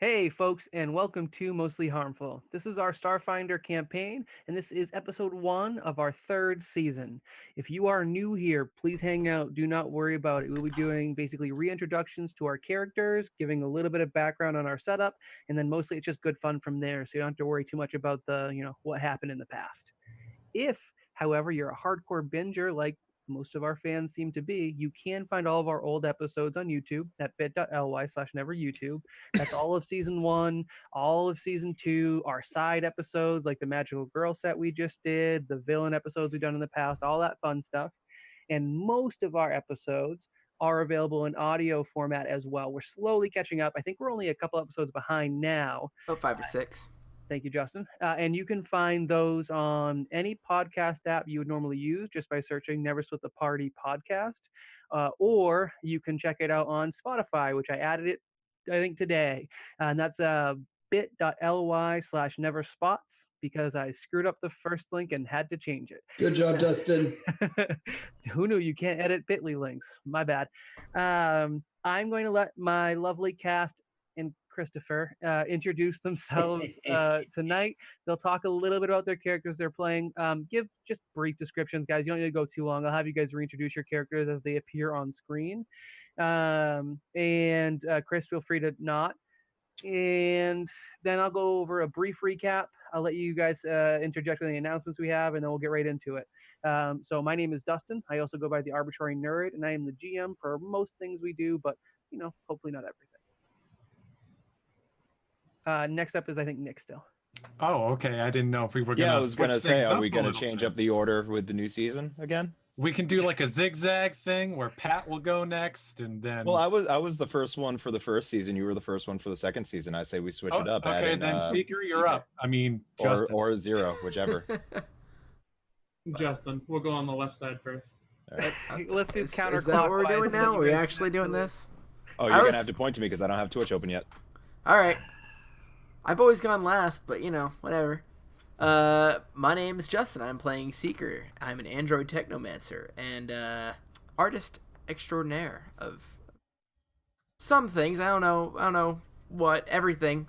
Hey, folks, and welcome to Mostly Harmful. This is our Starfinder campaign, and this is episode 1 of our 3rd season. If you are new here, please hang out. Do not worry about it. We'll be doing basically reintroductions to our characters, giving a little bit of background on our setup, and then mostly it's just good fun from there, so you don't have to worry too much about what happened in the past. If, however, you're a hardcore binger like most of our fans seem to be, you can find all of our old episodes on YouTube at bit.ly/neveryoutube. That's all of season 1, all of season 2, our side episodes like the Magical Girl set we just did, the villain episodes we've done in the past, all that fun stuff. And most of our episodes are available in audio format as well. We're slowly catching up. I think we're only a couple episodes behind now. About 5 or 6. Thank you, Justin. And you can find those on any podcast app you would normally use just by searching Never Split the Party podcast. Or you can check it out on Spotify, which I added it, I think, today. And that's bit.ly/neverspots because I screwed up the first link and had to change it. Good job, Dustin. Who knew you can't edit bit.ly links? My bad. I'm going to let my lovely cast and Christopher introduce themselves tonight. They'll talk a little bit about their characters they're playing. Give just brief descriptions, guys. You don't need to go too long. I'll have you guys reintroduce your characters as they appear on screen. And Chris, feel free to not. And then I'll go over a brief recap. I'll let you guys interject with any announcements we have, and then we'll get right into it. So my name is Dustin. I also go by the Arbitrary Nerd, and I am the GM for most things we do, but hopefully not everything. Next up is, I think, Nick still. Oh, okay. I didn't know if we were going to. Yeah, I was going to say, are we going to to change up the order with the new season again? We can do like a zigzag thing where Pat will go next, and then. Well, I was the first one for the first season. You were the first one for the second season. I say we switch it up. Okay, then Seeker, you're up. I mean, Justin. or Zero, whichever. Justin, we'll go on the left side first. Right. Let's do counterclockwise. Is that what we're doing now? Are we actually doing this? Oh, you're going to have to point to me because I don't have Twitch open yet. All right. I've always gone last, but whatever. My name is Justin. I'm playing Seeker. I'm an android technomancer and artist extraordinaire of some things. I don't know what. Everything.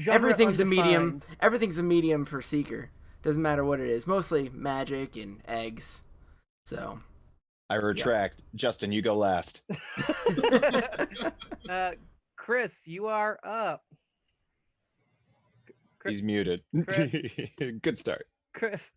Everything's undefined. a medium. Everything's a medium for Seeker. Doesn't matter what it is. Mostly magic and eggs. So. I retract. Yeah. Justin, you go last. Chris, you are up. Chris, he's muted. Good start. Chris.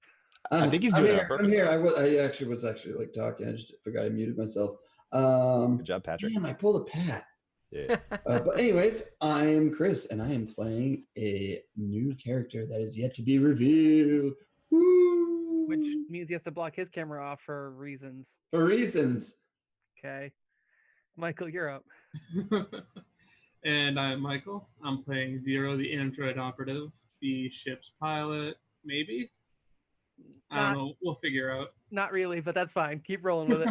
I think he's doing it on purpose. I'm here. I actually was like talking. I just forgot I muted myself. Good job, Patrick. Damn, I pulled a Pat. Yeah. But anyways, I am Chris, and I am playing a new character that is yet to be revealed. Woo! Which means he has to block his camera off for reasons. For reasons. Okay. Michael, you're up. And I'm Michael. I'm playing Zero, the android operative, the ship's pilot, maybe? I don't know. We'll figure out. Not really, but that's fine. Keep rolling with it.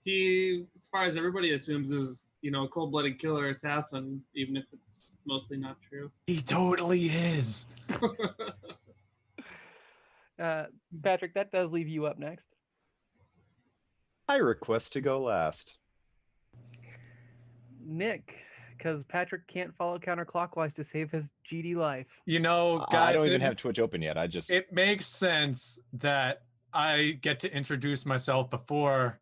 He, as far as everybody assumes, is, a cold-blooded killer assassin, even if it's mostly not true. He totally is. Patrick, that does leave you up next. I request to go last. Nick, because Patrick can't follow counterclockwise to save his GD life. Guys, I don't even have Twitch open yet. It makes sense that I get to introduce myself before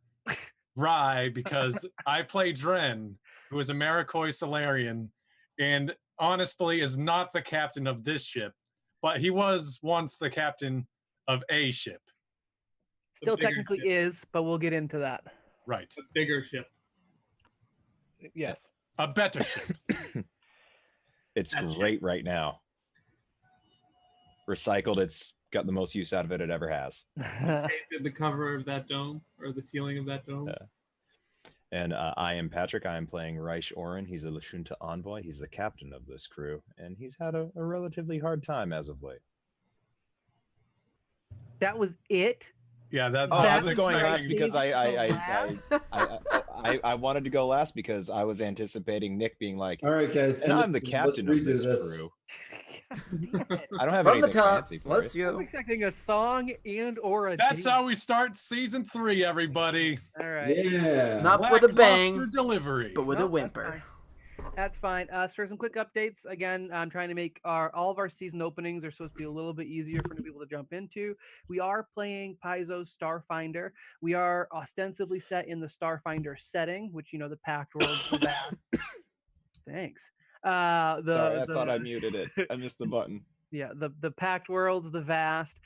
Rye because I play Dren, who is a Marikoi Solarian, and honestly is not the captain of this ship, but he was once the captain of a ship. Still technically is, but we'll get into that. Right. A bigger ship. Yes. A better ship. It's great right now. Recycled, it's got the most use out of it ever has. Painted the cover of that dome, or the ceiling of that dome. And I am Patrick. I am playing Reich Oren. He's a Lashunta envoy. He's the captain of this crew, and he's had a relatively hard time as of late. That was it? Yeah, I was going last because I wanted to go last because I was anticipating Nick being like, all right, guys, and I'm the captain of this crew. Damn it. I don't have From the anything top, fancy for let's it. I'm go. expecting a song and or a That's date. how we start season 3, everybody. All right. Yeah. Not with a bang, Lackluster delivery. but with a Nope, that's whimper. fine. That's fine. So for some quick updates, again, I'm trying to make all of our season openings are supposed to be a little bit easier for new people to jump into. We are playing Paizo's Starfinder. We are ostensibly set in the Starfinder setting, which the Pact World, the vast. Thanks. Sorry, I thought I muted it. I missed the button. Yeah, the Pact Worlds, the vast.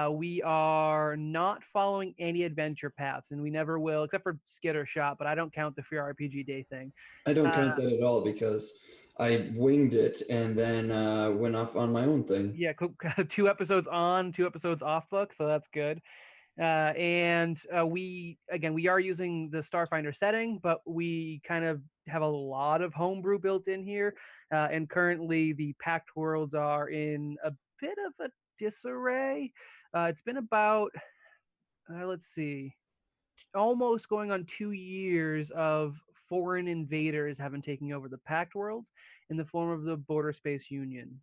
We are not following any adventure paths, and we never will, except for Skitter Shot. But I don't count the free RPG day thing. I don't count that at all because I winged it and then went off on my own thing. Yeah, 2 episodes on, 2 episodes off book, so that's good. And we are using the Starfinder setting, but we kind of have a lot of homebrew built in here. And currently, the Pact Worlds are in a bit of a disarray. It's been about, let's see, almost going on 2 years of foreign invaders having taken over the Pact Worlds in the form of the Border Space Union.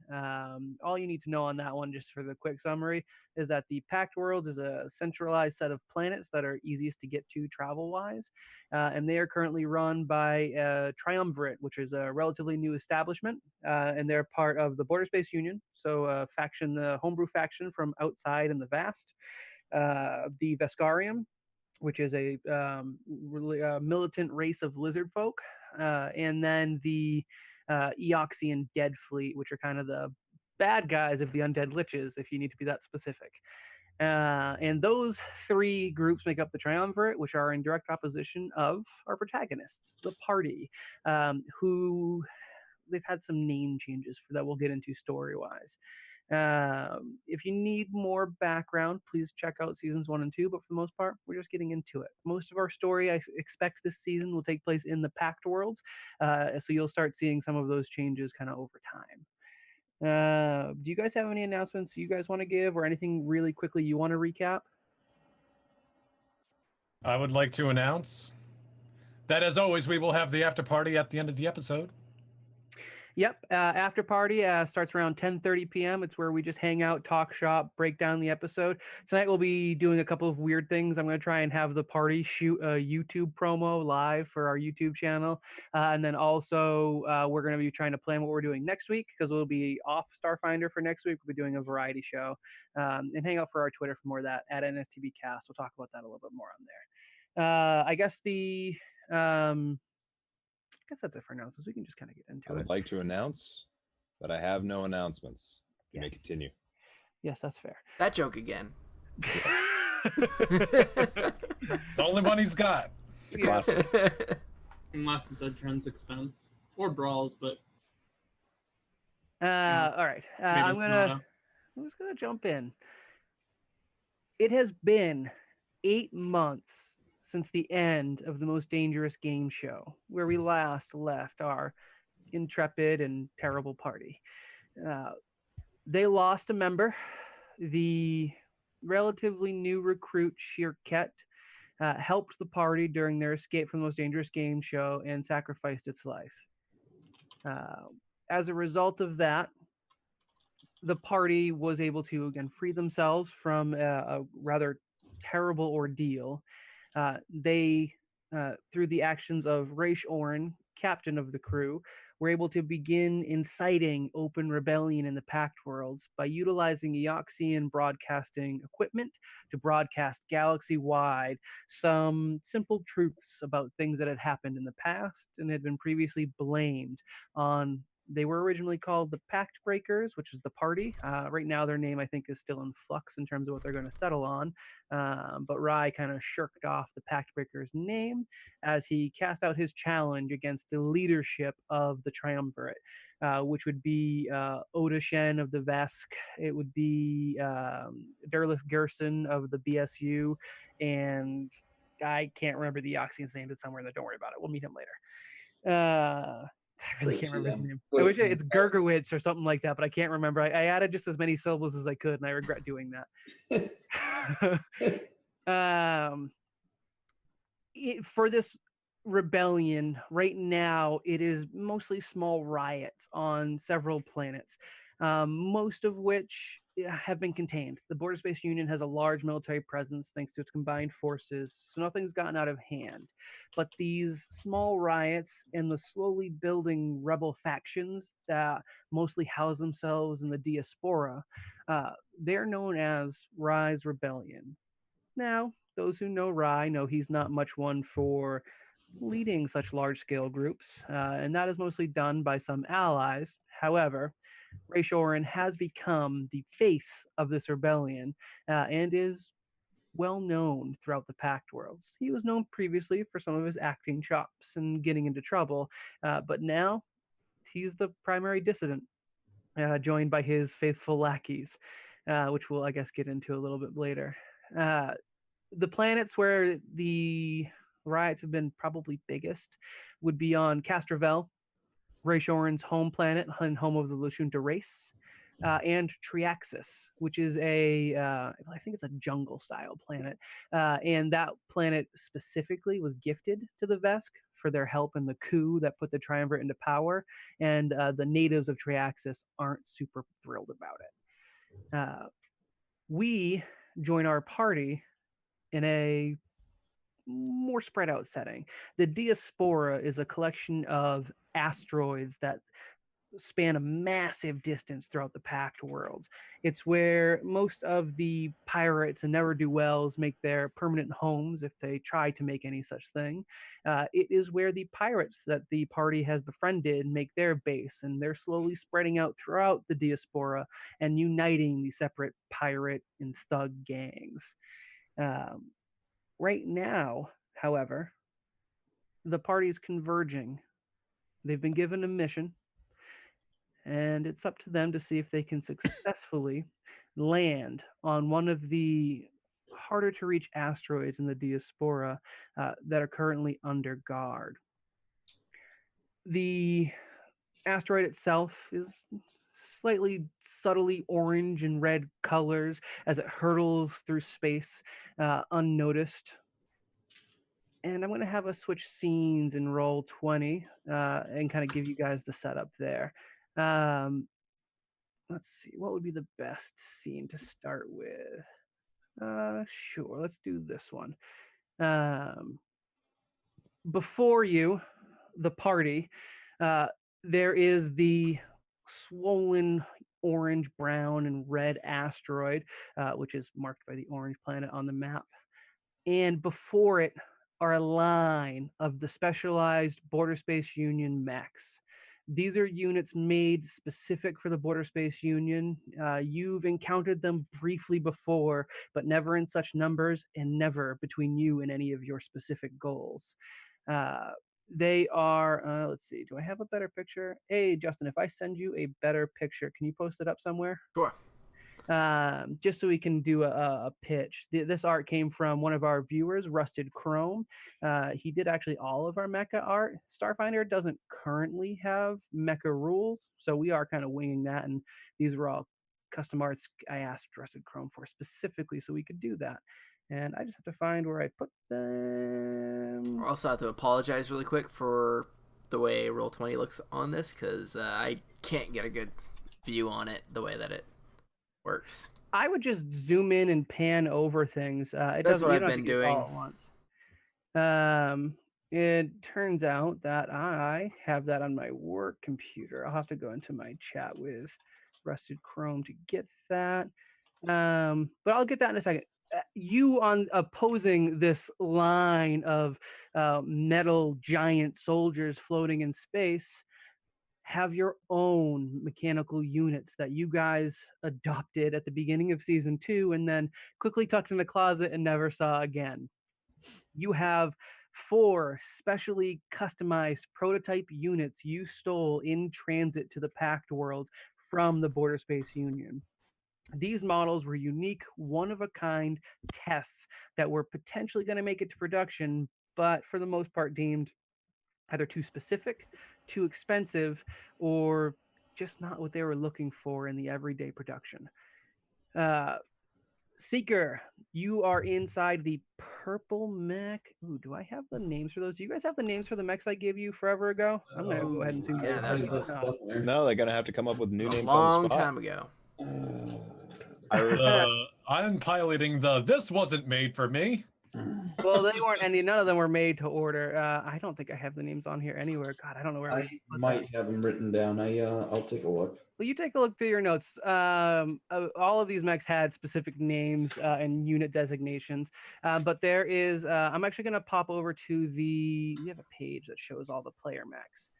All you need to know on that one, just for the quick summary, is that the Pact Worlds is a centralized set of planets that are easiest to get to travel-wise, and they are currently run by Triumvirate, which is a relatively new establishment, and they're part of the Border Space Union, so the homebrew faction from outside in the vast, the Vescarium, which is a militant race of lizard folk, and then the Eoxian Dead Fleet, which are kind of the bad guys of the Undead Liches, if you need to be that specific. And those 3 groups make up the Triumvirate, which are in direct opposition of our protagonists, the party, who they've had some name changes for that we'll get into story-wise. If you need more background, please check out seasons 1 and 2. But for the most part, we're just getting into it. Most of our story, I expect this season, will take place in the Pact Worlds. So you'll start seeing some of those changes kind of over time. Do you guys have any announcements you guys want to give, or anything really quickly you want to recap? I would like to announce that, as always, we will have the after party at the end of the episode. Yep. After party starts around 10:30 p.m. It's where we just hang out, talk shop, break down the episode. Tonight we'll be doing a couple of weird things. I'm going to try and have the party shoot a YouTube promo live for our YouTube channel. And then also we're going to be trying to plan what we're doing next week, because we'll be off Starfinder for next week. We'll be doing a variety show. And hang out for our Twitter for more of that at NSTBcast. We'll talk about that a little bit more on there. I guess that's it for announcements. We can just kind of get into I it. would like to announce that I have no announcements. You may Yes. continue. Yes, that's fair. That joke again. It's the only one he's got. Classic. Unless it's at Trent's expense. Or Brawls, but All right. I'm just gonna jump in. It has been 8 months since the end of the Most Dangerous Game Show, where we last left our intrepid and terrible party. They lost a member. The relatively new recruit, Shirket, helped the party during their escape from the Most Dangerous Game Show and sacrificed its life. As a result of that, the party was able to, again, free themselves from a rather terrible ordeal. They, through the actions of Raish Oren, captain of the crew, were able to begin inciting open rebellion in the Pact Worlds by utilizing Eoxian broadcasting equipment to broadcast galaxy-wide some simple truths about things that had happened in the past and had been previously blamed on. They were originally called the Pact Breakers, which is the party. Right now, their name, I think, is still in flux in terms of what they're going to settle on. But Rai kind of shirked off the Pact Breakers name as he cast out his challenge against the leadership of the Triumvirate, which would be Oda Shen of the Vesk. It would be Derlif Gerson of the BSU, and I can't remember the Oxian's name. It's somewhere in there. Don't worry about it. We'll meet him later. I really can't remember his name. I wish it's Gergowitz or something like that, but I can't remember. I added just as many syllables as I could, and I regret doing that. For this rebellion, right now, it is mostly small riots on several planets. most of which have been contained. The Border Space Union has a large military presence thanks to its combined forces, so nothing's gotten out of hand. But these small riots and the slowly building rebel factions that mostly house themselves in the diaspora, they're known as Rye's Rebellion. Now, those who know Rye know he's not much one for leading such large scale groups, and that is mostly done by some allies. However, Ray Shorin has become the face of this rebellion and is well known throughout the Pact Worlds. He was known previously for some of his acting chops and getting into trouble, but now he's the primary dissident, joined by his faithful lackeys, which we'll, I guess, get into a little bit later. Uh, the planets where the riots have been probably biggest would be on Castrovel, Ray Shorin's home planet and home of the Lashunta race, and Triaxis, which is I think it's a jungle style planet. And that planet specifically was gifted to the Vesk for their help in the coup that put the Triumvirate into power. And the natives of Triaxis aren't super thrilled about it. We join our party in a more spread out setting. The Diaspora is a collection of asteroids that span a massive distance throughout the Pact worlds. It's where most of the pirates and ne'er do wells make their permanent homes if they try to make any such thing. It is where the pirates that the party has befriended make their base, and they're slowly spreading out throughout the Diaspora and uniting the separate pirate and thug gangs. Um, right now, however, the party is converging. They've been given a mission, and it's up to them to see if they can successfully land on one of the harder to reach asteroids in the diaspora that are currently under guard. The asteroid itself is slightly subtly orange and red colors as it hurtles through space unnoticed. And I'm going to have us switch scenes and roll 20 and kind of give you guys the setup there. Let's see, what would be the best scene to start with? Sure, let's do this one. Before you, the party, there is the swollen orange, brown, and red asteroid, which is marked by the orange planet on the map. And before it are a line of the specialized Border Space Union mechs. These are units made specific for the Border Space Union. You've encountered them briefly before, but never in such numbers and never between you and any of your specific goals. They are, let's see, do I have a better picture? Hey, Justin, if I send you a better picture, can you post it up somewhere? Sure. Just so we can do a pitch. This art came from one of our viewers, Rusted Chrome. He did actually all of our mecha art. Starfinder doesn't currently have mecha rules, so we are kind of winging that, and these were all custom arts I asked Rusted Chrome for specifically so we could do that. And I just have to find where I put them. I also have to apologize really quick for the way Roll20 looks on this, because I can't get a good view on it the way that it works. I would just zoom in and pan over things. That's what I've been doing all at once. It turns out that I have that on my work computer. I'll have to go into my chat with Rusted Chrome to get that. But I'll get that in a second. You on opposing this line of metal giant soldiers floating in space have your own mechanical units that you guys adopted at the beginning of season 2 and then quickly tucked in the closet and never saw again. You have 4 specially customized prototype units you stole in transit to the Pact world from the Border Space Union. These models were unique, one-of-a-kind tests that were potentially going to make it to production, but for the most part deemed either too specific, too expensive, or just not what they were looking for in the everyday production. Seeker, you are inside the purple mech. Ooh, do I have the names for those? Do you guys have the names for the mechs I gave you forever ago? I'm gonna go ahead and zoom yeah, in. that was somewhere. No, they're gonna have to come up with new a names on the long spot. time ago. I'm piloting the "This wasn't made for me." Well, they weren't any. None of them were made to order. I don't think I have the names on here anywhere. God, I don't know where I we put might them. have them written down. I'll take a look. Well, you take a look through your notes. All of these mechs had specific names and unit designations, but there is. I'm actually going to pop over to the. We have a page that shows all the player mechs.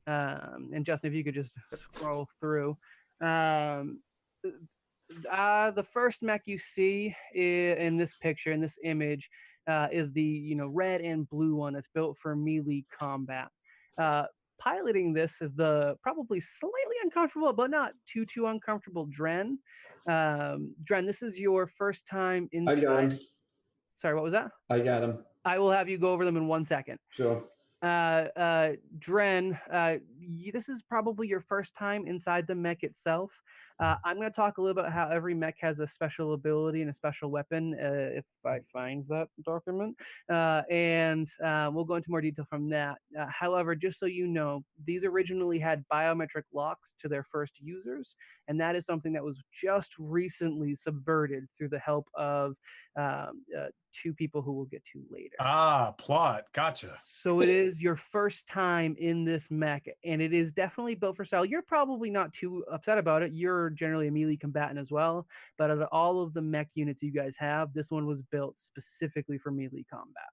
And Justin, if you could just scroll through. The first mech you see in this picture, in this image, is the red and blue one that's built for melee combat. Piloting this is the probably slightly uncomfortable, but not too uncomfortable Dren. Dren, this is your first time I got inside. him. Sorry, what was that? I got him. I will have you go over them in 1 second. Sure. Dren, this is probably your first time inside the mech itself. I'm going to talk a little bit how every mech has a special ability and a special weapon, if I find that document, and we'll go into more detail from that. However, just so you know, these originally had biometric locks to their first users, and that is something that was just recently subverted through the help of two people who we'll get to later. Plot. Gotcha. So it is your first time in this mech, and it is definitely built for style. You're probably not too upset about it. You're generally a melee combatant as well. But out of all of the mech units you guys have, this one was built specifically for melee combat.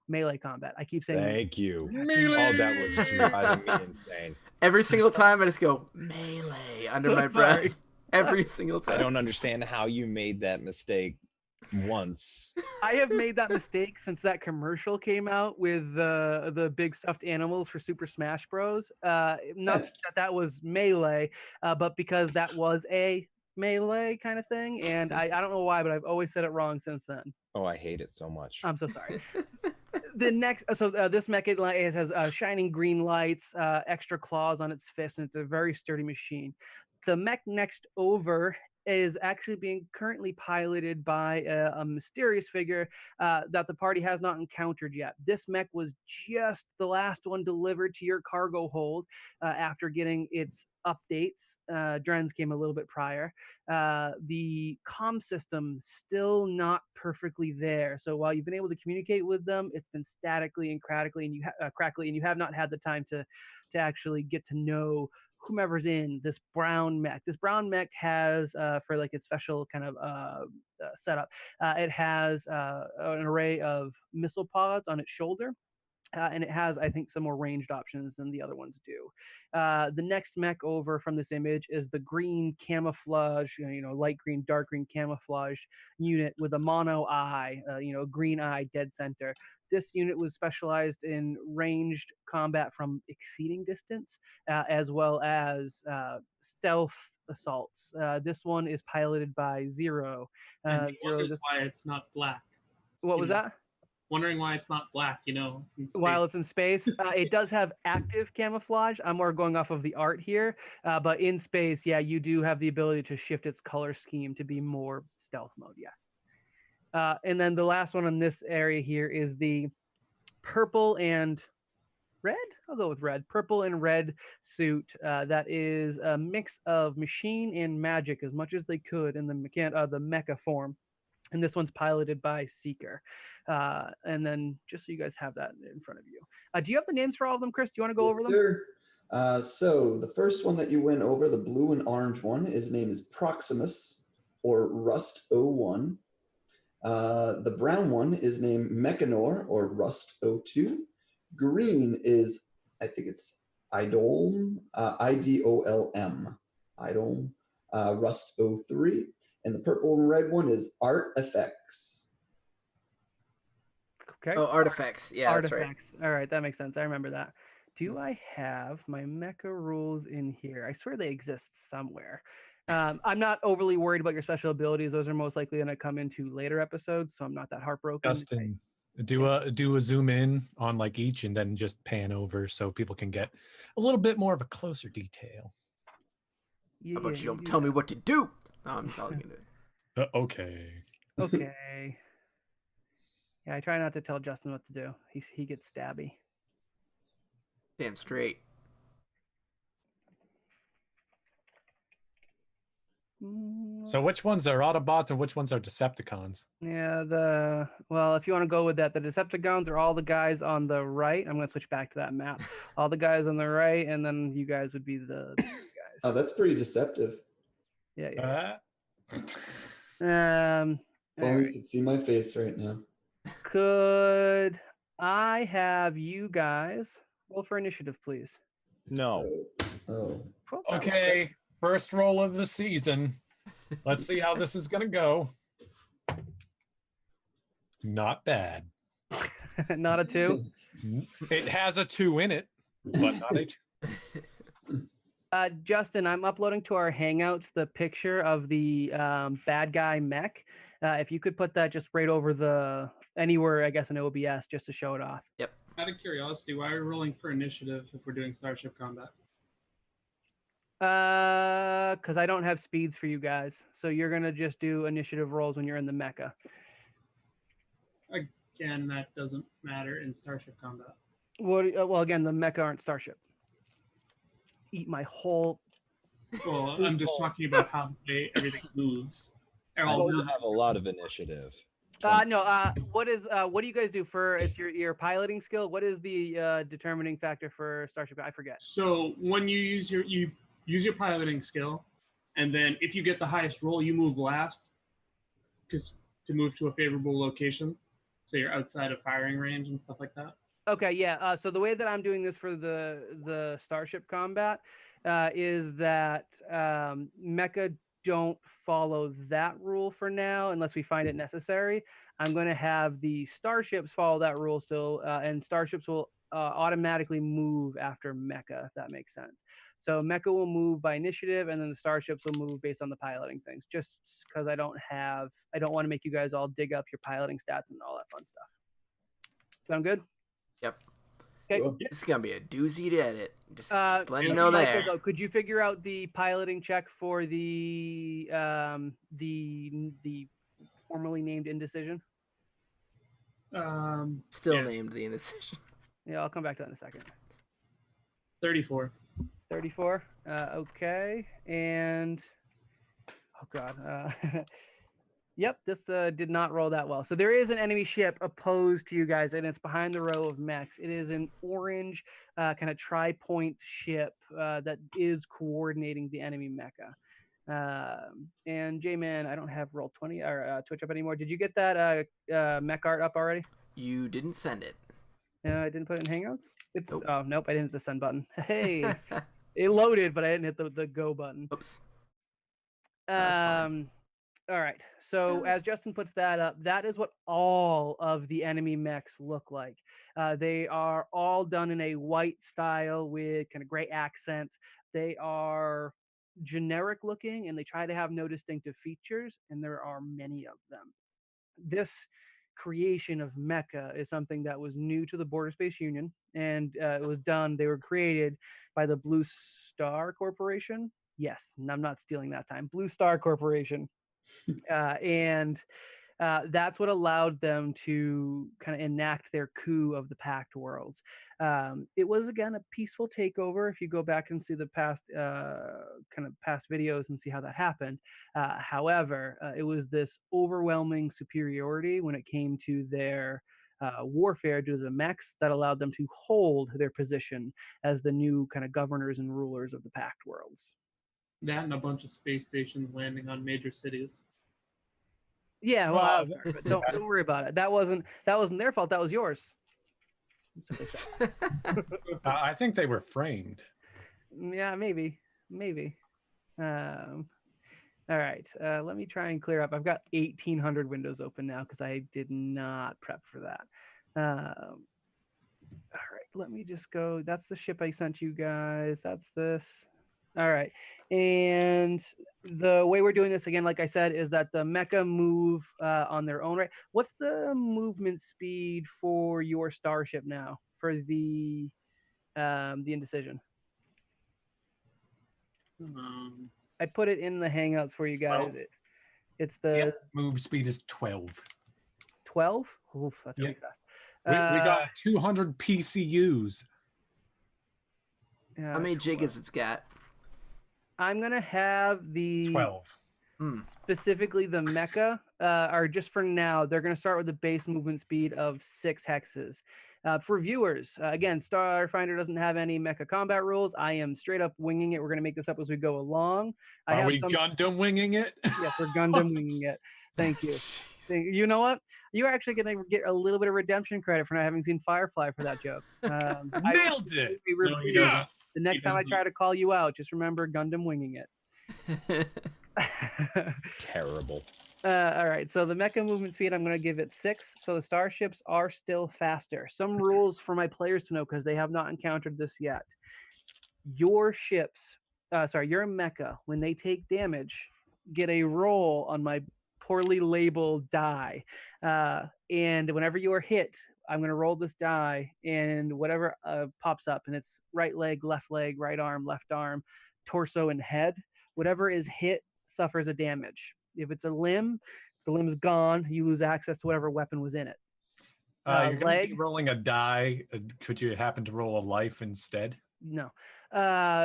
Melee combat. I keep saying Thank you. Melee. Oh, that was driving me insane. Every single time I just go melee under my breath. Every single time. I don't understand how you made that mistake once. I have made that mistake since that commercial came out with the big stuffed animals for Super Smash Bros. Not that was melee, but because that was a melee kind of thing, and I don't know why, but I've always said it wrong since then. Oh, I hate it so much. I'm so sorry. This mech it has shining green lights, extra claws on its fist, and it's a very sturdy machine. The mech next over is actually being currently piloted by a mysterious figure that the party has not encountered yet. This mech was just the last one delivered to your cargo hold after getting its updates. Dren's came a little bit prior. The comm system still not perfectly there. So while you've been able to communicate with them, it's been statically and crackly, and you have not had the time to actually get to know whomever's in this brown mech. This brown mech has, for like its special kind of setup, it has an array of missile pods on its shoulder. And it has, I think, some more ranged options than the other ones do. The next mech over from this image is the green camouflage, light green, dark green camouflaged unit with a mono eye, green eye dead center. This unit was specialized in ranged combat from exceeding distance, as well as stealth assaults. This one is piloted by Zero. And wonders why it's not black. What was that? Wondering why it's not black, while it's in space. It does have active camouflage. I'm more going off of the art here, but in space, yeah, you do have the ability to shift its color scheme to be more stealth mode, yes. And then the last one in this area here is the purple and red? I'll go with red. Purple and red suit that is a mix of machine and magic as much as they could in the mecha form. And this one's piloted by Seeker. And then just so you guys have that in front of you. Do you have the names for all of them, Chris? Do you want to go over them? Sure. So the first one that you went over, the blue and orange one, his name is Proximus or Rust 01. The brown one is named Mechanor or Rust 02. Green is, I think it's Idolm, IDOLM, Idolm, Rust 03. And the purple and red one is Artifacts. Okay. Oh, Artifacts. Yeah, Artifacts. That's right. All right, that makes sense. I remember that. Do I have my mecha rules in here? I swear they exist somewhere. I'm not overly worried about your special abilities. Those are most likely going to come into later episodes, so I'm not that heartbroken. Justin, do a zoom in on like each and then just pan over so people can get a little bit more of a closer detail. How about you don't tell me what to do? No, I'm talking to Okay. Okay. Yeah, I try not to tell Justin what to do. He gets stabby. Damn straight. So which ones are Autobots and which ones are Decepticons? Yeah, well, if you want to go with that, the Decepticons are all the guys on the right. I'm gonna switch back to that map. All the guys on the right, and then you guys would be the guys. Oh, that's pretty deceptive. Yeah. Uh, All If only you right. could see my face right now. Could I have you guys roll for initiative, please? No. Oh. Cool. okay, first roll of the season. Let's see how this is gonna go. Not bad. Not a 2. It has a 2 in it, but not a 2. Justin, I'm uploading to our Hangouts the picture of the bad guy mech. If you could put that just right over anywhere, I guess, in OBS, just to show it off. Yep. Out of curiosity, why are we rolling for initiative if we're doing Starship Combat? Because I don't have speeds for you guys, so you're gonna just do initiative rolls when you're in the mecha. Again, that doesn't matter in Starship Combat. Well, again, the mecha aren't Starship. Eat my whole. Well, I'm just talking about how everything moves. I also have a lot of initiative. No. What do you guys do for? It's your piloting skill. What is the determining factor for Starship? I forget. So when you use your piloting skill, and then if you get the highest roll, you move last, because to move to a favorable location, so you're outside of firing range and stuff like that. Okay, yeah. So the way that I'm doing this for the Starship combat is that mecha don't follow that rule for now unless we find it necessary. I'm going to have the starships follow that rule still, and starships will automatically move after mecha, if that makes sense. So mecha will move by initiative, and then the starships will move based on the piloting things. Just because I don't want to make you guys all dig up your piloting stats and all that fun stuff. Sound good? Yep. Okay. Cool. This is gonna be a doozy to edit. Just letting you Hey, know Michael, there. though, could you figure out the piloting check for the formerly named indecision? Still Yeah. named the indecision. Yeah, I'll come back to that in a second. 34. 34. Okay, and oh god. Yep, this did not roll that well. So there is an enemy ship opposed to you guys, and it's behind the row of mechs. It is an orange kind of tri-point ship that is coordinating the enemy mecha. And J-Man, I don't have Roll20 or Twitch up anymore. Did you get that mech art up already? You didn't send it. I didn't put it in Hangouts? Nope. Oh, nope, I didn't hit the send button. Hey, it loaded, but I didn't hit the go button. Oops. That's fine. All right. So as Justin puts that up, that is what all of the enemy mechs look like. They are all done in a white style with kind of gray accents. They are generic looking, and they try to have no distinctive features, and there are many of them. This creation of mecha is something that was new to the Border Space Union, and they were created by the Blue Star Corporation. Yes, I'm not stealing that time. Blue Star Corporation. And that's what allowed them to kind of enact their coup of the Pact Worlds. It was, again, a peaceful takeover. If you go back and see the past videos and see how that happened. However, it was this overwhelming superiority when it came to their warfare due to the mechs that allowed them to hold their position as the new kind of governors and rulers of the Pact Worlds. That and a bunch of space stations landing on major cities. Yeah, well, don't worry about it. That wasn't their fault. That was yours. I think they were framed. Yeah, maybe. All right. Let me try and clear up. I've got 1,800 windows open now because I did not prep for that. All right. Let me just go. That's the ship I sent you guys. That's this. All right. And the way we're doing this, again, like I said, is that the mecha move on their own right. What's the movement speed for your starship now for the indecision? I put it in the Hangouts for you guys. It's the Move speed is 12. 12. Oof, that's gonna Yep. be fast. We got 200 PCUs. How many gigas it's got? I'm gonna have the 12. specifically the mecha, or just for now, they're gonna start with a base movement speed of 6 hexes. For viewers, again, Starfinder doesn't have any mecha combat rules. I am straight up winging it. We're gonna make this up as we go along. Are we Gundam winging it? Yes, we're Gundam winging it. Thank you. You know what? You're actually going to get a little bit of redemption credit for not having seen Firefly for that joke. Nailed it. Yes. The next time I try to call you out, just remember Gundam winging it. Terrible. All right, so the mecha movement speed, I'm going to give it 6. So the starships are still faster. Some rules for my players to know because they have not encountered this yet. Your ships, your mecha, when they take damage, get a roll on my poorly labeled die. And whenever you are hit, I'm going to roll this die, and whatever pops up, and it's right leg, right arm, left arm, torso, and head. Whatever is hit suffers a damage. If it's a limb, the limb's gone. You lose access to whatever weapon was in it. You're going to be rolling a die. Could you happen to roll a life instead? No.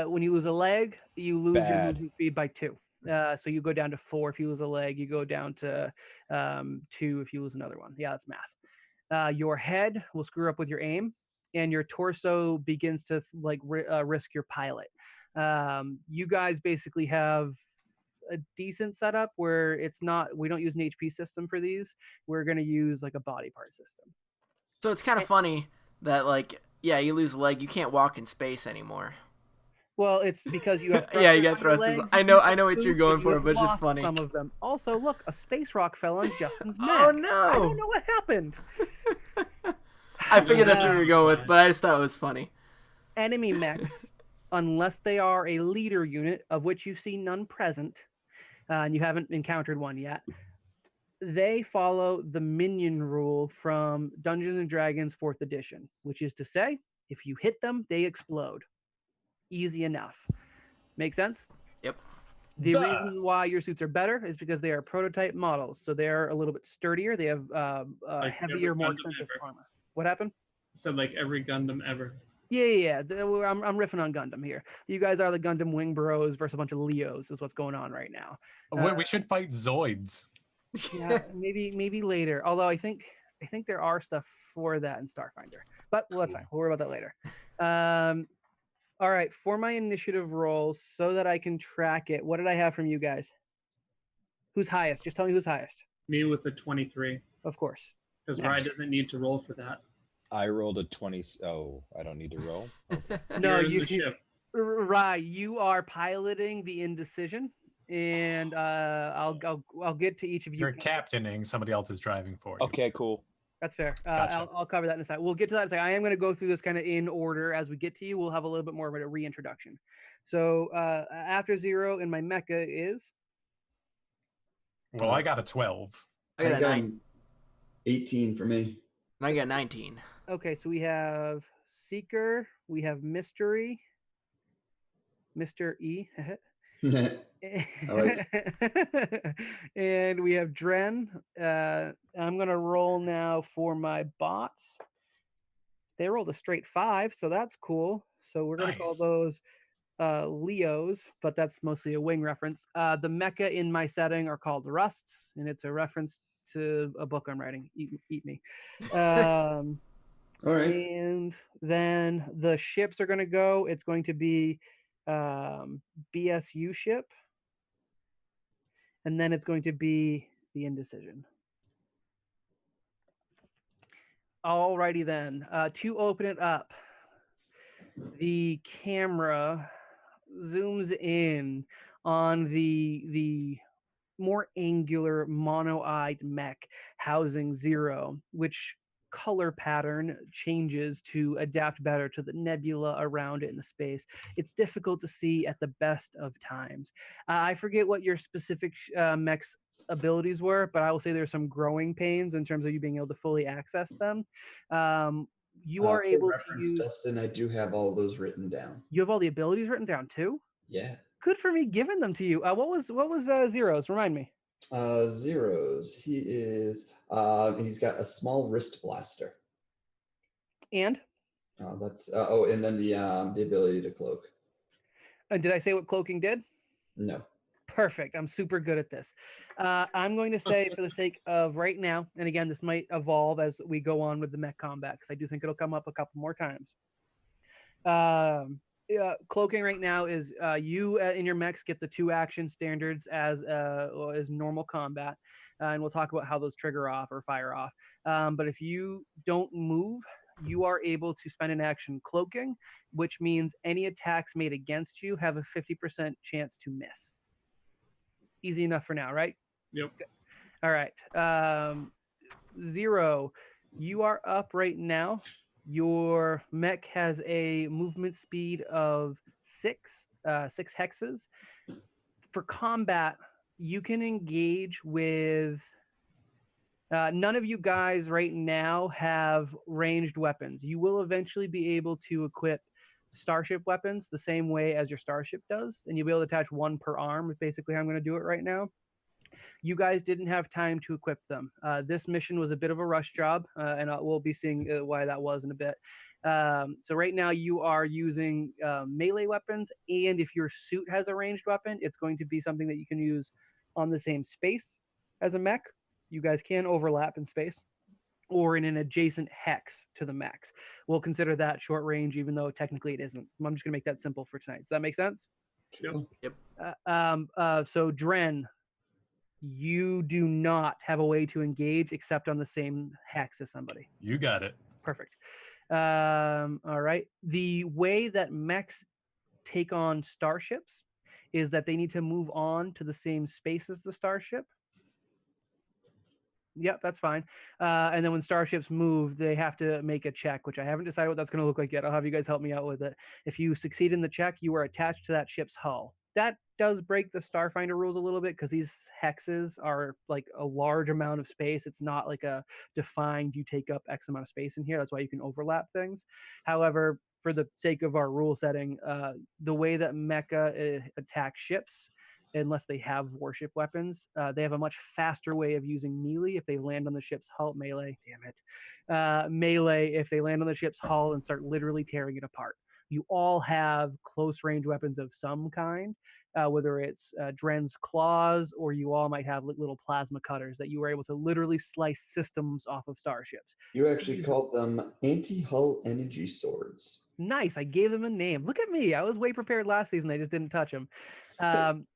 When you lose a leg, you lose your movement speed by 2. So you go down to 4 if you lose a leg. You go down to 2 if you lose another one. Yeah, that's math. Your head will screw up with your aim, and your torso begins to risk your pilot. You guys basically have a decent setup where we don't use an HP system for these. We're going to use like a body part system. So it's kind of funny that you lose a leg, you can't walk in space anymore. Well, it's because you have yeah, you got thrusters. I know what you're going for, but it's just funny. Some of them. Also, look, a space rock fell on Justin's neck. Oh no! I don't know what happened. I figured that's what you were going with, but I just thought it was funny. Enemy mechs, unless they are a leader unit, of which you see none present, and you haven't encountered one yet, they follow the minion rule from Dungeons and Dragons 4th edition, which is to say, if you hit them, they explode. Easy enough. Make sense? Yep. The reason why your suits are better is because they are prototype models, so they're a little bit sturdier. They have heavier, more expensive armor. What happened? Said like every Gundam ever. Yeah. I'm riffing on Gundam here. You guys are the Gundam Wing Bros versus a bunch of Leos is what's going on right now. We should fight Zoids. Yeah, maybe later. Although I think there are stuff for that in Starfinder. But that's fine. We'll worry about that later. All right, for my initiative rolls, so that I can track it, what did I have from you guys? Who's highest? Just tell me who's highest. Me with a 23. Of course. Because Rye doesn't need to roll for that. I rolled a 20. Oh, I don't need to roll? Okay. No, Rye, you are piloting the indecision, and I'll get to each of you. You're captaining, somebody else is driving for you. Okay, cool. That's fair. Gotcha. I'll cover that in a second. We'll get to that in a second. I am going to go through this kind of in order. As we get to you, we'll have a little bit more of a reintroduction. So after 0 in my mecha is? Well, I got a 12. I got a 9. 18 for me. And I got 19. Okay, so we have Seeker. We have Mystery. Mr. E. I like it. And we have Dren. I'm going to roll now for my bots. They rolled a straight 5, so that's cool. So we're going to call those Leos, but that's mostly a wing reference. The mecha in my setting are called Rusts, and it's a reference to a book I'm writing. Eat me. All right. And then the ships are going to go. It's going to be BSU ship, and then it's going to be the Indecision. Alrighty then. To open it up, the camera zooms in on the more angular mono-eyed mech housing 0, which color pattern changes to adapt better to the nebula around it in the space. It's difficult to see at the best of times. I forget what your specific mech's abilities were, but I will say there's some growing pains in terms of you being able to fully access them. You are able to use... Dustin, I do have all those written down. You have all the abilities written down too? Yeah. Good for me giving them to you. What was zeros? Remind me. Zeros. He's got a small wrist blaster. And And then the ability to cloak. did I say what cloaking did? No. Perfect. I'm super good at this. I'm going to say, for the sake of right now, and again, this might evolve as we go on with the mech combat, because I do think it'll come up a couple more times. Cloaking right now is you in your mechs get the 2 action standards as normal combat, and we'll talk about how those trigger off or fire off. But if you don't move, you are able to spend an action cloaking, which means any attacks made against you have a 50% chance to miss. Easy enough for now, right? Yep. All right. Zero, you are up right now. Your mech has a movement speed of 6 hexes. For combat, you can engage with. None of you guys right now have ranged weapons. You will eventually be able to equip starship weapons the same way as your starship does, and you'll be able to attach 1 per arm. Is basically how I'm going to do it right now. You guys didn't have time to equip them. This mission was a bit of a rush job, and we'll be seeing why that was in a bit. So right now you are using melee weapons, and if your suit has a ranged weapon, it's going to be something that you can use on the same space as a mech. You guys can overlap in space or in an adjacent hex to the mechs. We'll consider that short range, even though technically it isn't. I'm just going to make that simple for tonight. Does that make sense? Yep. So Dren, you do not have a way to engage except on the same hex as somebody. You got it. Perfect. All right. The way that mechs take on starships is that they need to move on to the same space as the starship. Yep, that's fine. And then when starships move, they have to make a check, which I haven't decided what that's going to look like yet. I'll have you guys help me out with it. If you succeed in the check, you are attached to that ship's hull. That does break the Starfinder rules a little bit because these hexes are like a large amount of space. It's not like a defined, you take up X amount of space in here. That's why you can overlap things. However, for the sake of our rule setting, the way that mecha attack ships, unless they have warship weapons, they have a much faster way of using melee if they land on the ship's hull. Melee if they land on the ship's hull and start literally tearing it apart. You all have close range weapons of some kind, whether it's Dren's claws, or you all might have little plasma cutters that you were able to literally slice systems off of starships. You actually called them anti-hull energy swords. Nice. I gave them a name. Look at me. I was way prepared last season. I just didn't touch them.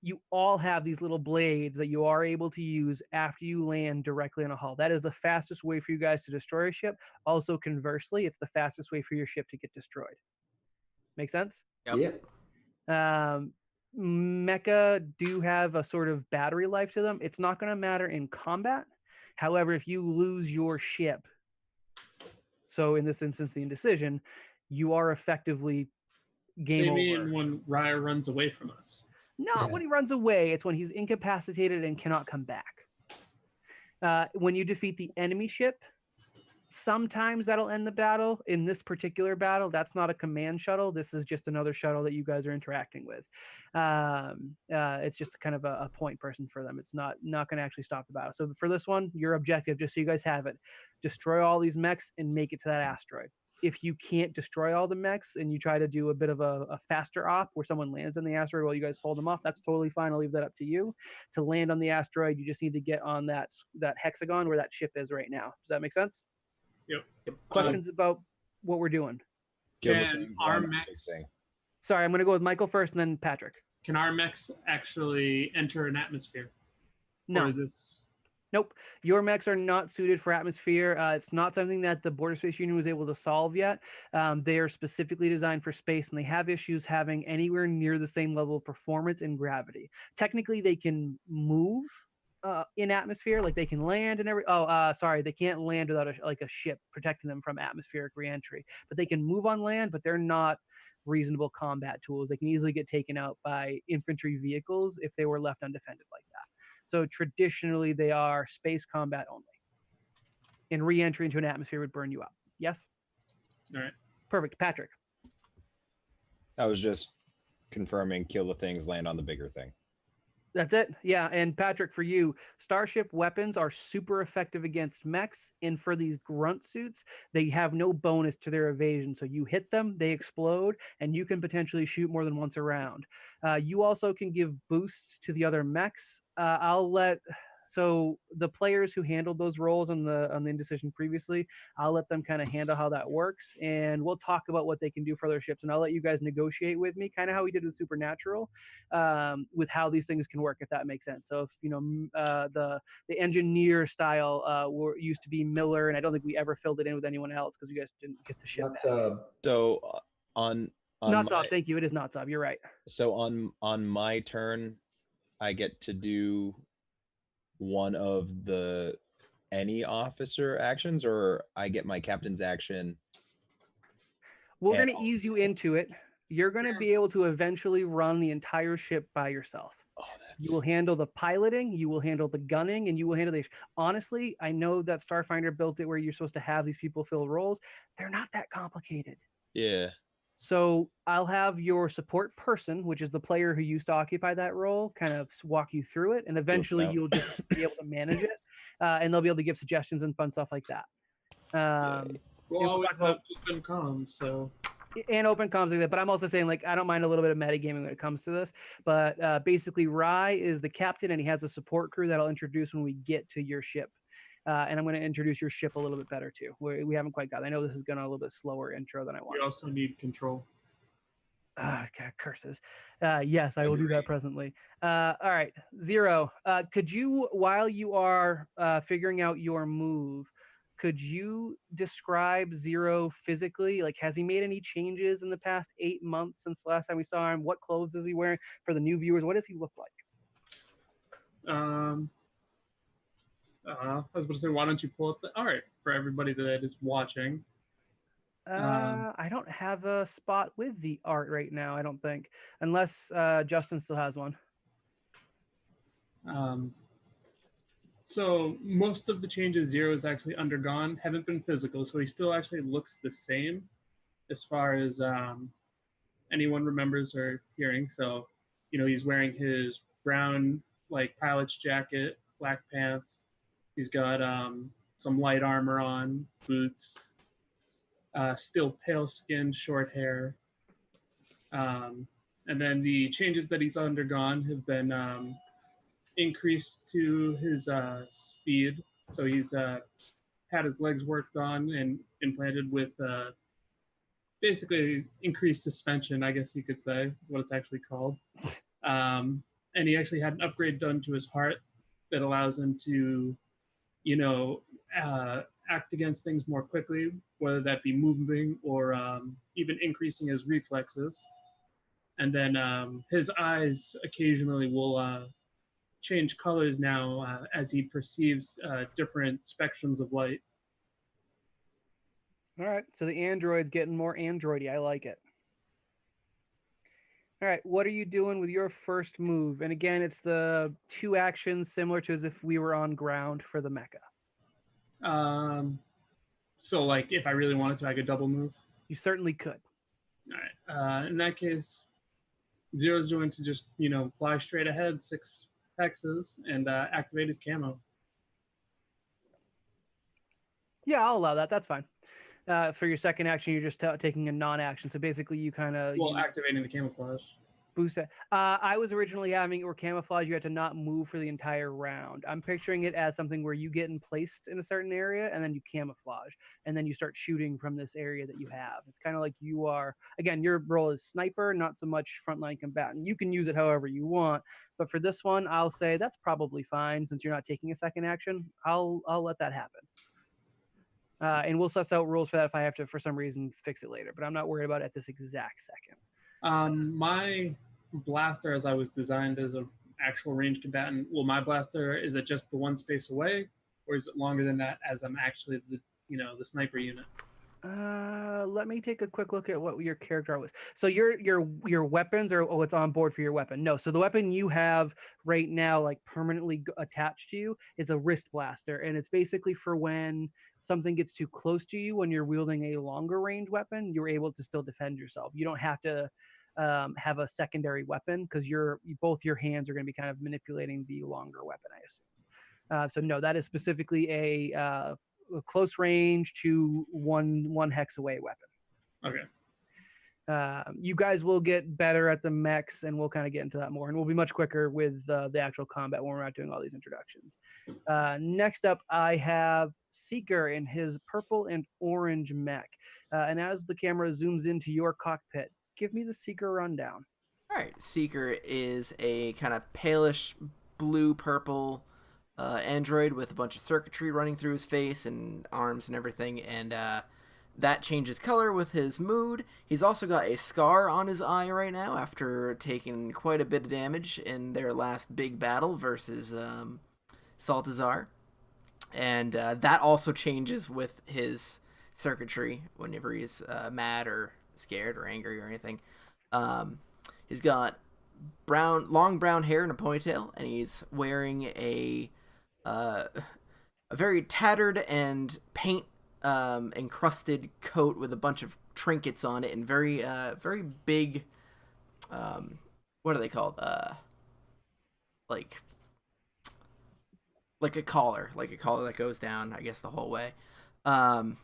You all have these little blades that you are able to use after you land directly on a hull. That is the fastest way for you guys to destroy a ship. Also, conversely, it's the fastest way for your ship to get destroyed. Make sense? Yep. Mecha do have a sort of battery life to them. It's not going to matter in combat. However, if you lose your ship, so in this instance, the indecision, you are effectively game over. You mean when Raya runs away from us? Not when he runs away. It's when he's incapacitated and cannot come back. When you defeat the enemy ship, sometimes that'll end the battle. In this particular battle, that's not a command shuttle. This is just another shuttle that you guys are interacting with. It's just kind of a point person for them. It's not going to actually stop the battle. So for this one, your objective, just so you guys have it, destroy all these mechs and make it to that asteroid. If you can't destroy all the mechs and you try to do a bit of a faster op where someone lands on the asteroid while you guys fold them off, that's totally fine. I'll leave that up to you. To land on the asteroid, you just need to get on that hexagon where that ship is right now. Does that make sense? Yep. Questions about what we're doing? Can our mechs? Sorry, I'm going to go with Michael first and then Patrick. Can our mechs actually enter an atmosphere? No. Or this? Nope. Your mechs are not suited for atmosphere. It's not something that the Border Space Union was able to solve yet. They are specifically designed for space, and they have issues having anywhere near the same level of performance in gravity. Technically, they can move in atmosphere, like they can land and they can't land without a ship protecting them from atmospheric reentry. But they can move on land, but they're not reasonable combat tools. They can easily get taken out by infantry vehicles if they were left undefended like that. So traditionally, they are space combat only. And re-entry into an atmosphere would burn you up. Yes? All right. Perfect. Patrick. I was just confirming kill the things, land on the bigger thing. That's it. Yeah. And Patrick, for you, starship weapons are super effective against mechs. And for these grunt suits, they have no bonus to their evasion. So you hit them, they explode, and you can potentially shoot more than once around. You also can give boosts to the other mechs. So the players who handled those roles on the indecision previously, I'll let them kind of handle how that works, and we'll talk about what they can do for their ships, and I'll let you guys negotiate with me, kind of how we did with Supernatural, with how these things can work, if that makes sense. So if the engineer style used to be Miller, and I don't think we ever filled it in with anyone else because you guys didn't get the ship Not back. So on Not my, Zob, thank you. It is not Zob. You're right. so on my turn, I get to do one of the any officer actions, or I get my captain's action. We're And going to ease you into it. You're going to be able to eventually run the entire ship by yourself. oh, You will handle the piloting, you will handle the gunning, and you will handle the. Honestly, I know that Starfinder built it where you're supposed to have these people fill roles. They're not that complicated. yeah. So I'll have your support person, which is the player who used to occupy that role, kind of walk you through it, and eventually out. you'll just be able to manage it, and they'll be able to give suggestions and fun stuff like that. We'll we'll always talk about- have open comms, so and open comms like that. But I'm also saying, like, I don't mind a little bit of metagaming when it comes to this. But basically, Rye is the captain, and he has a support crew that I'll introduce when we get to your ship. And I'm going to introduce your ship a little bit better too. We haven't quite got. I know this is going to a little bit slower intro than I want. you also need control. God, curses. Yes, I will do that presently. All right, Zero. Could you, while you are figuring out your move, could you describe Zero physically? Like, has he made any changes in the past 8 months since the last time we saw him? What clothes is he wearing? For the new viewers, what does he look like? I was going to say, why don't you pull up the art for everybody that is watching? I don't have a spot with the art right now, I don't think, unless Justin still has one. So most of the changes Zero has actually undergone haven't been physical, so he still actually looks the same as far as anyone remembers or hearing. So, he's wearing his brown pilot's jacket, black pants. He's got some light armor on, boots, still pale skin, short hair. And then the changes that he's undergone have been increased to his speed. So he's had his legs worked on and implanted with basically increased suspension, I guess you could say, is what it's actually called. And he actually had an upgrade done to his heart that allows him to, act against things more quickly, whether that be moving or even increasing his reflexes. And then his eyes occasionally will change colors now as he perceives different spectrums of light. All right, so the android's getting more androidy. I like it. All right, what are you doing with your first move? And again, it's the 2 actions similar to as if we were on ground for the mecha. So, if I really wanted to, I could double move. You certainly could. All right. In that case, Zero's going to just, fly straight ahead 6 hexes and activate his camo. Yeah, I'll allow that. That's fine. For your second action, you're just taking a non-action. So basically, you kind of activating the camouflage. Boost it. I was originally having it where camouflage, you had to not move for the entire round. I'm picturing it as something where you get placed in a certain area and then you camouflage and then you start shooting from this area that you have. It's kind of like you are, again, your role is sniper, not so much frontline combatant. You can use it however you want, but for this one, I'll say that's probably fine since you're not taking a second action. I'll let that happen. And we'll suss out rules for that if I have to, for some reason, fix it later. But I'm not worried about it at this exact second. My blaster, as I was designed as an actual range combatant, my blaster, is it just the one space away, or is it longer than that as I'm actually the sniper unit? Let me take a quick look at what your character was. So your weapons are what's on board for your weapon. No, so the weapon you have right now, like permanently attached to you, is a wrist blaster, and it's basically for when something gets too close to you when you're wielding a longer range weapon, you're able to still defend yourself. You don't have to have a secondary weapon because both your hands are going to be kind of manipulating the longer weapon, I assume. So no, that is specifically a close range to one hex away weapon. Okay. You guys will get better at the mechs, and we'll kind of get into that more, and we'll be much quicker with the actual combat when we're not doing all these introductions. Next up, I have Seeker in his purple and orange mech, and as the camera zooms into your cockpit, give me the Seeker rundown. All right, Seeker is a kind of palish blue-purple android with a bunch of circuitry running through his face and arms and everything, and that changes color with his mood. He's also got a scar on his eye right now after taking quite a bit of damage in their last big battle versus Saltazar. And that also changes with his circuitry whenever he's mad or scared or angry or anything. He's got long brown hair in a ponytail, and he's wearing a very tattered and paint encrusted coat with a bunch of trinkets on it and very big what are they called, like a collar that goes down, I guess, the whole way. But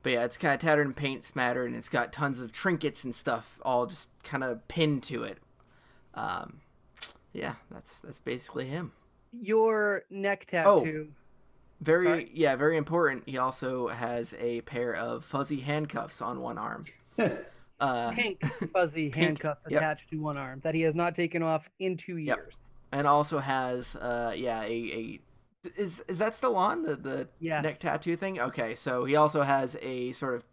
yeah, it's kind of tattered and paint smattered, and it's got tons of trinkets and stuff all just kind of pinned to it. Yeah, that's basically him. Your neck tattoo. Very important. He also has a pair of fuzzy handcuffs on one arm. Pink fuzzy handcuffs attached to one arm that he has not taken off in 2 years. Yep. And also has is that still on the yes. neck tattoo thing? Okay, so he also has a sort of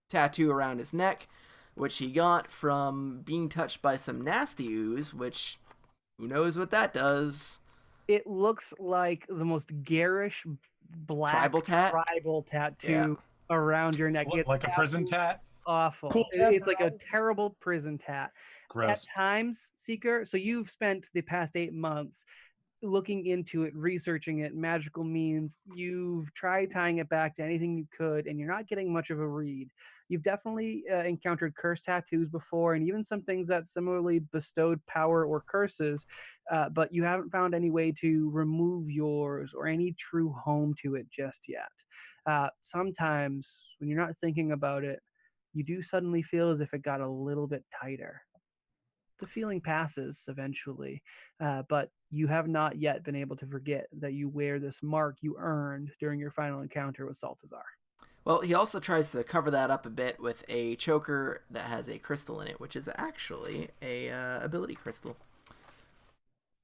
tattoo around his neck, which he got from being touched by some nasty ooze, which who knows what that does. It looks like the most garish black tribal tattoo around your neck. It's like a prison tat? Awful. Cool. It's like a terrible prison tat. Gross. At times, Seeker, so you've spent the past 8 months looking into it, researching it, magical means. You've tried tying it back to anything you could, and you're not getting much of a read. You've definitely encountered curse tattoos before, and even some things that similarly bestowed power or curses, but you haven't found any way to remove yours or any true home to it just yet. Sometimes, when you're not thinking about it, you do suddenly feel as if it got a little bit tighter. The feeling passes eventually, but you have not yet been able to forget that you wear this mark you earned during your final encounter with Saltazar. Well, he also tries to cover that up a bit with a choker that has a crystal in it, which is actually a ability crystal.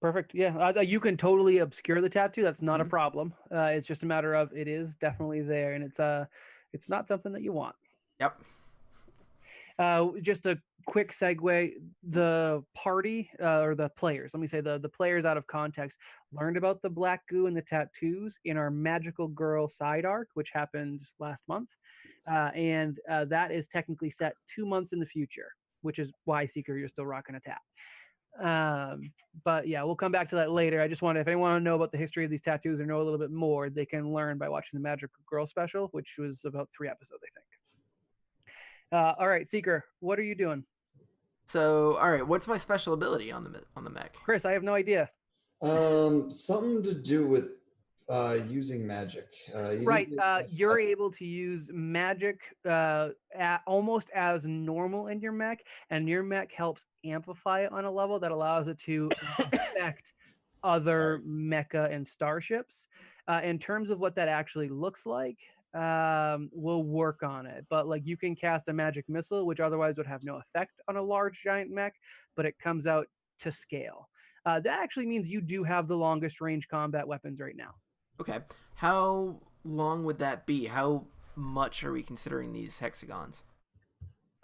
Perfect. Yeah, you can totally obscure the tattoo. That's not a problem. It's just a matter of it is definitely there, and it's not something that you want. Yep. Just a quick segue, the party or the players, let me say the players out of context, learned about the black goo and the tattoos in our Magical Girl side arc, which happened last month. And that is technically set 2 months in the future, which is why, Seeker, you're still rocking a tat. But yeah, we'll come back to that later. I just wanted, if anyone want to know about the history of these tattoos or know a little bit more, they can learn by watching the Magical Girl special, which was about 3 episodes, I think. All right, Seeker, what are you doing? So, all right, what's my special ability on the mech? Chris, I have no idea. Something to do with using magic. Right, you're able to use magic almost as normal in your mech, and your mech helps amplify it on a level that allows it to affect other mecha and starships. In terms of what that actually looks like, we'll work on it, but like you can cast a magic missile, which otherwise would have no effect on a large giant mech, but it comes out to scale. That actually means you do have the longest range combat weapons right now. Okay, how long would that be? How much are we considering these hexagons?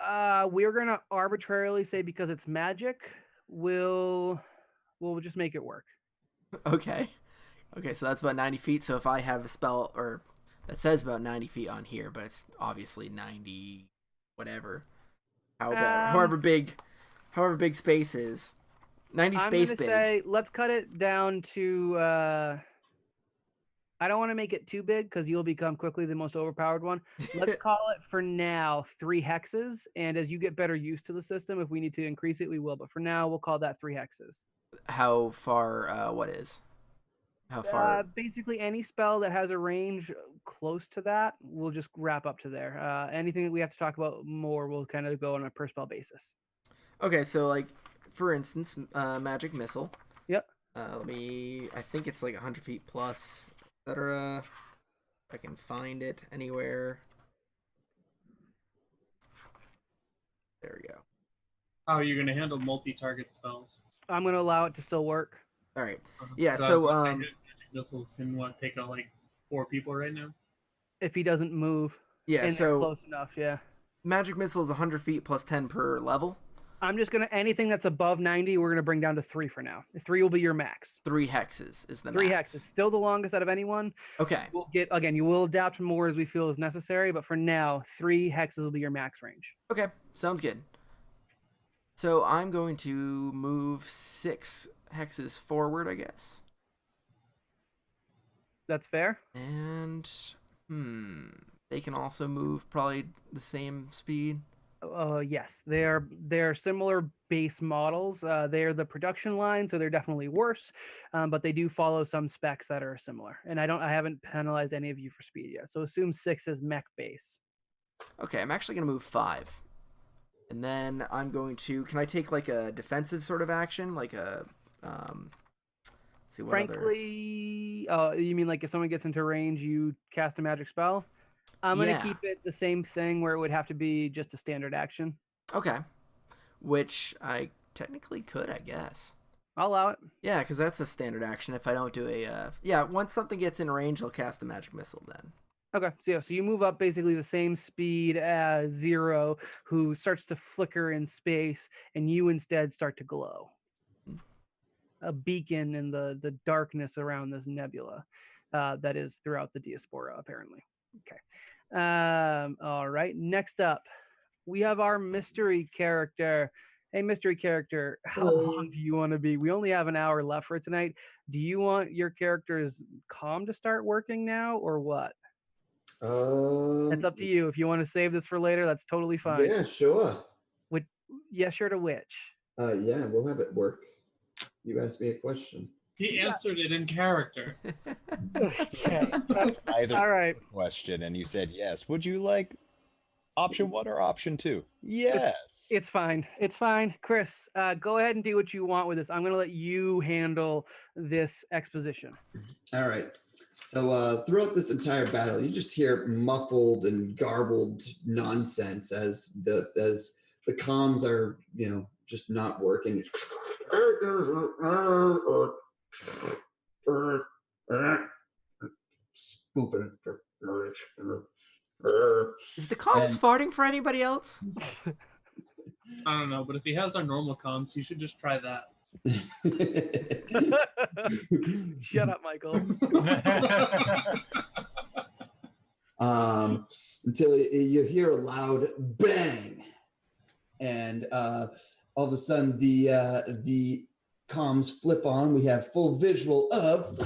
We're gonna arbitrarily say, because it's magic, we'll just make it work. Okay, so that's about 90 feet. So if I have a spell, or that says about 90 feet on here, but it's obviously 90 whatever. However big space is. 90 space big. Say, let's cut it down to I don't want to make it too big because you'll become quickly the most overpowered one. Let's call it for now 3 hexes. And as you get better used to the system, if we need to increase it, we will. But for now, we'll call that 3 hexes. How far? What is? How far? Basically, any spell that has a range close to that, we'll just wrap up to there. Anything that we have to talk about more, we'll kind of go on a per spell basis. Okay, so like, for instance, magic missile. Yep. I think it's like 100 feet plus, etc. I can find it anywhere. There we go. How are you going to handle multi-target spells? I'm going to allow it to still work. All right. Yeah. So magic missiles can take out like 4 people right now. If he doesn't move. yeah. And So close enough, yeah. magic missile is 100 feet plus 10 per level. I'm just going to, anything that's above 90, we're going to bring down to 3 for now. 3 will be your max. 3 hexes is the 3 max. hexes. Still the longest out of anyone. Okay. We'll get, again, you will adapt more as we feel is necessary, but for now, 3 hexes will be your max range. Okay. Sounds good. So I'm going to move 6 hexes forward, I guess. That's fair. And they can also move probably the same speed. Yes, they're similar base models. They're the production line, so they're definitely worse, but they do follow some specs that are similar. And I haven't penalized any of you for speed yet, so assume 6 is mech base. Okay, I'm actually going to move 5. And then I'm going to... Can I take like a defensive sort of action? Like a... let's see, what Frankly, you mean like if someone gets into range, you cast a magic spell? I'm going to keep it the same thing where it would have to be just a standard action. Okay. Which I technically could, I guess. I'll allow it. Yeah, because that's a standard action if I don't do a... Yeah, once something gets in range, I'll cast a magic missile then. Okay, so you move up basically the same speed as Zero, who starts to flicker in space, and you instead start to glow. A beacon in the darkness around this nebula that is throughout the diaspora, apparently. Okay. All right, next up, we have our mystery character. Hey, mystery character, how long do you want to be? We only have an hour left for tonight. Do you want your character's comm to start working now, or what? It's up to you. If you want to save this for later, that's totally fine. Yeah, sure. Yes, sure to which? Yeah, we'll have it work. You asked me a question. He answered it in character. Okay. Either All right. question, and you said yes. Would you like option 1 or option 2? Yes. It's fine. It's fine. Chris, go ahead and do what you want with this. I'm going to let you handle this exposition. All right. So throughout this entire battle, you just hear muffled and garbled nonsense as the comms are, just not working. Spooping. Is the comms farting for anybody else? I don't know, but if he has our normal comms, you should just try that. Shut up, Michael. Until you hear a loud bang, and all of a sudden the comms flip on. We have full visual of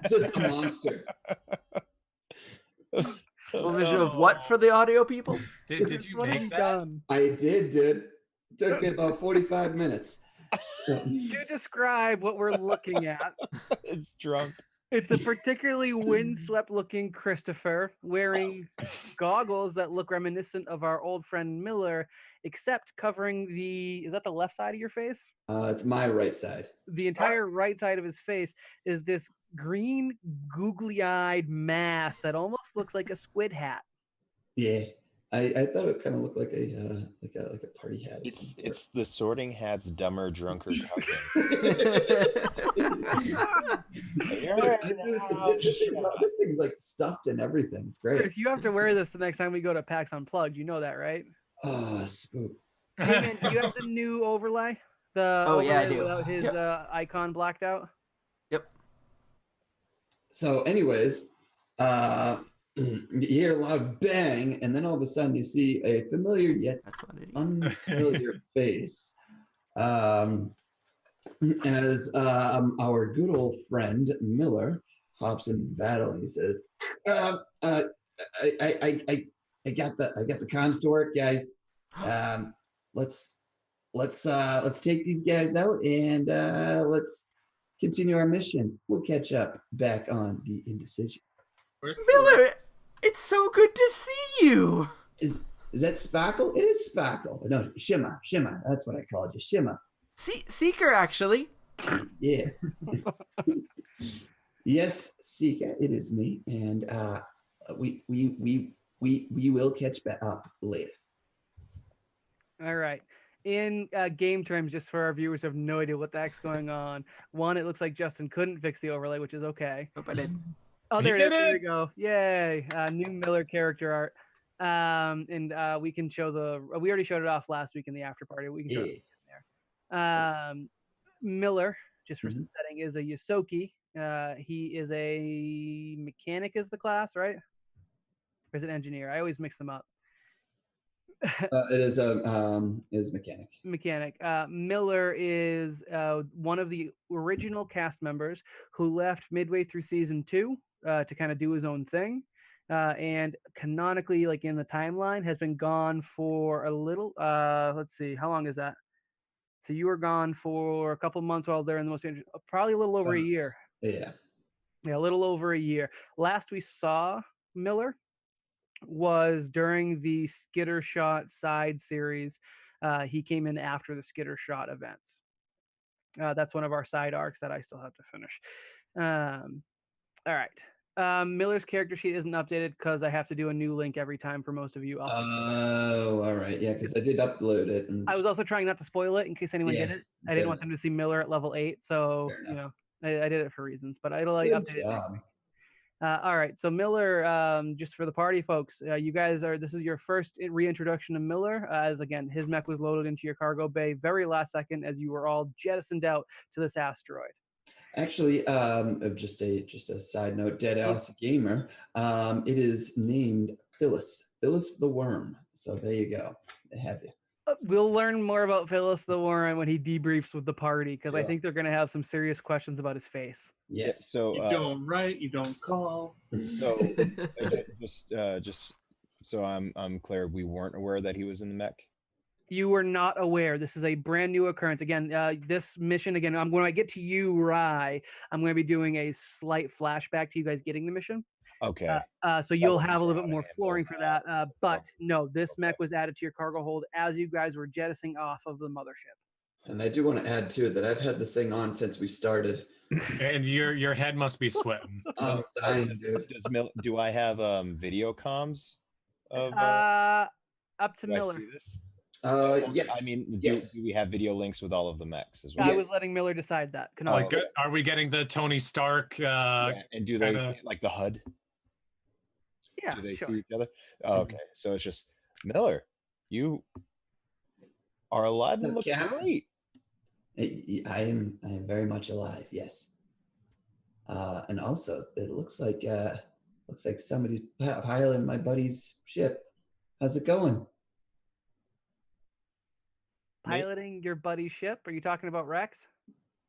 just a monster. Full visual of what for the audio people? Did you What have make you that? done? I did, dude. It took me about 45 minutes. To describe what we're looking at, It's drunk. it's a particularly windswept looking Christopher wearing goggles that look reminiscent of our old friend Miller, except covering is that the left side of your face? It's my right side. The entire right side of his face is this green, googly-eyed mass that almost looks like a squid hat. Yeah, I thought it kind of looked like a party hat. It's the Sorting Hat's dumber, drunker cousin. This thing's like stuffed and everything. It's great. Chris, you have to wear this the next time we go to PAX Unplugged. You know that, right? Oh, spook. Hey, man, do you have the new overlay? The yeah, I overlay do. without his Yep. icon blacked out? Yep. So, anyways, you hear a loud bang, and then all of a sudden you see a familiar yet That's not it. unfamiliar face. as our good old friend Miller hops into battle and he says, I got the comms to work, guys. Let's take these guys out and let's continue our mission. We'll catch up back on the Indecision. Miller, it's so good to see you. Is that Sparkle? It is Sparkle. No, Shimmer. That's what I called you, Shimmer. Seeker, actually. Yeah. Yes, Seeker, it is me, and we will catch back up later. All right. In game terms, just for our viewers who have no idea what the heck's going on, one, it looks like Justin couldn't fix the overlay, which is okay. Hope I did. Oh, He there it is. did There it! we go. Yay. New Miller character art. And we can show we already showed it off last week in the after party. We can show it there. Miller, just for some setting, is a Yosoki. He is a mechanic is the class, right? Or is it engineer? I always mix them up. It is mechanic. Mechanic. Miller is one of the original cast members who left midway through season 2 to kind of do his own thing. And canonically, like in the timeline, has been gone for a little, let's see, how long is that? So you were gone for a couple months while they're in the most, probably a little over a year. Yeah, a little over a year. Last we saw Miller was during the Skitter Shot side series. He came in after the Skitter Shot events. That's one of our side arcs that I still have to finish. All right. Miller's character sheet isn't updated because I have to do a new link every time for most of you. Oh, all right. Yeah, because I did upload it. And I was also trying not to spoil it in case anyone did it. I didn't want them to see Miller at level 8, so I did it for reasons. But it'll update it next week. All right, so Miller, just for the party folks, you guys this is your first reintroduction to Miller, as again, his mech was loaded into your cargo bay very last second as you were all jettisoned out to this asteroid. Actually, just a side note, Deadass Gamer, it is named Phyllis the Worm. So there you go. They have you. We'll learn more about Phyllis the Worm when he debriefs with the party, because I think they're going to have some serious questions about his face. Yes. So you don't write, you don't call. So just so I'm clear, we weren't aware that he was in the mech. You were not aware. This is a brand new occurrence. Again, this mission, again, when I get to you, Rye, I'm going to be doing a slight flashback to you guys getting the mission. Okay. So you'll have a little bit more flooring for that. But no, this mech was added to your cargo hold as you guys were jettisoning off of the mothership. And I do want to add to it that I've had this thing on since we started. And your head must be sweating. I'm dying, dude. Do I have video comms of up to Miller? I see this? Yes. I mean, yes. Do we have video links with all of the mechs as well? I was letting Miller decide that. Are we getting the Tony Stark? And do they like the HUD? Yeah. Do they see each other? Oh, okay. So it's just Miller. You are alive and look great. I am very much alive. Yes. And also, it looks like somebody's piloting my buddy's ship. How's it going? Piloting your buddy's ship? Are you talking about Rex?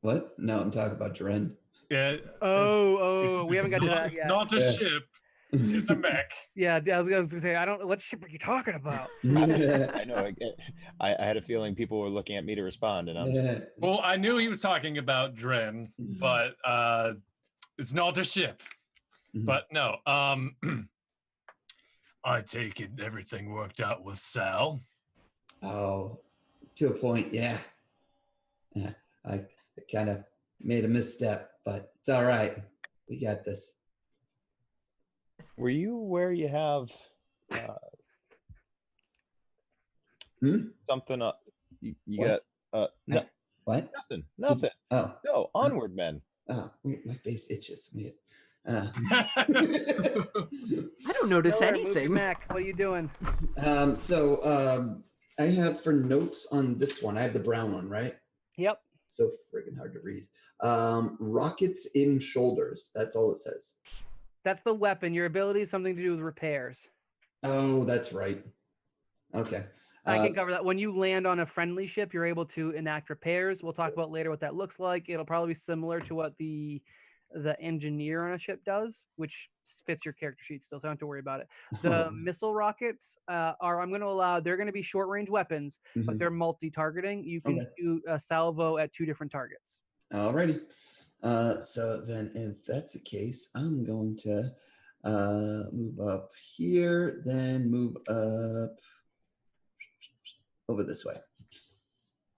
What? No, I'm talking about Dren. Yeah. We haven't got to that yet. Not a ship. It's a mech. Yeah, I was going to say, what ship are you talking about? I know. I had a feeling people were looking at me to respond, and I'm. Well, I knew he was talking about Dren, but it's not a ship. But no. I take it everything worked out with Sal. Oh, to a point, yeah. I kind of made a misstep, but it's all right. We got this. Were you where you have something up? You got no, what? Nothing. Oh, no. Onward, men. Oh, my face itches. I don't notice anything. Mac, what are you doing? I have for notes on this one. I have the brown one, right? Yep. So friggin' hard to read. Rockets in shoulders. That's all it says. That's the weapon. Your ability is something to do with repairs. Oh, that's right. Okay. I can cover that. When you land on a friendly ship, you're able to enact repairs. We'll talk about later what that looks like. It'll probably be similar to what the engineer on a ship does, which fits your character sheet still, so I don't have to worry about it. The missile rockets I'm going to allow, they're going to be short range weapons, but they're multi-targeting. You can shoot a salvo at 2 different targets. Alrighty. So then if that's the case, I'm going to move up here, then move up over this way.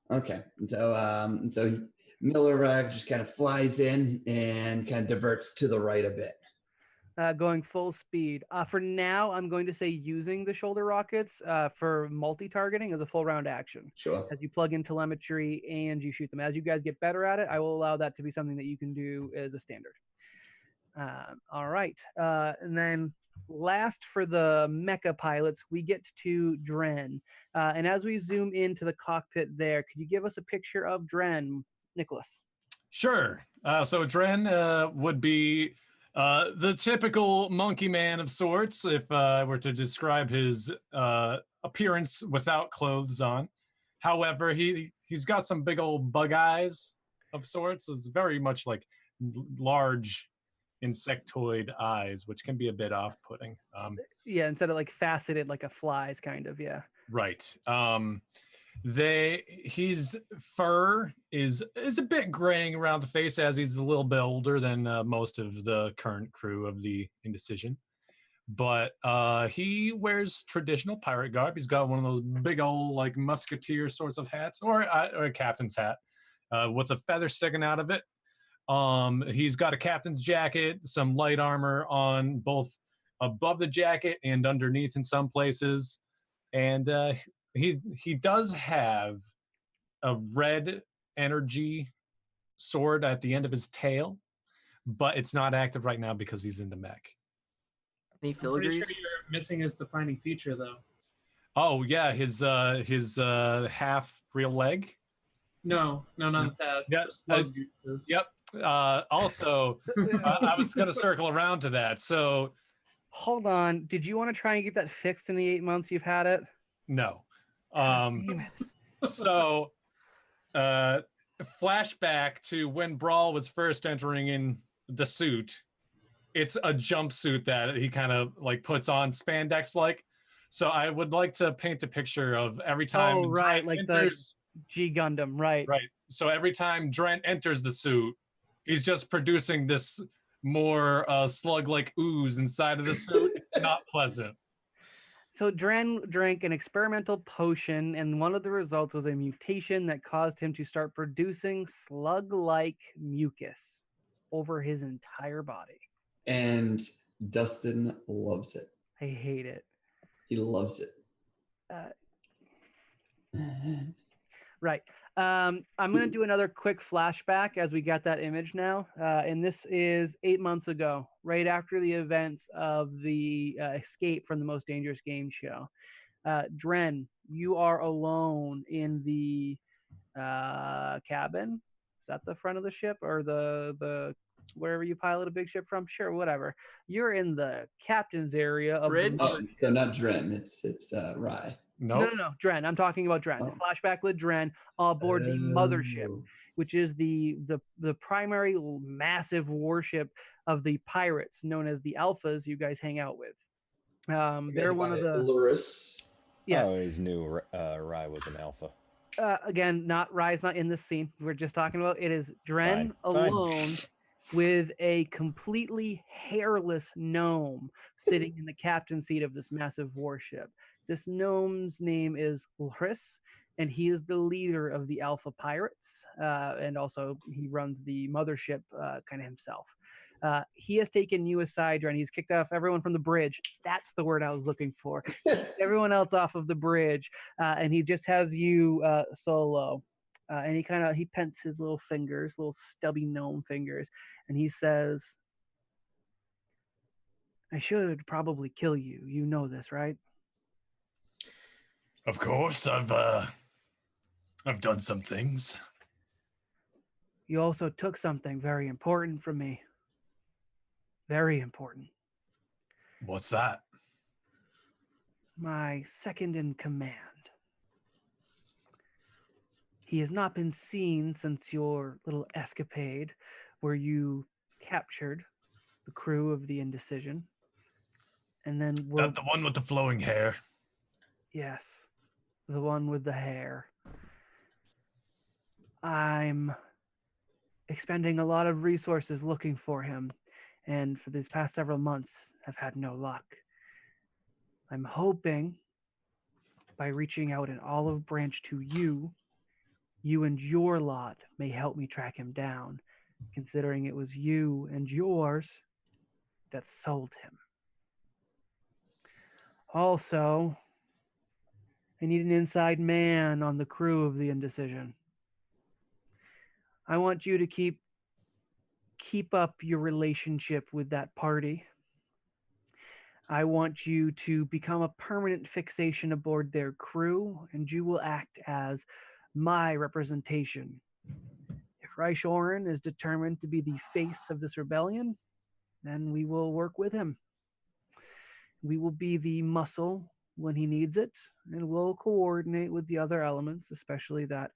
Okay. So Miller just kind of flies in and kind of diverts to the right a bit. Going full speed. For now, I'm going to say using the shoulder rockets for multi-targeting as a full round action. Sure. As you plug in telemetry and you shoot them. As you guys get better at it, I will allow that to be something that you can do as a standard. All right. And then last for the mecha pilots, we get to Dren. And as we zoom into the cockpit there, could you give us a picture of Dren, Nicholas? Sure. So Dren would be the typical monkey man of sorts, if I were to describe his appearance without clothes on. However, he's got some big old bug eyes of sorts. It's very much like large insectoid eyes, which can be a bit off-putting. Yeah, instead of like faceted like a fly's kind of, yeah. Right. His fur is a bit graying around the face, as he's a little bit older than most of the current crew of the Indecision. But he wears traditional pirate garb. He's got one of those big old like musketeer sorts of hats, or a captain's hat with a feather sticking out of it. He's got a captain's jacket, some light armor on both above the jacket and underneath in some places, and he does have a red energy sword at the end of his tail, but it's not active right now because he's in the mech. Any I'm pretty filigrees? sure you're missing his defining feature, though. Oh yeah, his half real leg. No, not that. Yeah, The slug juices. Yep. Also, I was going to circle around to that. So, hold on. Did you want to try and get that fixed in the 8 months you've had it? No. Damn it. So, flashback to when Brawl was first entering in the suit. It's a jumpsuit that he kind of like puts on spandex like. So I would like to paint a picture of every time. Oh, right, Dren like enters, the G Gundam, right? right. So every time Dren enters the suit, he's just producing this more slug-like ooze inside of the suit. Not pleasant. So Dren drank an experimental potion, and one of the results was a mutation that caused him to start producing slug-like mucus over his entire body. And Dustin loves it. I hate it. He loves it. Right. I'm going to do another quick flashback as we got that image now. And this is 8 months ago, right after the events of the escape from the Most Dangerous Game show. Dren, you are alone in the cabin. Is that the front of the ship or the wherever you pilot a big ship from? Sure, whatever. You're in the captain's area of Bridge? Oh, so not Dren, it's Rye. Nope. No, Dren. I'm talking about Dren. Oh. Flashback with Dren aboard the mothership, which is the primary massive warship of the pirates, known as the Alphas. You guys hang out with. They're one of the. Luris. Yes. I always knew Rye was an alpha. Again, Rye's not in this scene. We're just talking about it is Dren Fine. alone with a completely hairless gnome sitting in the captain's seat of this massive warship. This gnome's name is Ulris, and he is the leader of the Alpha Pirates, and also he runs the mothership kind of himself. He has taken you aside, Dren. He's kicked off everyone from the bridge. That's the word I was looking for. Everyone else off of the bridge, and he just has you solo. And he pents his little fingers, little stubby gnome fingers, and he says, "I should probably kill you. You know this, right?" Of course, I've done some things. You also took something very important from me. Very important. What's that? My second in command. He has not been seen since your little escapade where you captured the crew of the Indecision. And then we're... That the one with the flowing hair. Yes, the one with the hair. I'm expending a lot of resources looking for him, and for these past several months, I've had no luck. I'm hoping by reaching out an olive branch to you, you and your lot may help me track him down, considering it was you and yours that sold him. Also, I need an inside man on the crew of the Indecision. I want you to keep up your relationship with that party. I want you to become a permanent fixation aboard their crew, and you will act as my representation. If Reichorin is determined to be the face of this rebellion, then we will work with him. We will be the muscle when he needs it, and we'll coordinate with the other elements, especially that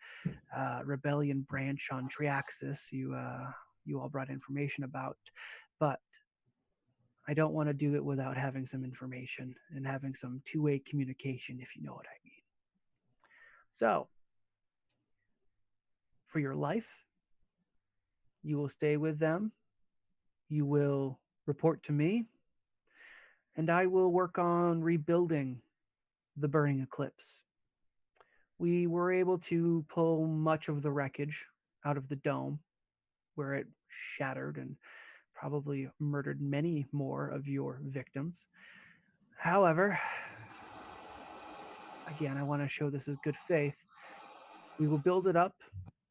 rebellion branch on Triaxis you all brought information about. But I don't want to do it without having some information and having some two-way communication, if you know what I mean. So, for your life, you will stay with them. You will report to me, and I will work on rebuilding the Burning Eclipse. We were able to pull much of the wreckage out of the dome, where it shattered and probably murdered many more of your victims. However, again, I want to show this as good faith. We will build it up,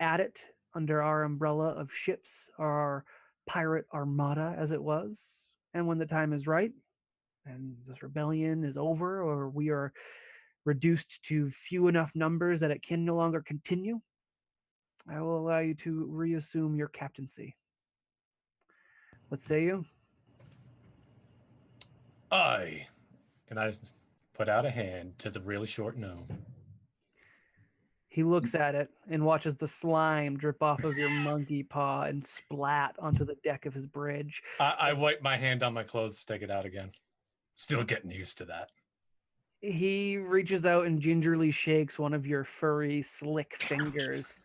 add it under our umbrella of ships, our pirate armada as it was. And when the time is right, and this rebellion is over, or we are reduced to few enough numbers that it can no longer continue, I will allow you to reassume your captaincy. What say you? And I put out a hand to the really short gnome. He looks at it and watches the slime drip off of your monkey paw and splat onto the deck of his bridge. I wipe my hand on my clothes, take it out again. Still getting used to that. He reaches out and gingerly shakes one of your furry, slick fingers,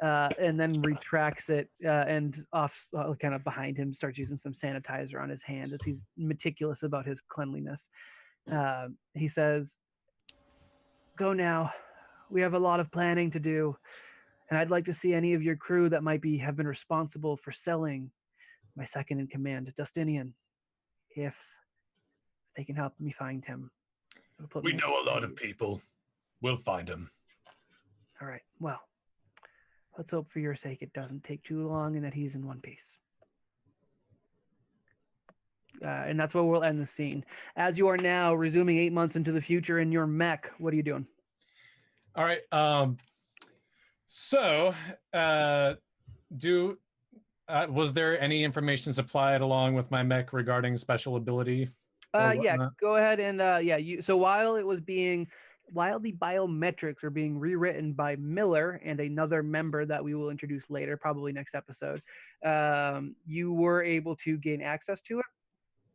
and then retracts it and off, kind of behind him, starts using some sanitizer on his hand as he's meticulous about his cleanliness. He says, "Go now. We have a lot of planning to do, and I'd like to see any of your crew that might have been responsible for selling my second in command, Dustinian, if they can help me find him." We know a lot of people. We'll find him. All right. Well, let's hope for your sake it doesn't take too long and that he's in one piece. And that's where we'll end the scene. As you are now resuming 8 months into the future in your mech, what are you doing? All right. So, was there any information supplied along with my mech regarding special ability? Yeah, go ahead and so while the biometrics are being rewritten by Miller and another member that we will introduce later, probably next episode, you were able to gain access to it,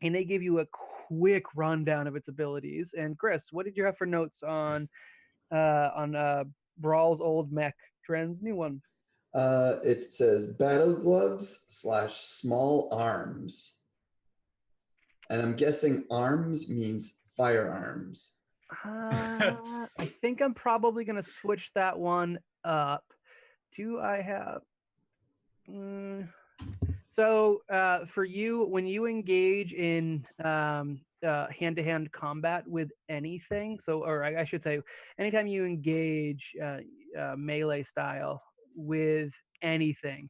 and they give you a quick rundown of its abilities. And Chris, what did you have for notes on Brawl's old mech, Dren's new one? It says battle gloves / small arms. And I'm guessing arms means firearms. I think I'm probably going to switch that one up. Do I have... So for you, when you engage in hand-to-hand combat with anything, or I should say, anytime you engage melee style with anything,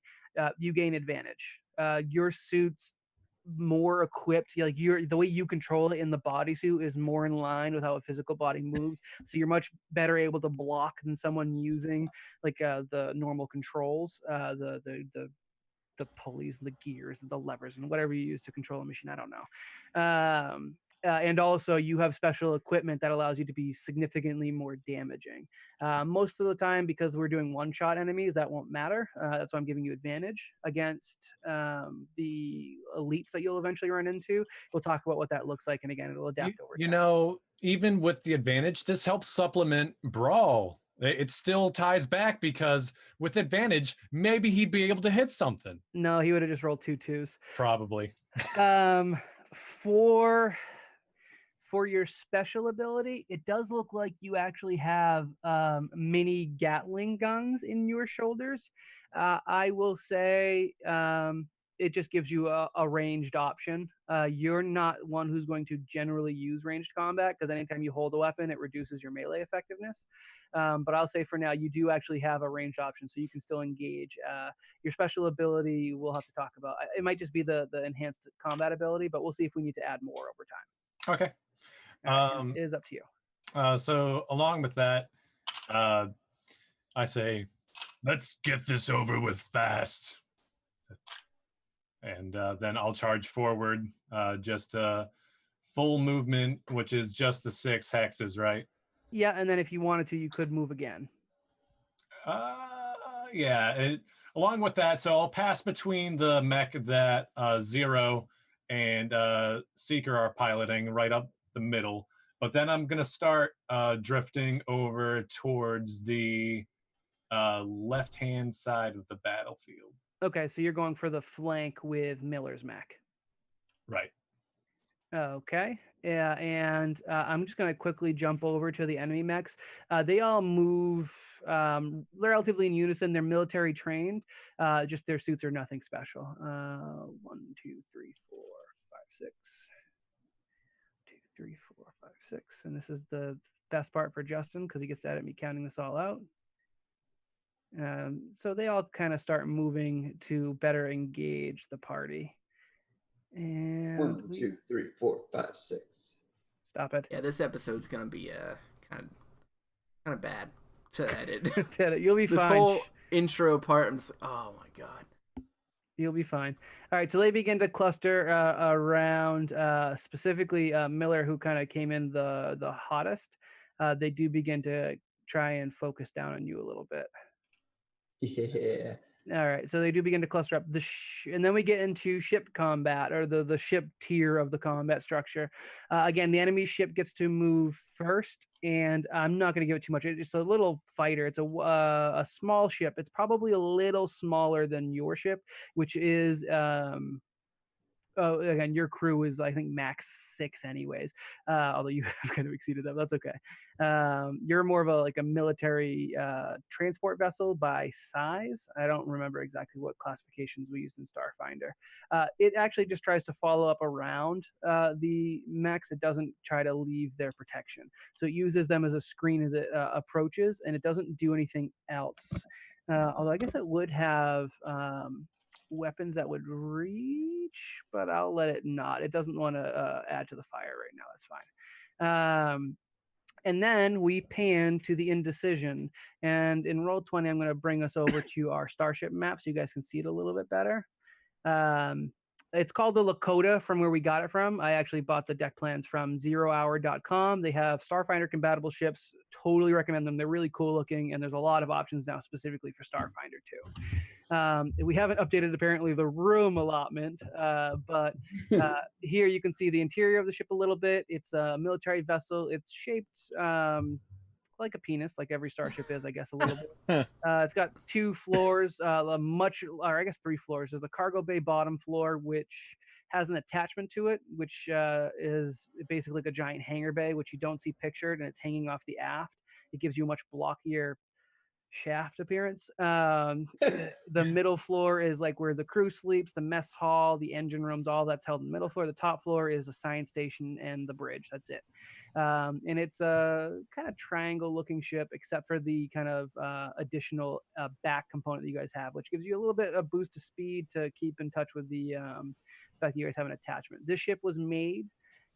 you gain advantage. Your suit's more equipped, like the way you control it in the bodysuit is more in line with how a physical body moves, so you're much better able to block than someone using like the normal controls, the pulleys, the gears, the levers, and whatever you use to control a machine. I don't know. And also you have special equipment that allows you to be significantly more damaging. Most of the time, because we're doing one-shot enemies, that won't matter. That's why I'm giving you advantage against the elites that you'll eventually run into. We'll talk about what that looks like, and again, it'll adapt over You time. know, even with the advantage, this helps supplement Brawl. It still ties back because with advantage, maybe he'd be able to hit something. No, he would have just rolled 2 2s. Probably. Um, for your special ability, it does look like you actually have mini Gatling guns in your shoulders. I will say it just gives you a ranged option. You're not one who's going to generally use ranged combat because anytime you hold a weapon, it reduces your melee effectiveness. But I'll say for now, you do actually have a ranged option, so you can still engage. Your special ability, we'll have to talk about. It might just be the enhanced combat ability, but we'll see if we need to add more over time. Okay. It is up to you. So along with that, I say, let's get this over with fast. And then I'll charge forward, just full movement, which is just the 6 hexes, right? Yeah, and then if you wanted to, you could move again. Yeah. Along with that, so I'll pass between the mech that Zero and Seeker are piloting right up the middle. But then I'm going to start drifting over towards the left-hand side of the battlefield. Okay, so you're going for the flank with Miller's mech. Right. Okay. Yeah, and I'm just going to quickly jump over to the enemy mechs. They all move relatively in unison. They're military trained. Just their suits are nothing special. 1, 2, 3, 4, 5, 6. 2, 3, 4, 5, 6. And this is the best part for Justin because he gets that at me counting this all out. So they all kind of start moving to better engage the party. And 1, 2, 3, 4, 5, 6. Stop it. Yeah, this episode's gonna be kind of bad to edit. You'll be this fine. This whole intro part, I'm just, oh my god. You'll be fine. All right, so they begin to cluster around specifically Miller, who kind of came in the hottest. They do begin to try and focus down on you a little bit. Yeah. All right, so they do begin to cluster up. And then we get into ship combat, or the ship tier of the combat structure. Again, the enemy ship gets to move first, and I'm not going to give it too much. It's a little fighter. It's a small ship. It's probably a little smaller than your ship, which is again, your crew is, I think, max 6 anyways, although you have kind of exceeded that. That's okay. You're more of a military transport vessel by size. I don't remember exactly what classifications we used in Starfinder. It actually just tries to follow up around the mechs. It doesn't try to leave their protection. So it uses them as a screen as it approaches, and it doesn't do anything else. Although I guess it would have weapons that would reach, but I'll let it not. It doesn't want to add to the fire right now. That's fine. And then we pan to the indecision. And in Roll20, I'm going to bring us over to our starship map so you guys can see it a little bit better. It's called the Lakota from where we got it from. I actually bought the deck plans from zerohour.com. They have Starfinder compatible ships. Totally recommend them. They're really cool looking, and there's a lot of options now specifically for Starfinder too. We haven't updated apparently the room allotment, but here you can see the interior of the ship a little bit. It's a military vessel. It's shaped like a penis, like every starship is, I guess, a little bit. It's got 2 floors, or I guess 3 floors. There's a cargo bay bottom floor, which has an attachment to it, which is basically like a giant hangar bay, which you don't see pictured, and it's hanging off the aft. It gives you a much blockier shaft appearance. The middle floor is like where the crew sleeps, the mess hall, the engine rooms, all that's held in the middle floor. The top floor is a science station and the bridge. That's it. And it's a kind of triangle looking ship, except for the kind of additional back component that you guys have, which gives you a little bit of boost to speed to keep in touch with the fact that you guys have an attachment. This ship was made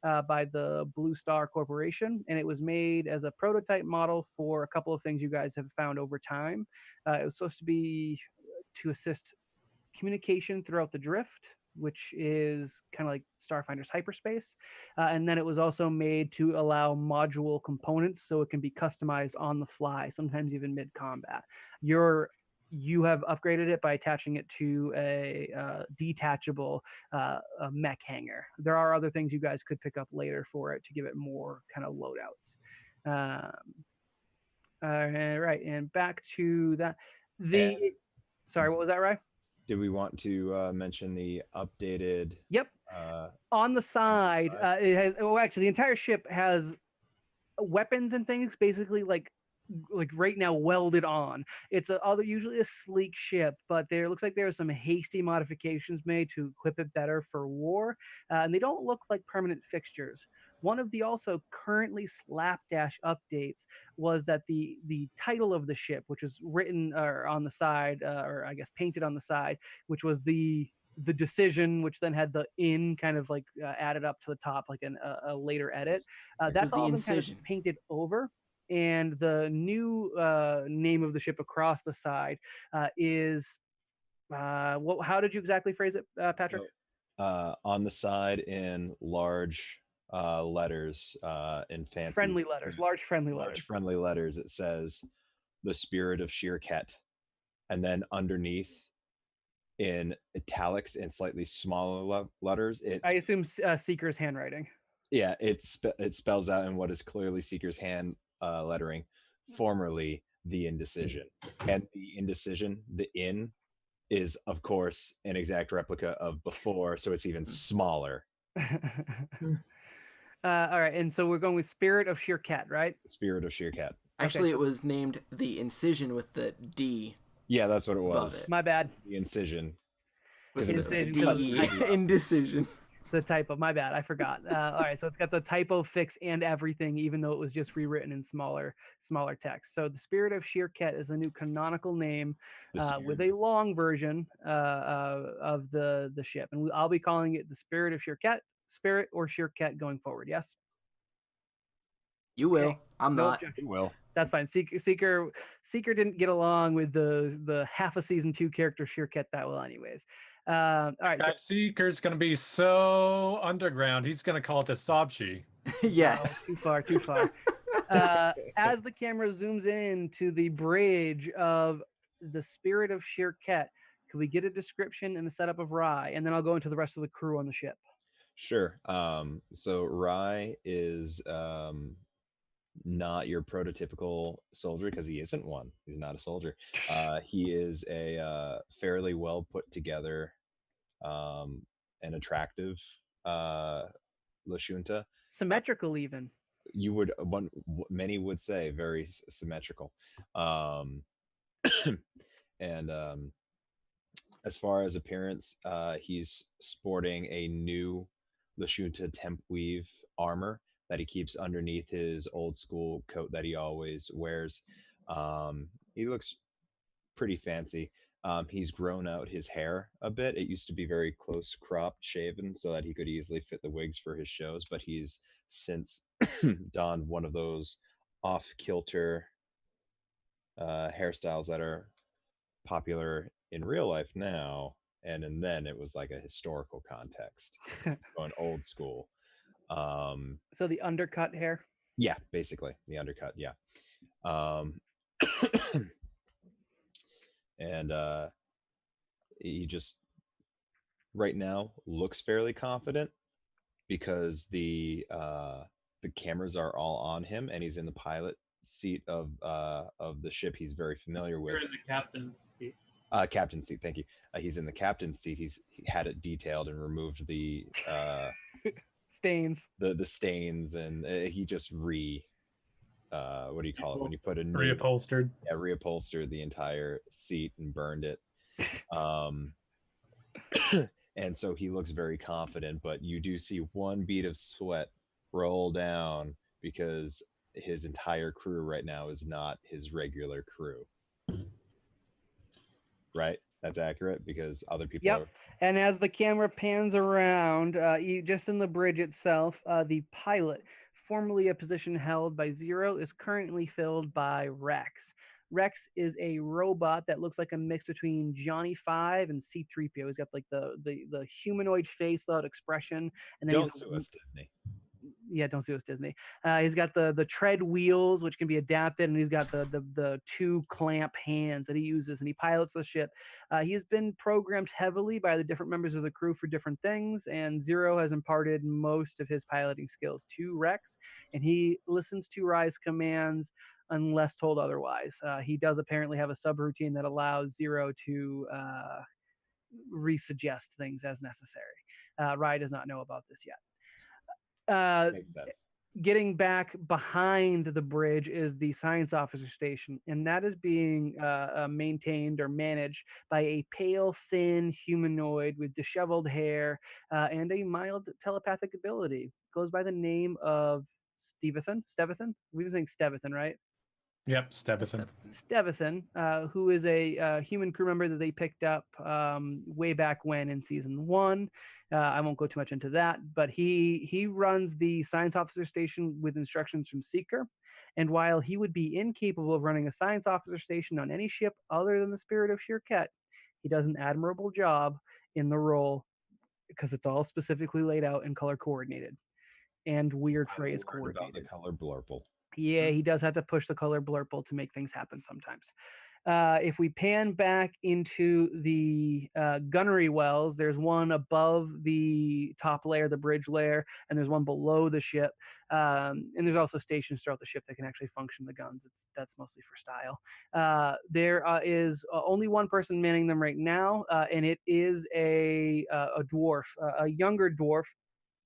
by the Blue Star Corporation, and it was made as a prototype model for a couple of things you guys have found over time. It was supposed to be to assist communication throughout the drift, which is kind of like Starfinder's hyperspace. And then it was also made to allow module components so it can be customized on the fly, sometimes even mid combat. You have upgraded it by attaching it to a detachable a mech hanger. There are other things you guys could pick up later for it to give it more kind of loadouts. Right, and back to that. Sorry, what was that, Ryan? Did we want to mention the updated? Yep. On the side, it has. Well, actually, the entire ship has weapons and things, basically like right now welded on. It's usually a sleek ship, but there looks like there are some hasty modifications made to equip it better for war, and they don't look like permanent fixtures. One of the also currently slapdash updates was that the title of the ship, which is written on the side, or I guess painted on the side, which was the decision, which then had the in kind of like added up to the top like a later edit. That's all been kind of painted over. And the new name of the ship across the side is how did you exactly phrase it, Patrick? On the side in large letters, in fancy friendly letters, large friendly letters, it says the spirit of Shirket, and then underneath in italics and slightly smaller letters, it's, I assume, Seeker's handwriting. Yeah, it spells out in what is clearly Seeker's hand lettering, formerly the indecision. And the indecision, the in, is of course an exact replica of before, so it's even smaller. All right, and so we're going with Spirit of Shirket, right? Spirit of Shirket. Actually, okay, so it was named the Incision with the D. Yeah, that's what it was. It. My bad. The Incision. Indecision. The typo. My bad. I forgot. All right, so it's got the typo fix and everything, even though it was just rewritten in smaller text. So the Spirit of Shirket is a new canonical name with a long version of the ship, and I'll be calling it the Spirit of Shirket, Spirit or Shirket going forward. Yes. You will. Okay. I'm no not. Objection. You will. That's fine. Seeker didn't get along with the half a season 2 character Shirket that well, anyways. All right. So Seeker's going to be so underground. He's going to call it the Sobchi. Yes. No, too far. As the camera zooms in to the bridge of the Spirit of Shirket, can we get a description and a setup of Rye, and then I'll go into the rest of the crew on the ship. Sure. So Rye is not your prototypical soldier, because he isn't one. He's not a soldier. He is a fairly well put together and attractive Lashunta. Symmetrical, even. You would many would say very symmetrical. And as far as appearance, he's sporting a new Lashunta temp weave armor that he keeps underneath his old school coat that he always wears. He looks pretty fancy. He's grown out his hair a bit. It used to be very close cropped, shaven, so that he could easily fit the wigs for his shows, but he's since donned one of those off-kilter hairstyles that are popular in real life now, and then it was like a historical context, going old school. So the undercut hair? Yeah, basically the undercut. Yeah. And he just right now looks fairly confident because the cameras are all on him, and he's in the pilot seat of the ship he's very familiar with. You're in the captain's seat. Captain's seat, thank you. He's in the captain's seat. He had it detailed and removed the stains. The stains, and he just what do you call it when you put a new reupholstered? Yeah, reupholstered the entire seat and burned it. And so he looks very confident, but you do see one bead of sweat roll down because his entire crew right now is not his regular crew. Right? That's accurate, because other people Yep. And as the camera pans around, just in the bridge itself, the pilot, formerly a position held by Zero, is currently filled by Rex. Rex is a robot that looks like a mix between Johnny Five and C-3PO. He's got like the humanoid face without expression, and then Don't sue us, Disney. yeah, don't see us Disney. He's got the tread wheels, which can be adapted, and he's got the two clamp hands that he uses, and he pilots the ship. He has been programmed heavily by the different members of the crew for different things, and Zero has imparted most of his piloting skills to Rex, and he listens to Rye's commands unless told otherwise. He does apparently have a subroutine that allows Zero to resuggest things as necessary. Rye does not know about this yet. Makes sense. Getting back behind the bridge is the science officer station, and that is being maintained or managed by a pale, thin humanoid with disheveled hair and a mild telepathic ability. Goes by the name of Stevathan. We think Stevathan, right? Yep, Stephenson. Stevathan, who is a human crew member that they picked up way back when in season 1. I won't go too much into that, but he runs the science officer station with instructions from Seeker. And while he would be incapable of running a science officer station on any ship other than the Spirit of Shirket, he does an admirable job in the role because it's all specifically laid out and color coordinated. And weird phrase About the coordinated. color blurple. Yeah, he does have to push the color blurple to make things happen sometimes. If we pan back into the gunnery wells, there's one above the top layer, the bridge layer, and there's one below the ship. And there's also stations throughout the ship that can actually function the guns. That's mostly for style. There is only one person manning them right now, and it is a dwarf, a younger dwarf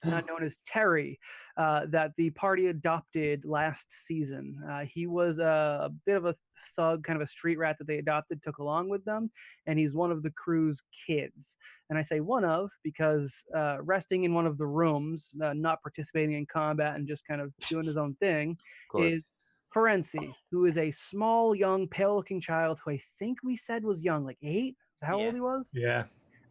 known as Terry, that the party adopted last season. He was a bit of a thug, kind of a street rat that they adopted, took along with them, and he's one of the crew's kids. And I say one of because resting in one of the rooms, not participating in combat and just kind of doing his own thing, Of course. is Ferenci, who is a small, young, pale-looking child who I think we said was young, like 8? Is that how Yeah. old he was? Yeah.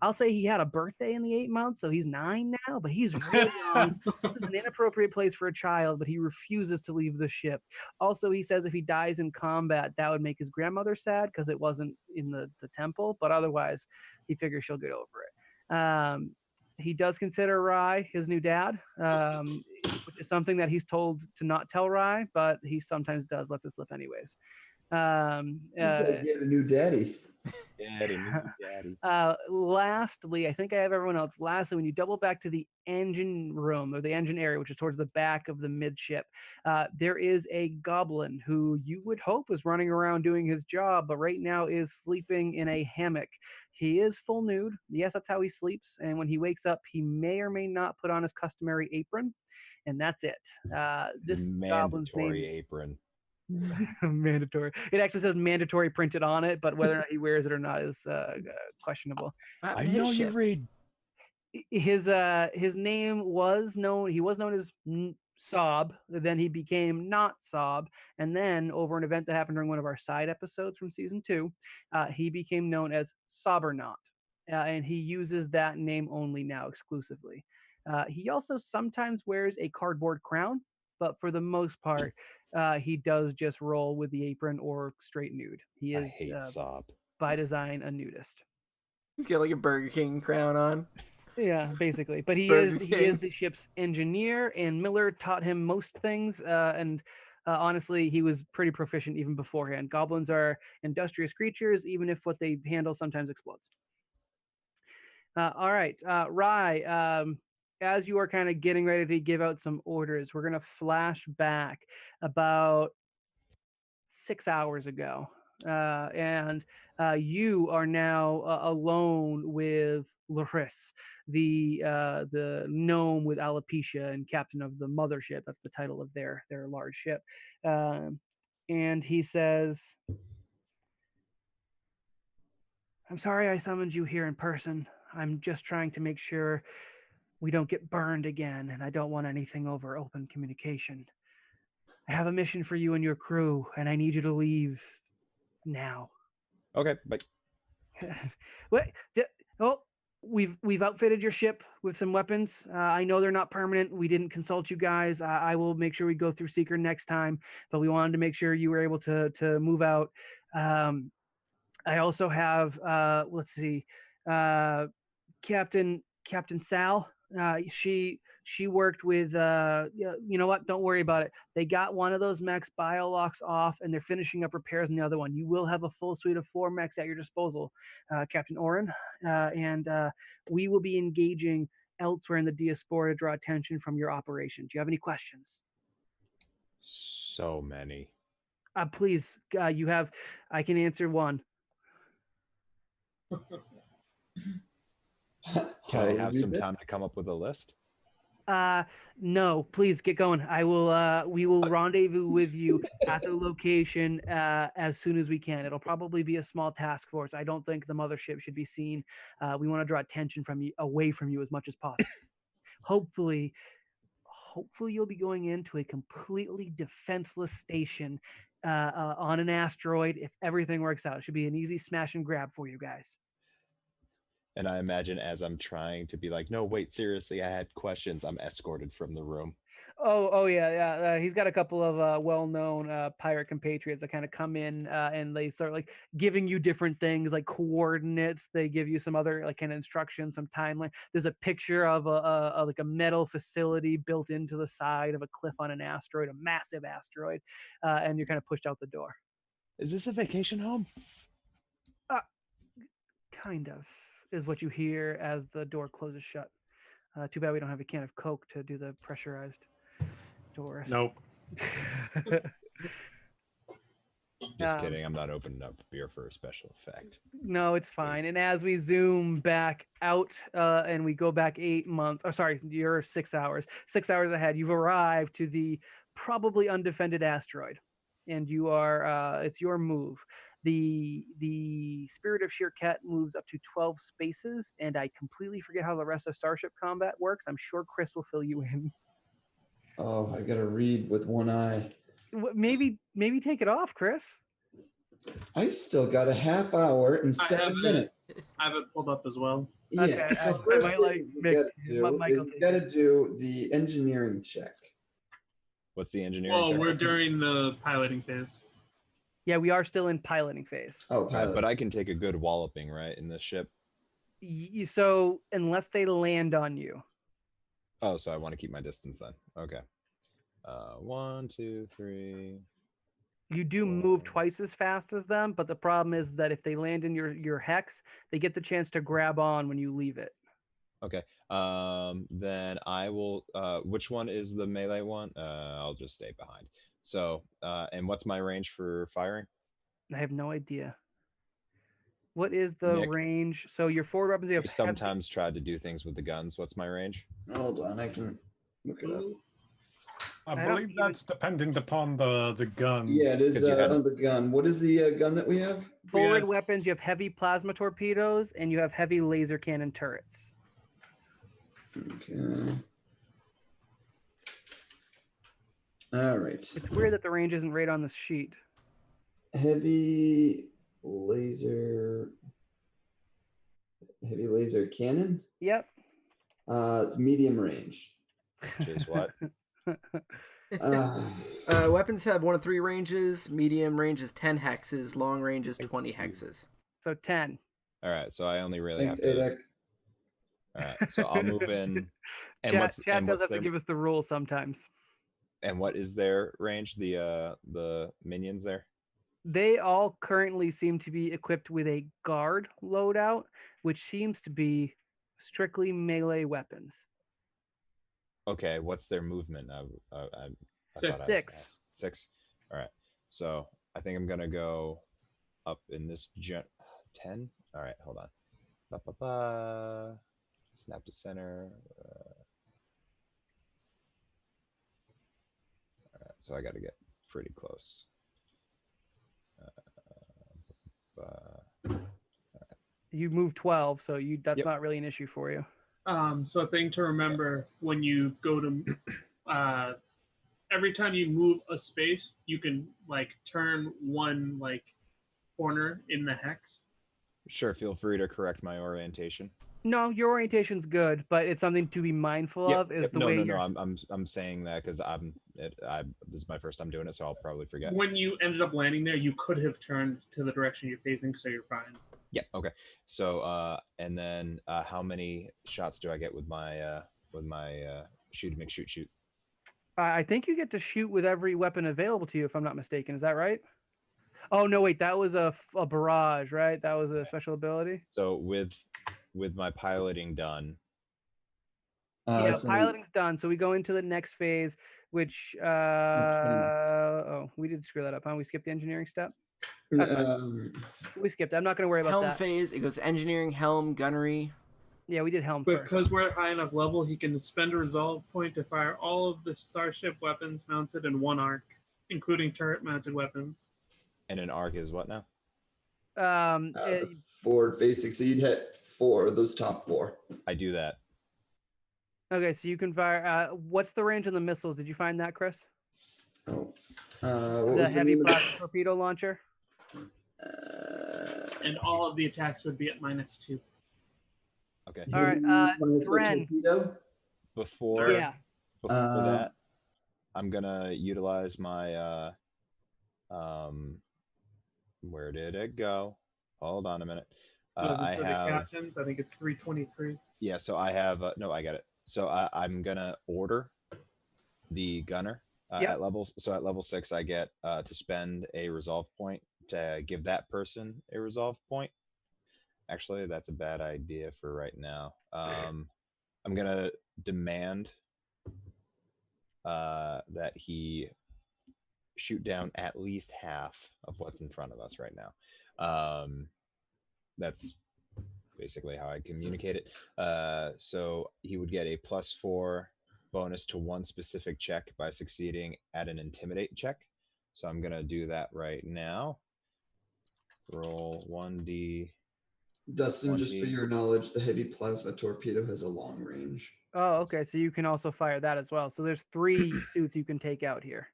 I'll say he had a birthday in the 8 months, so he's 9 now, but he's real young. This is an inappropriate place for a child, but he refuses to leave the ship. Also, he says if he dies in combat, that would make his grandmother sad because it wasn't in the temple, but otherwise, he figures she'll get over it. He does consider Rye his new dad, which is something that he's told to not tell Rye, but he sometimes does, lets it slip anyways. He's gonna get a new daddy. Daddy. Lastly, I think I have everyone else. Lastly, when you double back to the engine room or the engine area, which is towards the back of the midship, there is a goblin who you would hope is running around doing his job, but right now is sleeping in a hammock. He is full nude. Yes, that's how he sleeps. And when he wakes up, he may or may not put on his customary apron. And that's it. This goblin's Mandatory name... apron. Mandatory. It actually says mandatory printed on it, but whether or not he wears it or not is questionable. What I happened to know his you ship? read. His name was known. He was known as Sob. Then he became not Sob, and then over an event that happened during one of our side episodes from season 2, he became known as Sobernaut, and he uses that name only now exclusively. He also sometimes wears a cardboard crown, but for the most part, he does just roll with the apron or straight nude. He I is hate Sob. by design a nudist. He's got like a Burger King crown on. Yeah, basically. But It's he Burger is King. the ship's engineer, and Miller taught him most things. And honestly, he was pretty proficient even beforehand. Goblins are industrious creatures, even if what they handle sometimes explodes. All right, Rye. As you are kind of getting ready to give out some orders, we're going to flash back about 6 hours ago. And you are now alone with Laris, the gnome with alopecia and captain of the mothership. That's the title of their large ship. And he says, "I'm sorry I summoned you here in person. I'm just trying to make sure we don't get burned again, and I don't want anything over open communication. I have a mission for you and your crew, and I need you to leave now." Okay, but What? Oh, we've outfitted your ship with some weapons. I know they're not permanent. We didn't consult you guys. I will make sure we go through Seeker next time, but we wanted to make sure you were able to move out. I also have let's see, Captain Sal. She worked with you know what? Don't worry about it. They got one of those mechs biolocks off, and they're finishing up repairs on the other one. You will have a full suite of 4 mechs at your disposal, Captain Oren, and we will be engaging elsewhere in the diaspora to draw attention from your operation. Do you have any questions? So many. Please, you have. I can answer one. Can I have some time to come up with a list? No, please get going. I will we will rendezvous with you at the location as soon as we can. It'll probably be a small task force. I don't think the mothership should be seen. We want to draw attention from you away from you as much as possible. Hopefully you'll be going into a completely defenseless station on an asteroid if everything works out. It should be an easy smash and grab for you guys. And I imagine as I'm trying to be like, no, wait, seriously, I had questions, I'm escorted from the room. Oh yeah. He's got a couple of well-known pirate compatriots that kind of come in and they start like giving you different things like coordinates. They give you some other like kind of instructions, some timeline. There's a picture of like a metal facility built into the side of a cliff on an asteroid, a massive asteroid, and you're kind of pushed out the door. Is this a vacation home? Kind of is what you hear as the door closes shut. Too bad we don't have a can of Coke to do the pressurized doors. Nope. Just kidding. I'm not opening up beer for a special effect. No, it's fine. And as we zoom back out and we go back 8 months, oh, sorry, you're 6 hours. 6 hours ahead, you've arrived to the probably undefended asteroid. And you are, it's your move. The Spirit of Shirkat moves up to 12 spaces, and I completely forget how the rest of Starship Combat works. I'm sure Chris will fill you in. Oh, I gotta read with one eye. Maybe take it off, Chris. I still got a half hour and 7 minutes. I have it pulled up as well. Yeah. Okay, So first might thing like you Mick- gotta do Michael is you take gotta do the engineering check. What's the engineering Well, check? we're during the piloting phase. Yeah, we are still in piloting phase. Oh, pilot. But I can take a good walloping, right, in this ship? So unless they land on you. Oh, so I want to keep my distance then. Okay. 1, 2, 3. You do move twice as fast as them, but the problem is that if they land in your hex, they get the chance to grab on when you leave it. Okay. Then I will. Which one is the melee one? I'll just stay behind. So, and what's my range for firing? I have no idea. What is the Nick, range? So your forward weapons, you have You sometimes tried to do things with the guns. What's my range? Hold on, I can look it up. I don't believe that's dependent upon the gun. Yeah, it is 'Cause you had- on the gun. What is the gun that we have? forward Yeah. weapons, you have heavy plasma torpedoes and you have heavy laser cannon turrets. Okay. All right. It's weird that the range isn't right on this sheet. Heavy laser cannon. Yep. It's medium range. Which is what? Weapons have 1 of 3 ranges. Medium range is 10 hexes. Long range is 20 hexes. So 10. All right. So I only really Thanks, have to. Adek. All right. So I'll move in. And Chat what's does have to their, give us the rules sometimes. and what is their range? The minions there. They all currently seem to be equipped with a guard loadout, which seems to be strictly melee weapons. Okay. What's their movement? I Six. thought I- 6. 6. All right. So I think I'm gonna go up in this 10. All right. Hold on. Ba-ba-ba. Snap to center. All right. So I got to get pretty close. You move 12, so that's Yep. not really an issue for you. So a thing to remember when you go to every time you move a space, you can like turn one like corner in the hex. Sure. Feel free to correct my orientation. No, your orientation's good, but it's something to be mindful of. Is the no, way no, you're... no. I'm saying that because I'm This is my first time doing it, so I'll probably forget. When you ended up landing there, you could have turned to the direction you're facing, so you're fine. Yeah. Okay. So and then how many shots do I get with my shoot, make, shoot? I think you get to shoot with every weapon available to you, if I'm not mistaken. Is that right? Oh no, wait, that was a barrage, right? That was a special ability. So with my piloting done. Yeah, So piloting's done. So we go into the next phase, which oh, we did screw that up, huh? We skipped the engineering step. We skipped. I'm not going to worry about Helm that. phase. It goes engineering, helm, gunnery. Yeah, we did helm first. Because we're at high enough level, he can spend a resolve point to fire all of the starship weapons mounted in one arc, including turret-mounted weapons. And an arc is what now? Forward facing. So you'd hit 4 of those top 4. I do that. Okay, so you can fire. What's the range on the missiles? Did you find that, Chris? Oh. The What was heavy name of plasma torpedo launcher. And all of the attacks would be at -2. Okay. All right, Dren. Before Yeah. Before that, I'm gonna utilize my where did it go? Hold on a minute. I For have the captains, I think it's 323. Yeah, so I have no, I got it. So I'm gonna order the gunner at levels. So at level 6, I get to spend a resolve point to give that person a resolve point. Actually, that's a bad idea for right now. I'm gonna demand that he shoot down at least half of what's in front of us right now. That's basically how I communicate it. So he would get a +4 bonus to one specific check by succeeding at an intimidate check. So I'm gonna do that right now. Roll 1d. Dustin, just for your knowledge, the heavy plasma torpedo has a long range. Oh, okay. So you can also fire that as well. So there's 3 suits you can take out here.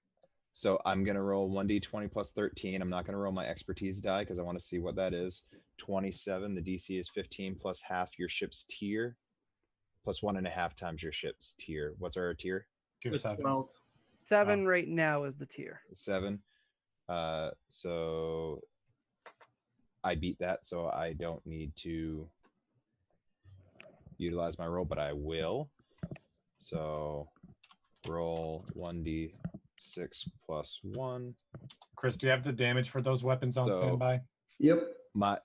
So I'm going to roll 1d20 plus 13. I'm not going to roll my expertise die because I want to see what that is. 27. The DC is 15 plus half your ship's tier plus 1.5 times your ship's tier. What's our tier? 12. 7 right now is the tier. 7. So I beat that, so I don't need to utilize my roll, but I will. So roll 1d6 plus 1. Chris, do you have the damage for those weapons on standby? Yep. I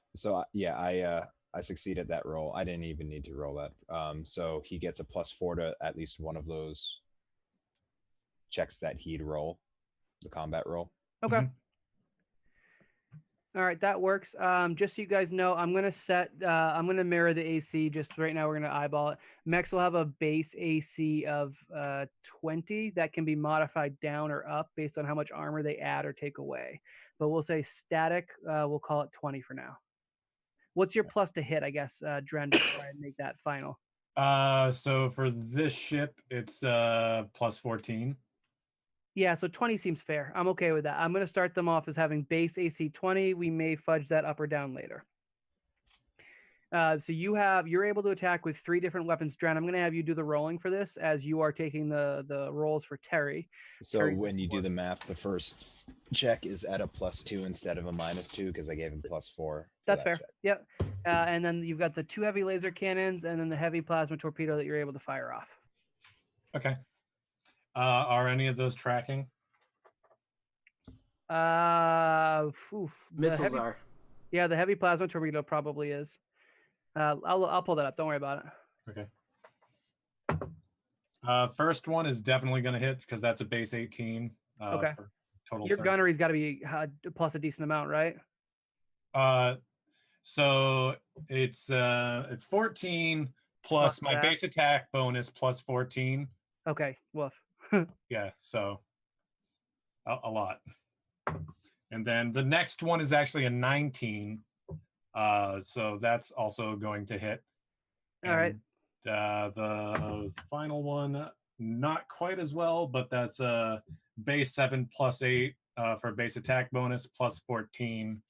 succeed at that roll. I didn't even need to roll that. So he gets a +4 to at least one of those checks that he'd roll, the combat roll. Okay. Mm-hmm. All right, that works. Just so you guys know, I'm gonna mirror the AC. Just right now, we're gonna eyeball it. Mechs will have a base AC of 20 that can be modified down or up based on how much armor they add or take away. But we'll say static. We'll call it 20 for now. What's your plus to hit? I guess, Dren, before I make that final. So for this ship, it's +14. Yeah, so 20 seems fair. I'm okay with that. I'm going to start them off as having base AC 20. We may fudge that up or down later. So you're able to attack with 3 different weapons. Dren, I'm going to have you do the rolling for this as you are taking the rolls for Terry. So Terry, when you do the math, the first check is at a +2 instead of a -2 because I gave him +4. That's fair. Check. Yep. And then you've got the 2 heavy laser cannons and then the heavy plasma torpedo that you're able to fire off. Okay. Are any of those tracking? Missiles are. Yeah, the heavy plasma torpedo probably is. I'll pull that up. Don't worry about it. Okay. First one is definitely going to hit because that's a base 18. Okay. For total your 30. gunnery's got to be plus a decent amount, right? So it's 14 plus my base attack bonus plus 14. Okay. Woof. Yeah, so a lot. And then the next one is actually a 19. So that's also going to hit. All right. The final one, not quite as well, but that's a base 7 plus 8 for base attack bonus plus 14.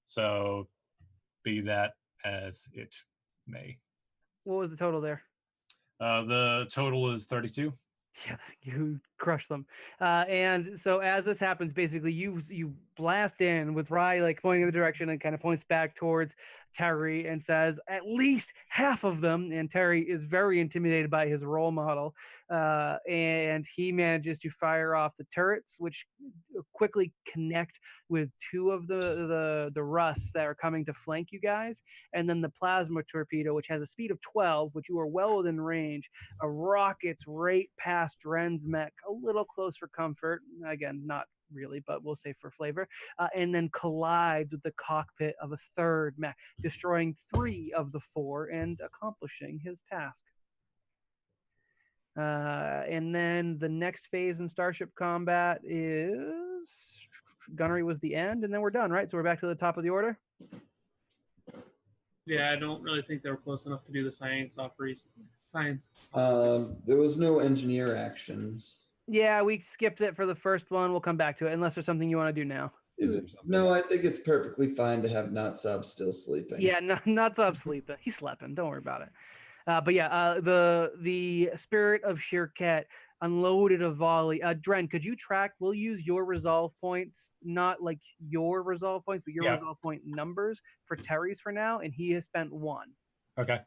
So be that as it may. What was the total there? The total is 32. Yeah, you crush them. And so as this happens, basically you blast in with Rye like pointing in the direction and kind of points back towards Terry and says, at least half of them. And Terry is very intimidated by his role model. And he manages to fire off the turrets, which quickly connect with two of the rusts that are coming to flank you guys. And then the plasma torpedo, which has a speed of 12, which you are well within range, rockets right past Dren's mech, a little close for comfort. Again, not really, but we'll say for flavor. And then collides with the cockpit of a third mech, destroying 3 of the 4 and accomplishing his task. And then the next phase in Starship Combat is gunnery was the end, and then we're done, right? So we're back to the top of the order. Yeah, I don't really think they were close enough to do the science offerings. Science. There was no engineer actions. Yeah, we skipped it for the first one. We'll come back to it unless there's something you want to do now. Is there something? No, I think it's perfectly fine to have Notsub still sleeping. Yeah, not up sleeping. He's sleeping. Don't worry about it. But yeah, the Spirit of Shirket unloaded a volley. Dren, could you track? We'll use your resolve points, not like your resolve points, but your Yeah. resolve point numbers for Terry's for now, and he has spent 1 Okay.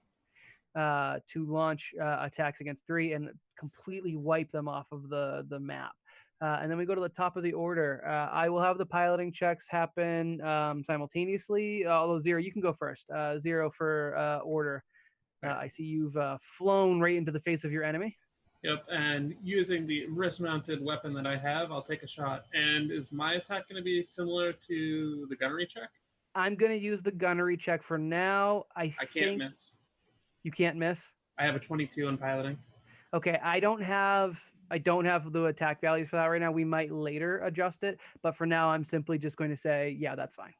to launch attacks against 3 and completely wipe them off of the map. And then we go to the top of the order. I will have the piloting checks happen simultaneously. Although Zero, you can go first. Zero for order. I see you've flown right into the face of your enemy. Yep, and using the wrist-mounted weapon that I have, I'll take a shot. And is my attack going to be similar to the gunnery check? I'm going to use the gunnery check for now. I can't miss. You can't miss? I have a 22 in piloting. Okay, I don't have the attack values for that right now. We might later adjust it, but for now, I'm simply just going to say, yeah, that's fine.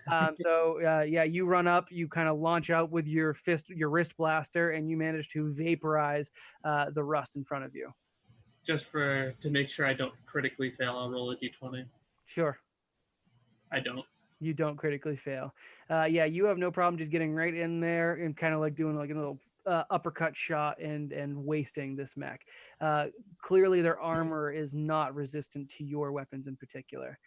Yeah, you run up, you kind of launch out with your wrist blaster, and you manage to vaporize the rust in front of you. Just to make sure I don't critically fail, I'll roll a d20. Sure. I don't. You don't critically fail. Yeah, you have no problem just getting right in there and kind of like doing like a little uppercut shot and wasting this mech. Clearly, their armor is not resistant to your weapons in particular.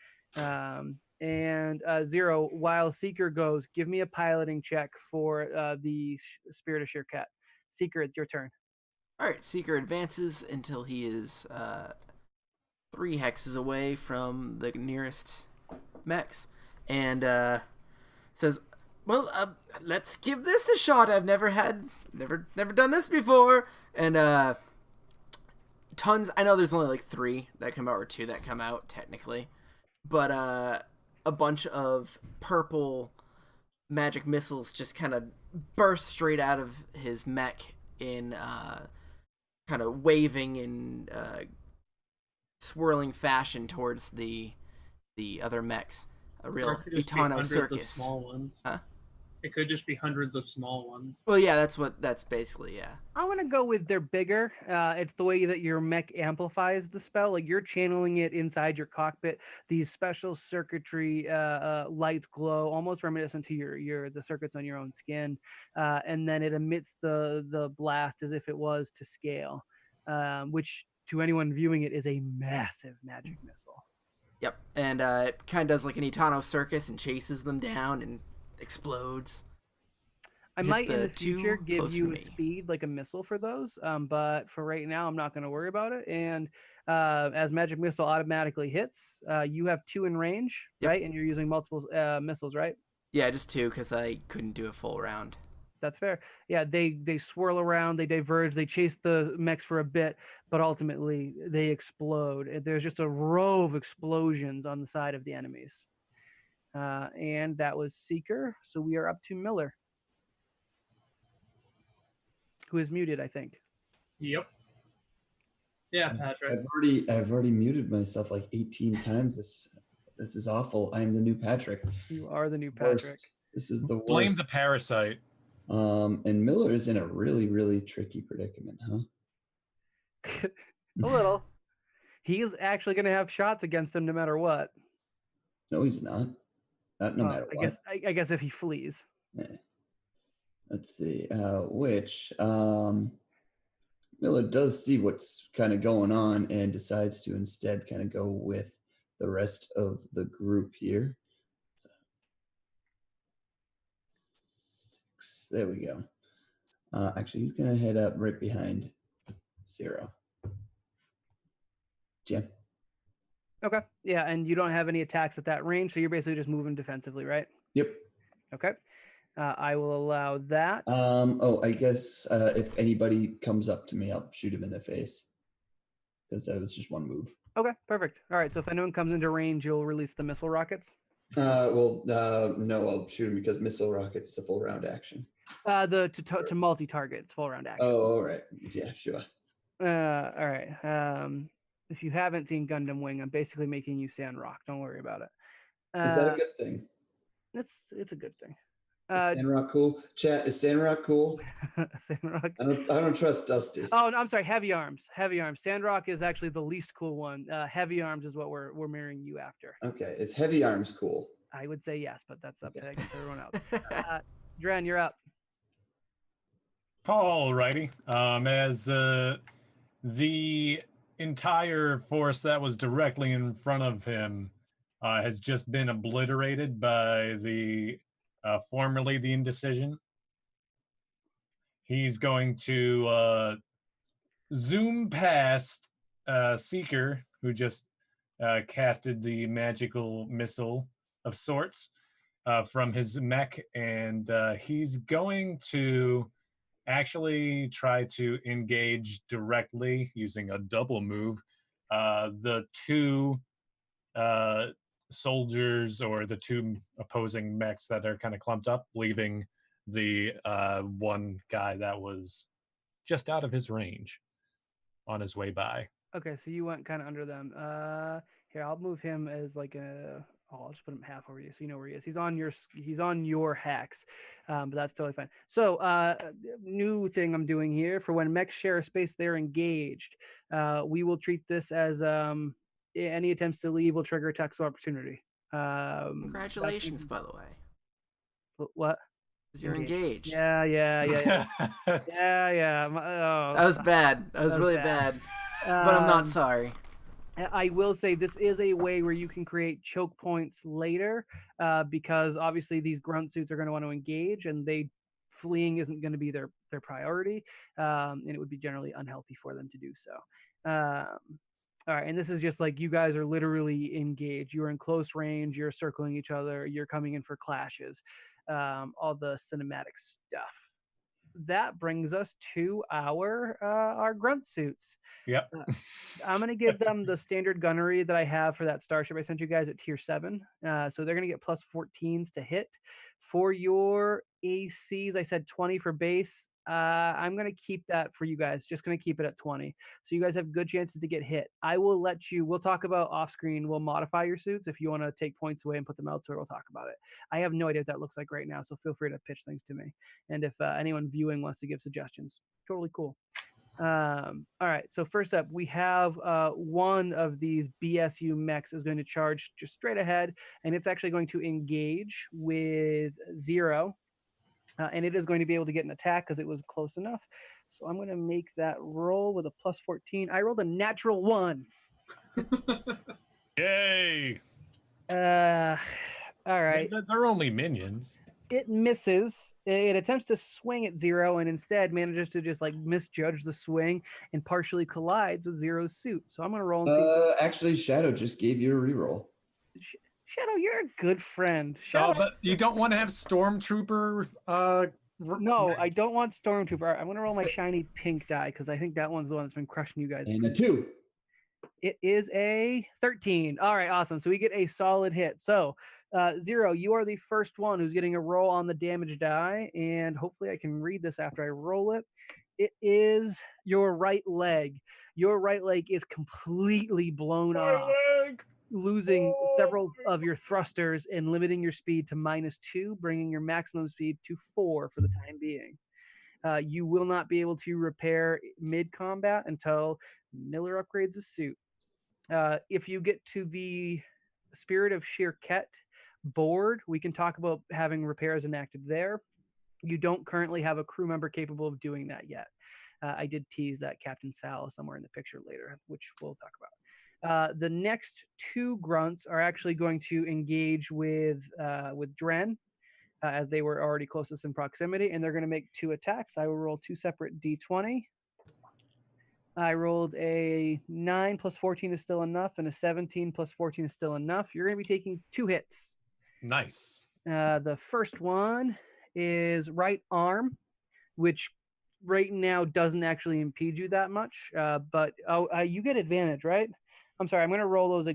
And Zero, while Seeker goes, give me a piloting check for the Spirit of Shirket. Seeker, it's your turn. All right, Seeker advances until he is 3 hexes away from the nearest mechs, and says, "Well, let's give this a shot. I've never done this before." And tons. I know there's only like 3 that come out, or 2 that come out technically, but a bunch of purple magic missiles just kind of burst straight out of his mech in kind of waving in swirling fashion towards the other mechs. A real Etano circus. Of small ones. Huh? It could just be hundreds of small ones. Well, yeah, that's basically, yeah. I want to go with they're bigger. It's the way that your mech amplifies the spell. Like you're channeling it inside your cockpit. These special circuitry lights glow, almost reminiscent to the circuits on your own skin, and then it emits the blast as if it was to scale, which to anyone viewing it is a massive magic missile. Yep, and it kind of does like an Etano circus and chases them down and explodes. I Hits might in the the future two give close you for a me. speed like a missile for those, but for right now, I'm not going to worry about it. And as magic missile automatically hits, you have 2 in range, Yep. right? And you're using multiple missiles, right? Yeah, just 2 because I couldn't do a full round. That's fair. Yeah, they swirl around, they diverge, they chase the mechs for a bit, but ultimately they explode. There's just a row of explosions on the side of the enemies. And that was Seeker. So we are up to Miller, who is muted, I think. Yep. Yeah, Patrick. I've already muted myself like 18 times. This is awful. I am the new Patrick. You are the new Patrick. Worst. This is the worst. Blame the parasite. And Miller is in a really, really tricky predicament, huh? A little. He is actually going to have shots against him no matter what. No, he's not. Not no matter what. I guess if he flees. Yeah. Let's see. Which Miller does see what's kind of going on and decides to instead kind of go with the rest of the group here. So, 6, there we go. Actually, he's going to head up right behind 0. Jim? Okay. Yeah, and you don't have any attacks at that range, so you're basically just moving defensively, right? Yep. Okay. I will allow that. I guess if anybody comes up to me, I'll shoot him in the face. Because that was just one move. Okay, perfect. All right, so if anyone comes into range, you'll release the missile rockets. No, I'll shoot him because missile rockets is a full round action. To multi-target, it's full round action. Oh, all right. Yeah, sure. All right. If you haven't seen Gundam Wing, I'm basically making you Sandrock. Don't worry about it. Is that a good thing? It's a good thing. Is Sandrock cool? Chat, is Sandrock cool? Sandrock. I don't trust Dusty. Oh, no, I'm sorry. Heavy Arms. Heavy Arms. Sandrock is actually the least cool one. Heavy Arms is what we're marrying you after. Okay, is Heavy Arms cool? I would say yes, but that's up to I guess everyone else. Dren, you're up. Alrighty. As the entire force that was directly in front of him has just been obliterated by the formerly the Indecision. He's going to zoom past Seeker, who just casted the magical missile of sorts from his mech, and he's going to actually try to engage directly using a double move the two soldiers or the two opposing mechs that are kind of clumped up, leaving the one guy that was just out of his range on his way by. Okay, so you went kind of under them. Here, I'll move him as like a. Oh, I'll just put him half over you, so you know where he is. He's on your hex, but that's totally fine. So, new thing I'm doing here for when mechs share a space, they're engaged. We will treat this as any attempts to leave will trigger attacks of opportunity. Congratulations, by the way. What? Because you're engaged. Yeah. Yeah. That was bad. That was really bad. But I'm not sorry. I will say this is a way where you can create choke points later, because obviously these grunt suits are going to want to engage, and fleeing isn't going to be their priority, and it would be generally unhealthy for them to do so. All right, and this is just like you guys are literally engaged. You're in close range. You're circling each other. You're coming in for clashes. All the cinematic stuff. That brings us to our grunt suits. Yep. I'm going to give them the standard gunnery that I have for that starship I sent you guys at tier 7. So they're going to get plus 14s to hit. For your ACs, I said 20 for base. I'm going to keep that for you guys. Just going to keep it at 20. So you guys have good chances to get hit. We'll talk about off screen. We'll modify your suits. If you want to take points away and put them elsewhere, we'll talk about it. I have no idea what that looks like right now, so feel free to pitch things to me. And if anyone viewing wants to give suggestions, totally cool. All right, so first up, we have one of these BSU mechs is going to charge just straight ahead, and it's actually going to engage with 0. And it is going to be able to get an attack because it was close enough. So I'm going to make that roll with a plus 14. I rolled a natural 1. Yay! All right. They're only minions. It misses. It attempts to swing at 0 and instead manages to just like misjudge the swing and partially collides with 0's suit. So I'm going to roll and see. Actually, Shadow just gave you a reroll. Shadow, you're a good friend. Shadow, but you don't want to have Stormtrooper. No, I don't want Stormtrooper. I'm going to roll my shiny pink die because I think that one's the one that's been crushing you guys. And a 2. It is a 13. All right, awesome. So we get a solid hit. So 0, you are the first one who's getting a roll on the damage die, and hopefully I can read this after I roll it. It is your right leg. Your right leg is completely blown off, losing several of your thrusters and limiting your speed to -2, bringing your maximum speed to 4 for the time being. You will not be able to repair mid-combat until Miller upgrades his suit. If you get to the Spirit of Shirket board, we can talk about having repairs enacted there. You don't currently have a crew member capable of doing that yet. I did tease that Captain Sal somewhere in the picture later, which we'll talk about. The next two grunts are actually going to engage with Dren, as they were already closest in proximity, and they're going to make 2 attacks. I will roll 2 separate d20. I rolled a 9 plus 14 is still enough, and a 17 plus 14 is still enough. You're going to be taking 2 hits. Nice. The first one is right arm, which right now doesn't actually impede you that much, but you get advantage, right? I'm sorry, I'm going to roll those.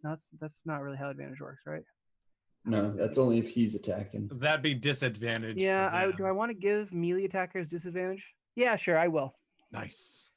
That's not really how advantage works, right? No, that's only if he's attacking. That'd be disadvantage. Yeah, do I want to give melee attackers disadvantage? Yeah, sure, I will. Nice.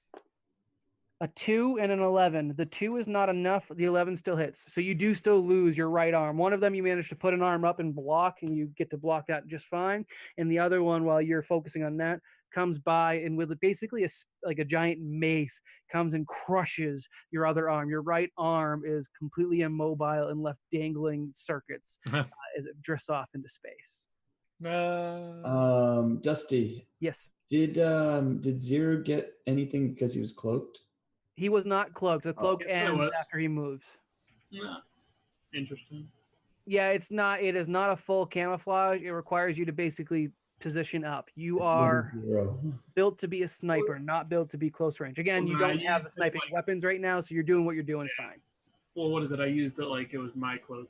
A 2 and an 11. The 2 is not enough. The 11 still hits. So you do still lose your right arm. One of them you manage to put an arm up and block, and you get to block that just fine. And the other one, while you're focusing on that, comes by and with basically like a giant mace comes and crushes your other arm. Your right arm is completely immobile and left dangling circuits as it drifts off into space. Dusty. Yes. Did Zero get anything because he was cloaked? He was not cloaked. The cloak Yes, I ends was. after he moves. Yeah. Interesting. Yeah, it is not a full camouflage. It requires you to basically position up. You It's are Zero. built to be a sniper, not built to be close range. Again, you don't have the sniping weapons right now, so you're doing what you're doing is fine. Well, what is it? I used it like it was my cloak.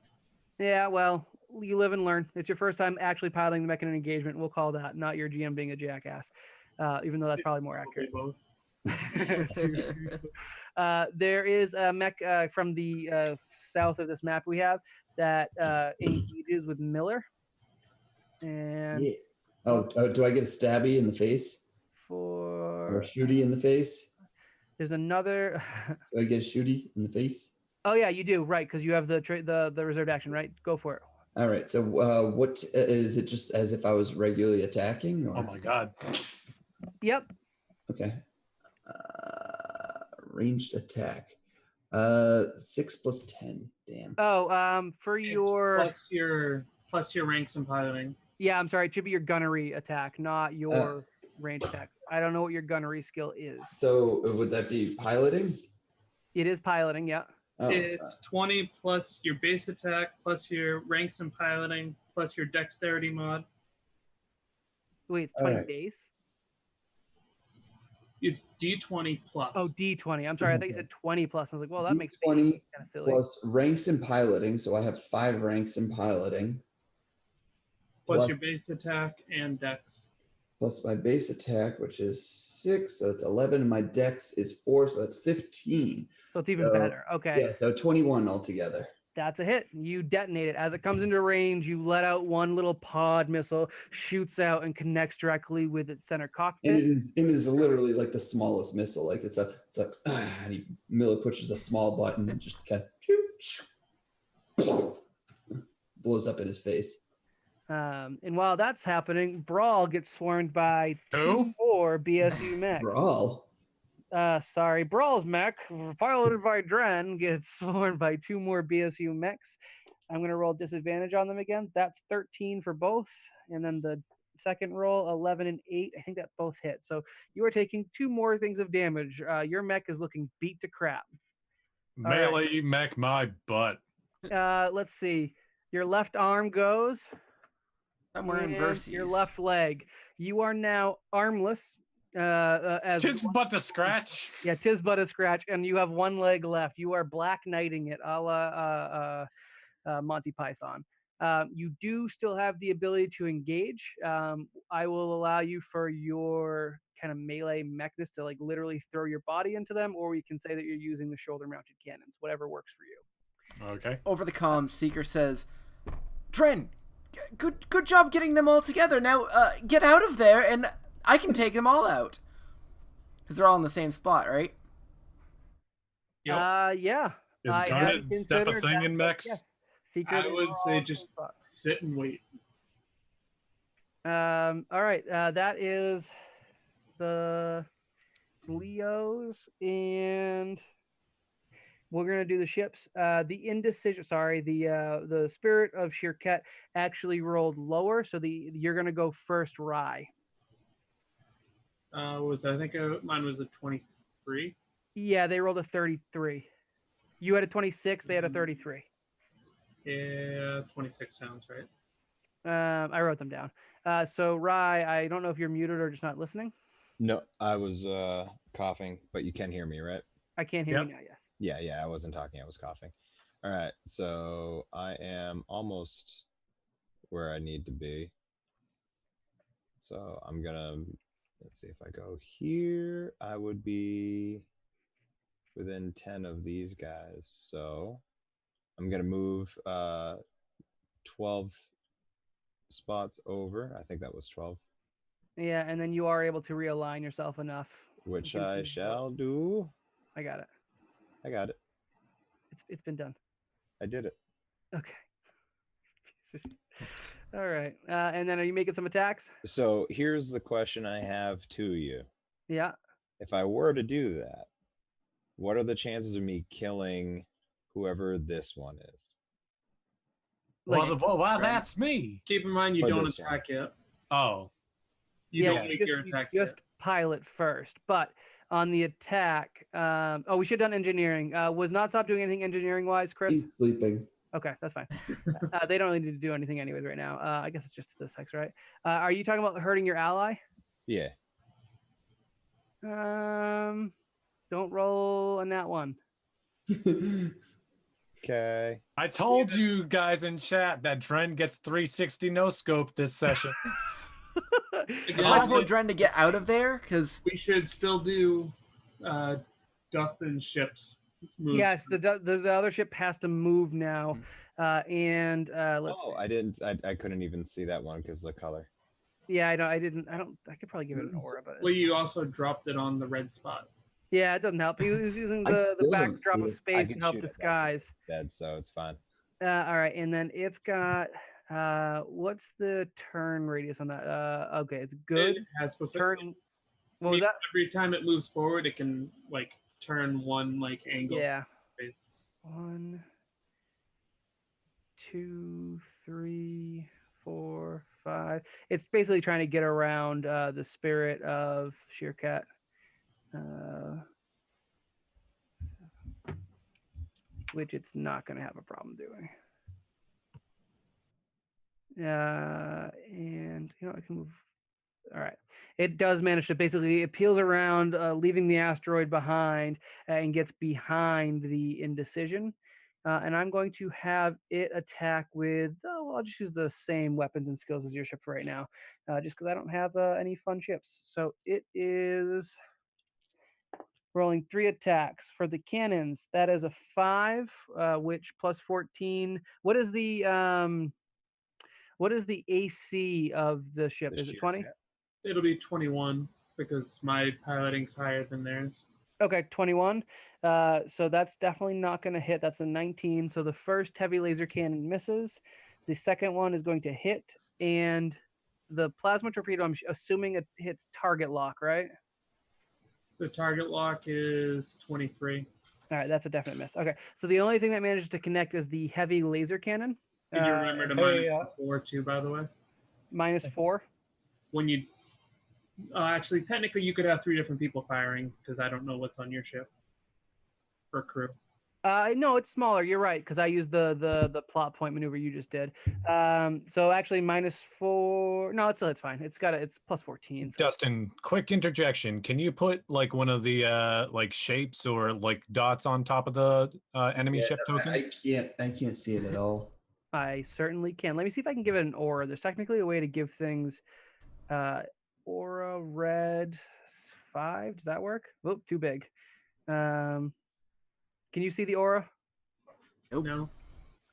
Yeah, well, you live and learn. It's your first time actually piloting the mech in an engagement. We'll call that, not your GM being a jackass, even though that's probably more accurate. Both. There is a mech from the south of this map we have that engages with Miller. And Yeah. Oh, do I get a stabby in the face? Or a shooty in the face? There's another. Do I get a shooty in the face? Oh yeah, you do, right? Because you have the reserved action, right? Go for it. All right. So what is it? Just as if I was regularly attacking? Or? Oh my god. Yep. Okay. Ranged attack. 6 plus 10. Damn. Oh, for your plus your ranks and piloting. Yeah, I'm sorry. It should be your gunnery attack, not your range attack. I don't know what your gunnery skill is. So would that be piloting? It is piloting, yeah. Oh, It's 20 plus your base attack, plus your ranks and piloting, plus your dexterity mod. Wait, it's 20 right. base? It's D20 plus. Oh, D20. I'm sorry. I thought you said 20 plus. I was like, well, that makes me 20 kind of silly. plus ranks in piloting. So I have 5 ranks in piloting. Plus your base attack and dex. Plus my base attack, which is 6, so that's 11. And my dex is 4, so that's 15. So it's even better. Okay. Yeah, so 21 altogether. That's a hit. You detonate it. As it comes into range, you let out one little pod missile, shoots out and connects directly with its center cockpit. And it is literally like the smallest missile. Like it's and Miller pushes a small button and just kind of blows up in his face. And while that's happening, Brawl gets swarmed by 2 more BSU mechs. Brawl? Brawl's mech, piloted by Dren, gets swarmed by 2 more BSU mechs. I'm going to roll disadvantage on them again. That's 13 for both. And then the second roll, 11 and 8. I think that both hit. So you are taking 2 more things of damage. Your mech is looking beat to crap. Melee mech my butt. Let's see. Your left arm goes. Somewhere in Verses. Your left leg. You are now armless. Tis but a scratch. Yeah, tis but a scratch, and you have 1 leg left. You are Black Knighting it, a la Monty Python. You do still have the ability to engage. I will allow you for your kind of melee mechness to like literally throw your body into them, or we can say that you're using the shoulder-mounted cannons, whatever works for you. Okay. Over the comms, Seeker says, Dren, good job getting them all together. Now get out of there, and I can take them all out. Because they're all in the same spot, right? Yep. Yeah. Is guarded step a thing in mechs? Yeah. I would say just sit and wait. All right. That is the Leos, and we're gonna do the ships. The indecision. Sorry, the Spirit of Shirket actually rolled lower, so you're gonna go first, Rye. What was that? I think mine was a 23. Yeah, they rolled a 33. You had a 26. They had a 33. Yeah, 26 sounds right. I wrote them down. So Rye, I don't know if you're muted or just not listening. No, I was coughing, but you can hear me, right? I can't hear Yep. you now. Yes. Yeah, I wasn't talking, I was coughing. All right, so I am almost where I need to be. So I'm gonna, let's see, if I go here, I would be within 10 of these guys. So I'm gonna move 12 spots over. I think that was 12, Yeah, and then you are able to realign yourself enough. which You can I move shall do. I got it. I got it. It's been done. I did it. Okay. All right. And then are you making some attacks? So here's the question I have to you. Yeah. If I were to do that, what are the chances of me killing whoever this one is? Like, Well, that's me. Keep in mind you For don't this one. attack yet. Oh, You yeah, don't make your attacks just yet. pilot first. But on the attack, we should have done engineering. Was not stop doing anything engineering wise, Chris? He's sleeping. Okay, that's fine. They don't need to do anything anyways right now. I guess it's just this hex, right? Are you talking about hurting your ally? Yeah. Don't roll on that one. Okay. I told you guys in chat that Dren gets 360 no scope this session. Again, I told Dren to get out of there because we should still do Dustin's ships. Moves. Yes, the other ship has to move now, and let's. Oh, See. I didn't. I couldn't even see that one because the color. Yeah, I didn't. I could probably give it an aura, but Well, you also dropped it on the red spot. yeah, it doesn't help. He was using I the still don't backdrop see of it. space can to help shoot it back. disguise. Dead, so it's fine. All right, and then it's got what's the turn radius on that? Okay, it's good. It has Turn. What was that? Every time it moves forward, it can like turn one like angle. Yeah. Face. 1, 2, 3, 4, 5. It's basically trying to get around the spirit of Sheerkat. Which it's not going to have a problem doing. And you know, I can move. All right. It does manage to basically, it peels around, leaving the asteroid behind and gets behind the indecision. And I'm going to have it attack with, well, I'll just use the same weapons and skills as your ship for right now, just because I don't have any fun ships. So it is rolling 3 attacks for the cannons. That is a 5, which plus 14. What is the AC of the ship? The Is it sheer 20? cat. It'll be 21 because my piloting's higher than theirs. Okay, 21. So that's definitely not going to hit. That's a 19. So the first heavy laser cannon misses. The second one is going to hit, and the plasma torpedo, I'm assuming it hits target lock, right? The target lock is 23. All right, that's a definite miss. Okay, so the only thing that manages to connect is the heavy laser cannon. Did you remember to minus the 4 too, by the way? -4. When you actually, technically, you could have 3 different people firing because I don't know what's on your ship or crew. No, it's smaller. You're right, because I used the plot point maneuver you just did. So actually -4. No, it's fine. It's plus 14. So. Dustin, quick interjection. Can you put like one of the like shapes or like dots on top of the enemy Yeah, ship token? I can't see it at all. I certainly can. Let me see if I can give it an aura. There's technically a way to give things aura red 5. Does that work? Oh, too big. Can you see the aura? Nope. No.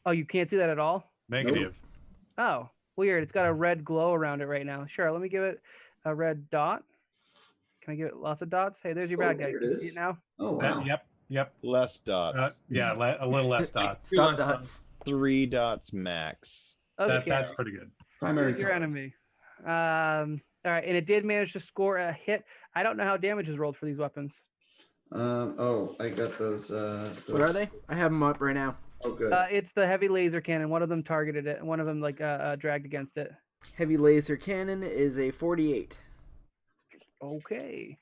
Oh, you can't see that at all? Negative. Oh, weird. It's got a red glow around it right now. Sure, let me give it a red dot. Can I give it lots of dots? Hey, there's your bad guy. There it Can you see is. it now? Oh wow. Yep. Less dots. Yeah, a little less dots. stop dots. 3 dots max. Okay. That's pretty good. Primary Here's your color. enemy. All right, and it did manage to score a hit. I don't know how damage is rolled for these weapons. Oh, I got those. What are they? I have them up right now. Oh, good. It's the heavy laser cannon. One of them targeted it, and one of them dragged against it. Heavy laser cannon is a 48. Okay.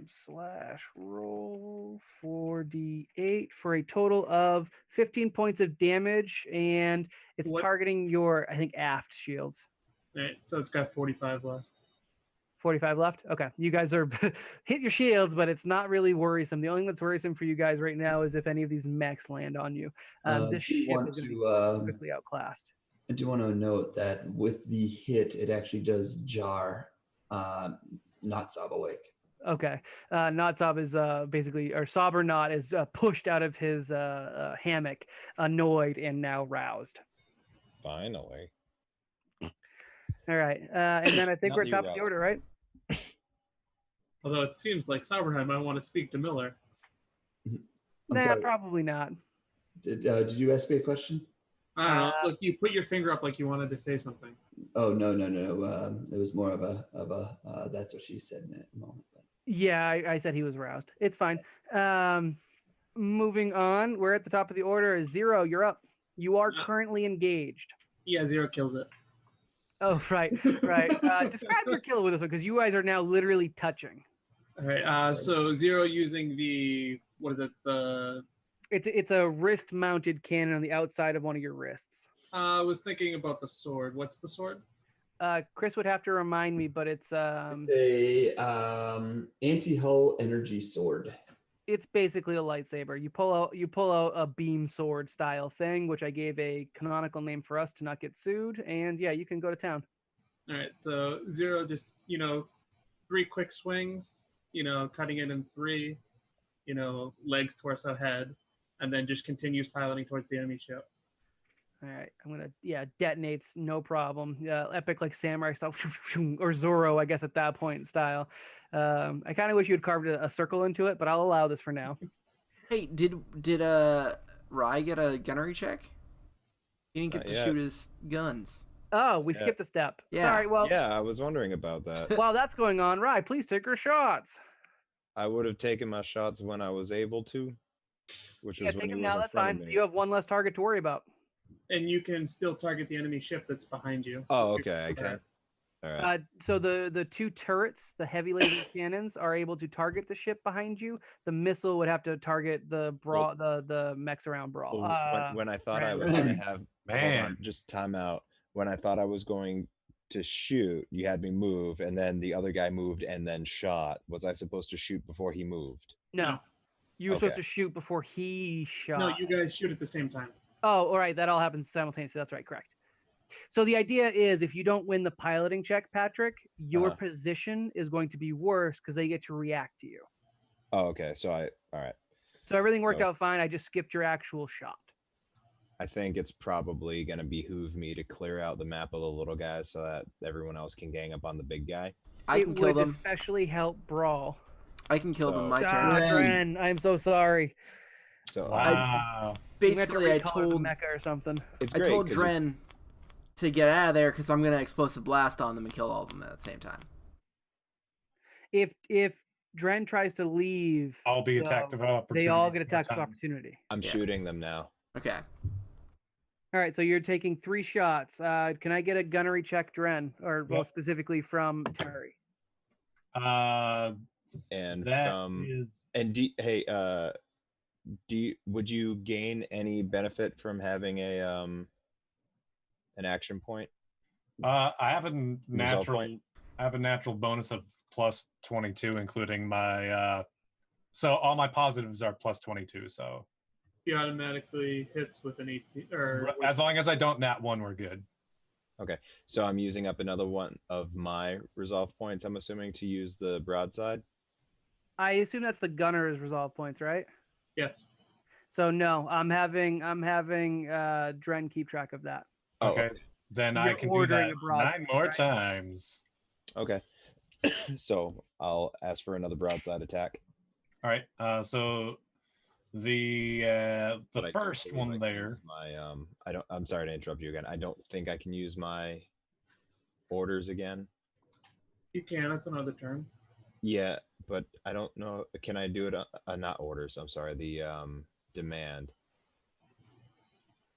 Slash roll 4d8 for a total of 15 points of damage, and it's What? targeting your, I think, aft shields. All right, so it's got 45 left. 45 left. Okay, you guys are hit your shields, but it's not really worrisome. The only thing that's worrisome for you guys right now is if any of these mechs land on you. This Do you ship want is going to to? be quickly outclassed. I do want to note that with the hit, it actually does jar not Sob awake. Okay. Notzab is basically, or Sober Not is pushed out of his hammock, annoyed and now roused. Finally. All right. And then I think Not we're that at you're top of the roused. order, right? Although it seems like Soberheim might want to speak to Miller. I'm sorry. Probably not. Did you ask me a question? I don't know. Look, you put your finger up like you wanted to say something. Oh no. It was more of a that's what she said moment. But. Yeah, I said he was roused. It's fine. Moving on, we're at the top of the order. Zero, you're up. You are currently engaged. Yeah, Zero kills it. Oh, right. Describe your kill with this one, because you guys are now literally touching. All right. So Zero using the what is it? It's a wrist-mounted cannon on the outside of one of your wrists. I was thinking about the sword. What's the sword? Chris would have to remind me, but it's a anti-hull energy sword. It's basically a lightsaber. You pull out a beam sword style thing, which I gave a canonical name for us to not get sued. And yeah, you can go to town. All right. So Zero just 3 quick swings. Cutting it in 3. Legs, torso, head, and then just continues piloting towards the enemy ship. All right, I'm gonna detonates, no problem. Epic like samurai style or Zorro, I guess at that point style. I kind of wish you had carved a circle into it, but I'll allow this for now. Hey, did Rye get a gunnery check? He didn't get to shoot his guns. Oh, we skipped a step. Yeah. Sorry. Well, Yeah, I was wondering about that. while that's going on, Rye, please take your shots. I would have taken my shots when I was able to, which was when take he them was now. in That's front fine. of me. You have one less target to worry about. And you can still target the enemy ship that's behind you. Oh, okay, I can. All right. So the 2 turrets, the heavy laser cannons, are able to target the ship behind you. The missile would have to target the mechs around Brawl. When I thought I was Rand. going to have, hold on, just time out. When I thought I was going to shoot, you had me move, and then the other guy moved and then shot. Was I supposed to shoot before he moved? No. You were supposed Okay. to shoot before he shot. No, you guys shoot at the same time. Oh, all right. That all happens simultaneously. That's right. Correct. So the idea is if you don't win the piloting check, Patrick, your position is going to be worse because they get to react to you. Oh, okay. All right. So everything worked out fine. I just skipped your actual shot. I think it's probably going to behoove me to clear out the map of the little guys so that everyone else can gang up on the big guy. I can kill them. Especially help Brawl. I can kill them. My turn. Ren, I'm so sorry. So wow. Basically, I told Mecha or something. I told Dren to get out of there because I'm gonna explosive blast on them and kill all of them at the same time. If Dren tries to leave, I'll be attacked of opportunity. They all get attacks of opportunity. I'm shooting them now. Okay. All right, so you're taking 3 shots. Can I get a gunnery check, Dren, or well, specifically from Terry? And that from is... and would you gain any benefit from having an action point? I have a natural bonus of plus 22, including my so all my positives are plus 22. So he automatically hits with an 18, or as long as I don't nat 1, we're good. Okay, so I'm using up another one of my resolve points. I'm assuming to use the broadside. I assume that's the gunner's resolve points, right? Yes. So no, I'm having Dren keep track of that. Oh, okay. Then I can do that 9 more times. Okay. So I'll ask for another broadside attack. All right. So the first one there. I'm sorry to interrupt you again. I don't think I can use my orders again. You can. That's another turn. Yeah, but I don't know. Can I do it? Not orders. I'm sorry. The demand.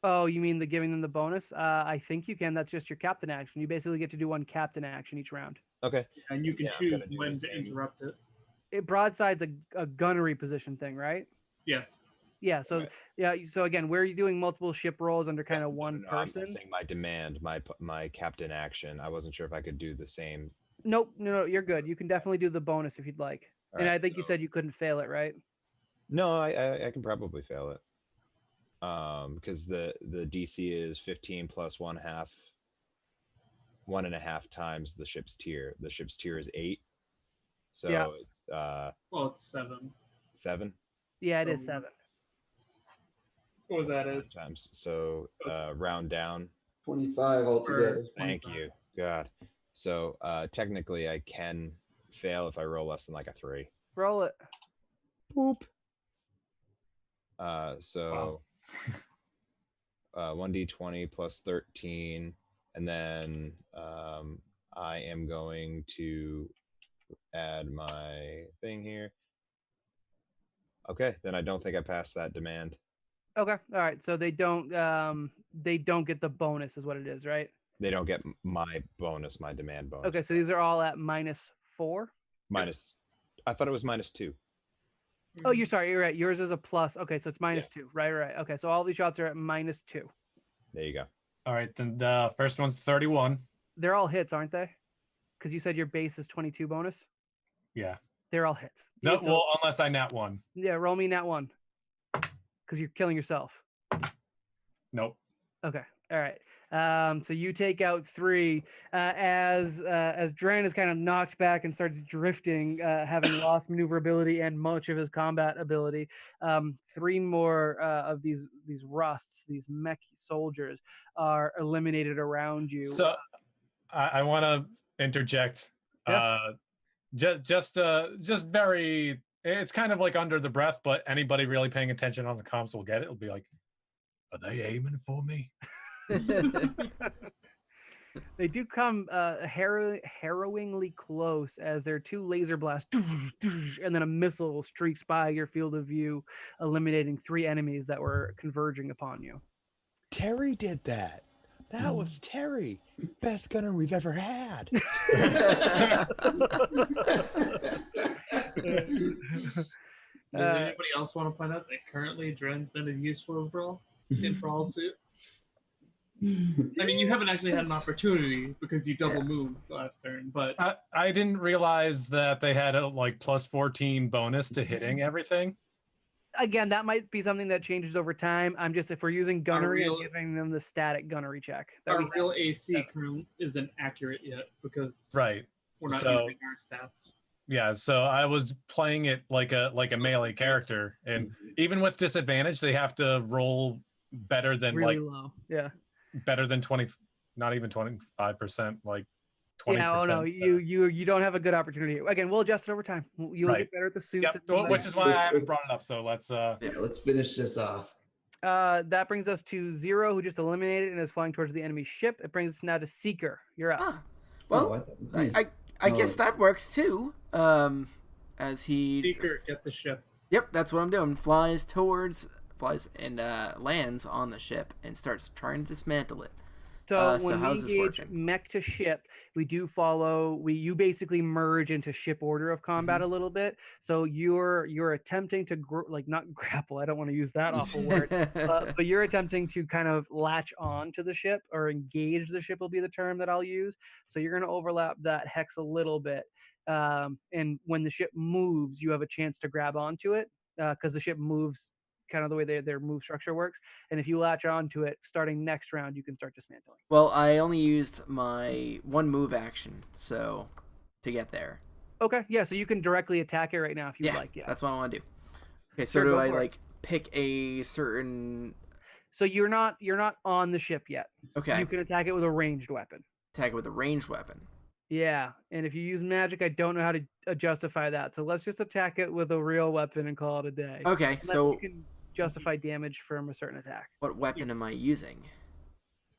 Oh, you mean the giving them the bonus? I think you can. That's just your captain action. You basically get to do one captain action each round. Okay. And you can Yeah, I'm choose gonna do when the to same. interrupt it. Broadside's a gunnery position thing, right? Yes. Yeah. So Right. yeah. So again, where are you doing multiple ship rolls under kind of one No, I'm person? saying my demand, my captain action. I wasn't sure if I could do the same. Nope. No, you're good. You can definitely do the bonus if you'd like. All And right, I think you so- said you couldn't fail it, right? No, I can probably fail it. Because the DC is 15 plus 1.5 times the ship's tier. The ship's tier is 8, so Yeah. it's Well, it's 7. 7 Yeah, it is Um, 7. What was that? times. So round down. 25 altogether. Thank 25. you, God. So technically, I can fail if I roll less than like a 3. Roll it. Boop. So 1d20 plus 13, and then I am going to add my thing here. Okay, then I don't think I passed that demand. Okay. All right. So they don't get the bonus, is what it is, right? They don't get my bonus, my demand bonus. Okay. So these are all at -4. Minus. I thought it was -2. Oh, you're sorry. You're right. Yours is a plus. Okay, so it's -2. Right. Okay, so all these shots are at -2. There you go. All right, then the first one's 31. They're all hits, aren't they? Because you said your base is 22 bonus. Yeah. They're all hits. No, So- well, unless I nat 1. yeah, roll me nat 1. Because you're killing yourself. Nope. Okay. All right. So you take out 3 as Dren is kind of knocked back and starts drifting, having lost maneuverability and much of his combat ability. 3 more of these rusts, these mech soldiers, are eliminated around you. So I want to interject. Yeah. Just very. It's kind of like under the breath, but anybody really paying attention on the comms will get it. It'll be like, are they aiming for me? They do come harrowingly close as there are 2 laser blasts, and then a missile streaks by your field of view, eliminating 3 enemies that were converging upon you. Terry did that. That was Terry. Best gunner we've ever had. Does anybody else want to point out that currently Dren's been as useful as Brawl in Brawl suit? I mean, you haven't actually had an opportunity because you double moved last turn, but I didn't realize that they had a like +14 bonus to hitting everything. Again, that might be something that changes over time. I'm just, if we're using gunnery, real- I'm giving them the static gunnery check. That our we have. real AC currently isn't accurate yet because Right. we're not So- using our stats. Yeah, so I was playing it like a melee character, and even with disadvantage, they have to roll better than really like low. Yeah. better than 20, not even 25%, like 20%. Yeah. Oh no, you don't have a good opportunity. Again, we'll adjust it over time. You'll Right. get better at the suits. Yep, and well, which whatnot. is why Let's- I haven't let's- brought it up. So let's Yeah, let's finish this off. That brings us to Zero, who just eliminated and is flying towards the enemy ship. It brings us now to Seeker. You're up. Ah, Oh, well, I thought it was me. I No. guess that works too. As he Seeker, get the ship. Yep, that's what I'm doing. Flies and lands on the ship and starts trying to dismantle it. So so when we how's this engage working? mech to ship, we do follow. You basically merge into ship order of combat a little bit. So you're attempting to not grapple. I don't want to use that awful word. But you're attempting to kind of latch on to the ship, or engage the ship will be the term that I'll use. So you're going to overlap that hex a little bit. And when the ship moves, you have a chance to grab onto it because the ship moves kind of the way their move structure works. And if you latch onto it, starting next round, you can start dismantling. Well, I only used my 1 move action, so to get there. Okay, yeah, so you can directly attack it right now if you'd Yeah, like. Yeah. that's what I want to do. Okay, so Sure, do go I for it. like pick a certain? So you're not on the ship yet. Okay, You can attack it with a ranged weapon. attack it with a ranged weapon. Yeah, and if you use magic, I don't know how to justify that. So let's just attack it with a real weapon and call it a day. Okay, Unless so you can justify damage from a certain attack. what weapon am I using?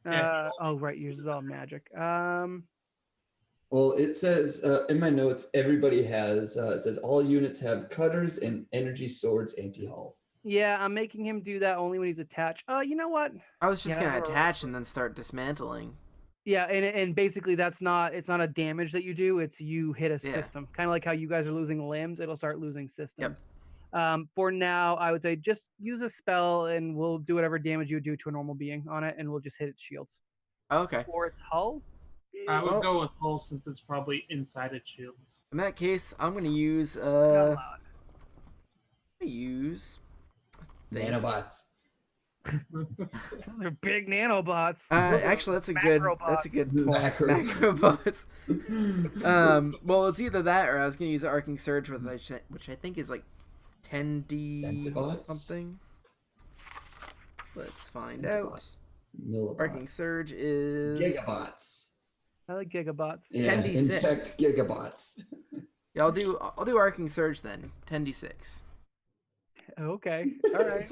Yeah. Oh right, yours is all magic. Well, it says in my notes, everybody has, it says all units have cutters and energy swords anti-hull. Yeah, I'm making him do that only when he's attached. You know what? I was just Yeah, gonna that's what attach and then start dismantling. Yeah, and basically it's not a damage that you do, it's you hit a Yeah. system. Kind of like how you guys are losing limbs, it'll start losing Yep. systems. For now, I would say just use a spell and we'll do whatever damage you would do to a normal being on it, and we'll just hit its shields. Okay. Or its hull. I would Well- go with hull since it's probably inside its shields. In that case, I'm gonna use Not allowed. Nanobots. Those are big nanobots. Actually, that's a good Macrobots. point. Macrobots. Macrobots. Well, it's either that or I was gonna use Arcing Surge, which I think is like 10d Centibots? something. Let's find out. Centibots. Millibots. Arcing Surge is Gigabots. I like gigabots. Yeah, 10d6. inject gigabots. Yeah, I'll do Arcing Surge then. 10d6. Okay. All right.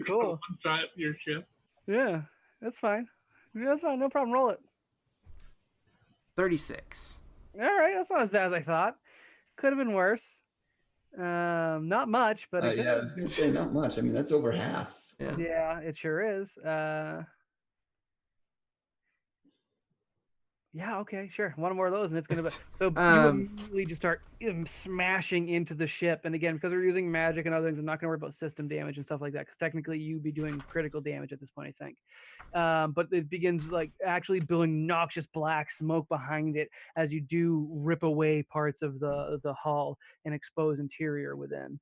Cool. Try it your ship. Yeah, that's fine. Yeah, that's fine. No problem. Roll it. 36. All right. That's not as bad as I thought. Could have been worse. Not much, but it Yeah, I was gonna say not much. I mean, that's over half. Yeah. yeah, it sure is. Yeah, okay, sure. One more of those, and it's gonna be so you immediately just start smashing into the ship. And again, because we're using magic and other things, I'm not gonna worry about system damage and stuff like that, because technically you'd be doing critical damage at this point, I think. But it begins like actually billowing noxious black smoke behind it as you do rip away parts of the hull and expose interior within.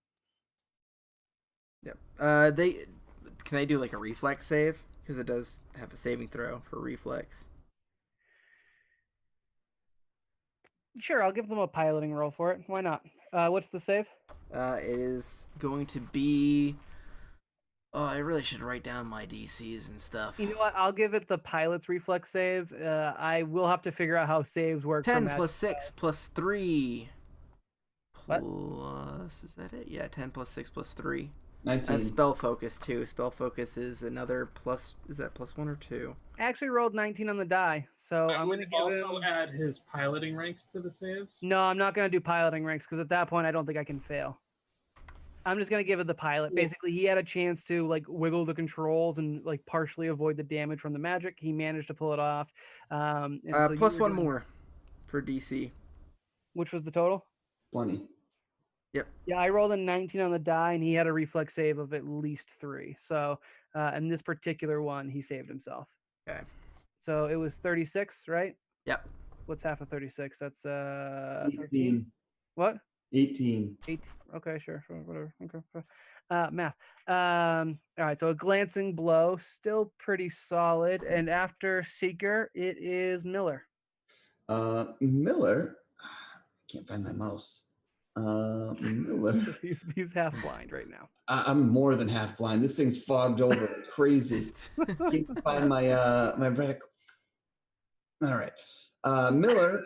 Yep. Can they do like a reflex save? Because it does have a saving throw for reflex. Sure, I'll give them a piloting roll for it. Why not? What's the save? It is going to be. Oh, I really should write down my DCs and stuff. You know what? I'll give it the pilot's reflex save. I will have to figure out how saves work. 10 plus 6 plus 3. What? Plus, is that it? Yeah, 10 plus 6 plus 3. 19. And spell focus too. Spell focus is another plus. Is that plus 1 or 2? I actually rolled 19 on the die, so I I'm would going to give also him... add his piloting ranks to the saves. No, I'm not going to do piloting ranks, because at that point I don't think I can fail. I'm just going to give it the pilot. Cool. Basically, he had a chance to like wiggle the controls and like partially avoid the damage from the magic. He managed to pull it off. And so Plus you were 1 doing- more for DC. Which was the total? 20. Yep. Yeah, I rolled a 19 on the die, and he had a reflex save of at least 3. So, in this particular one, he saved himself. Okay. So it was 36, right? Yep. What's half of 36? That's 13. 18. What? 18. 8. Okay, sure, whatever. Okay. Math. All right. So a glancing blow, still pretty solid. And after Seeker, it is Miller. Miller. Can't find my mouse. Miller. He's half blind right now. I'm more than half blind. This thing's fogged over like crazy. Can't find my my reticle. All right. Miller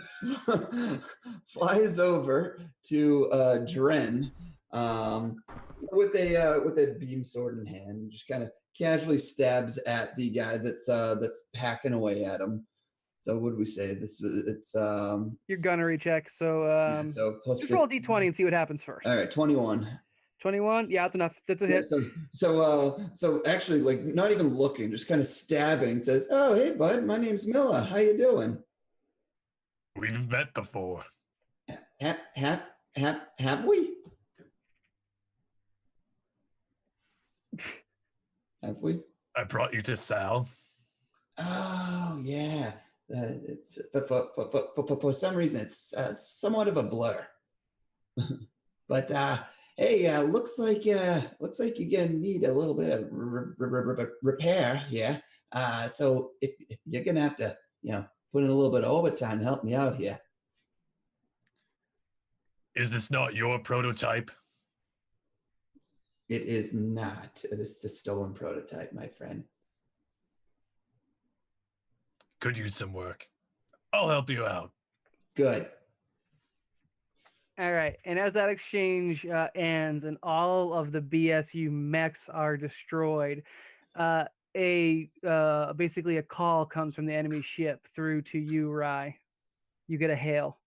flies over to Dren with a beam sword in hand, just kind of casually stabs at the guy that's hacking away at him. So what do we say? It's Your gunnery check. So yeah, so plus just roll 15. d20 and see what happens first. All right, 21. 21. Yeah, that's enough. That's a Yeah, hit. so actually, like, not even looking, just kind of stabbing, says, "Oh, hey, bud, my name's Miller. How you doing? We've met before. Have we? Have we? I brought you to Sal. Oh, yeah. For some reason, it's somewhat of a blur. But hey, looks like you're gonna need a little bit of repair. Yeah. So if you're gonna have to, put in a little bit of overtime to help me out here. Is this not your prototype? It is not. This is a stolen prototype, my friend. Could use some work. I'll help you out. Good. All right. And as that exchange ends and all of the BSU mechs are destroyed, basically a call comes from the enemy ship through to you, Rye. You get a hail.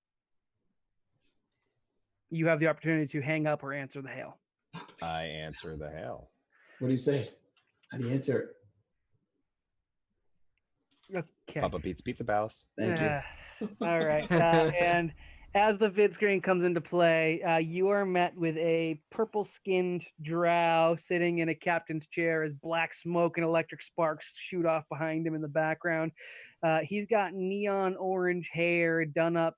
You have the opportunity to hang up or answer the hail. I answer the hail. What do you say? How do you answer it? Okay. Papa Pete's Pizza Palace. Thank you. All right. And as the vid screen comes into play, you are met with a purple-skinned drow sitting in a captain's chair as black smoke and electric sparks shoot off behind him in the background. He's got neon orange hair done up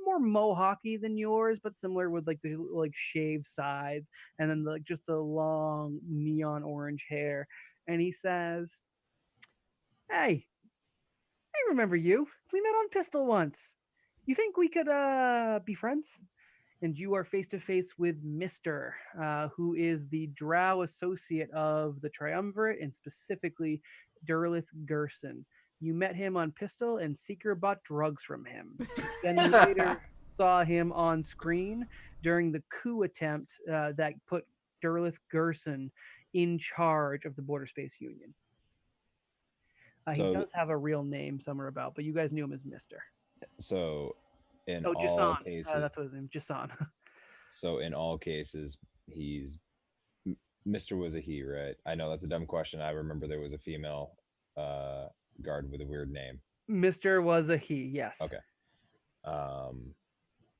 more mohawky than yours, but similar with like the like shaved sides, and then like just the long neon orange hair. And he says, "Hey, I remember you. We met on Pistol once. You think we could be friends?" And you are face to face with Mister, who is the Drow associate of the Triumvirate, and specifically Derlith Gerson. You met him on Pistol, and Seeker bought drugs from him. Then later saw him on screen during the coup attempt that put Derlith Gerson in charge of the Border Space Union. He So- does have a real name somewhere about, but you guys knew him as Mister. So, in Oh, all Jason. cases, That's what his name, Jason. so in all cases, he's Mr. was a he, right? I know that's a dumb question. I remember there was a female guard with a weird name. Mister was a he, yes. Okay.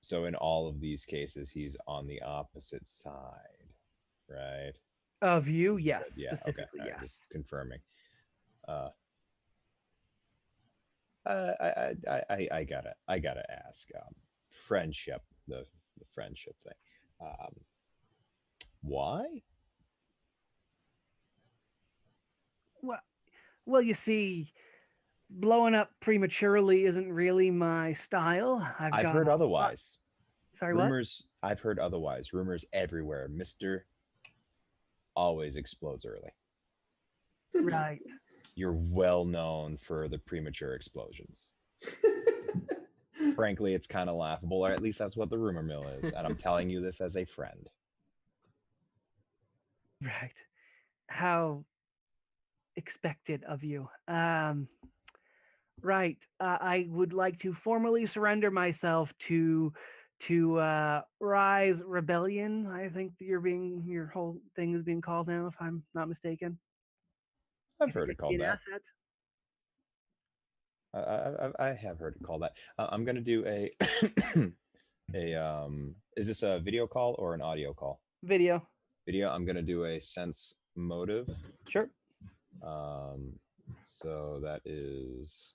So in all of these cases, he's on the opposite side, right? Of you, said, yes. yeah, okay. Specifically, All right, yes. just confirming. I gotta ask. Friendship, the friendship thing. Why? Well, you see, blowing up prematurely isn't really my style. I've heard otherwise. Sorry, what? Rumors. I've heard otherwise. Rumors everywhere. Mister always explodes early. Right. You're well known for the premature explosions. Frankly, it's kind of laughable, or at least that's what the rumor mill is. And I'm telling you this as a friend. Right. How expected of you. Right. I would like to formally surrender myself to Rise Rebellion. I think your whole thing is being called now, if I'm not mistaken. I've heard it called that. Asset. I have heard it called that. I'm gonna do a Is this a video call or an audio call? Video. Video. I'm gonna do a sense motive. Sure. So that is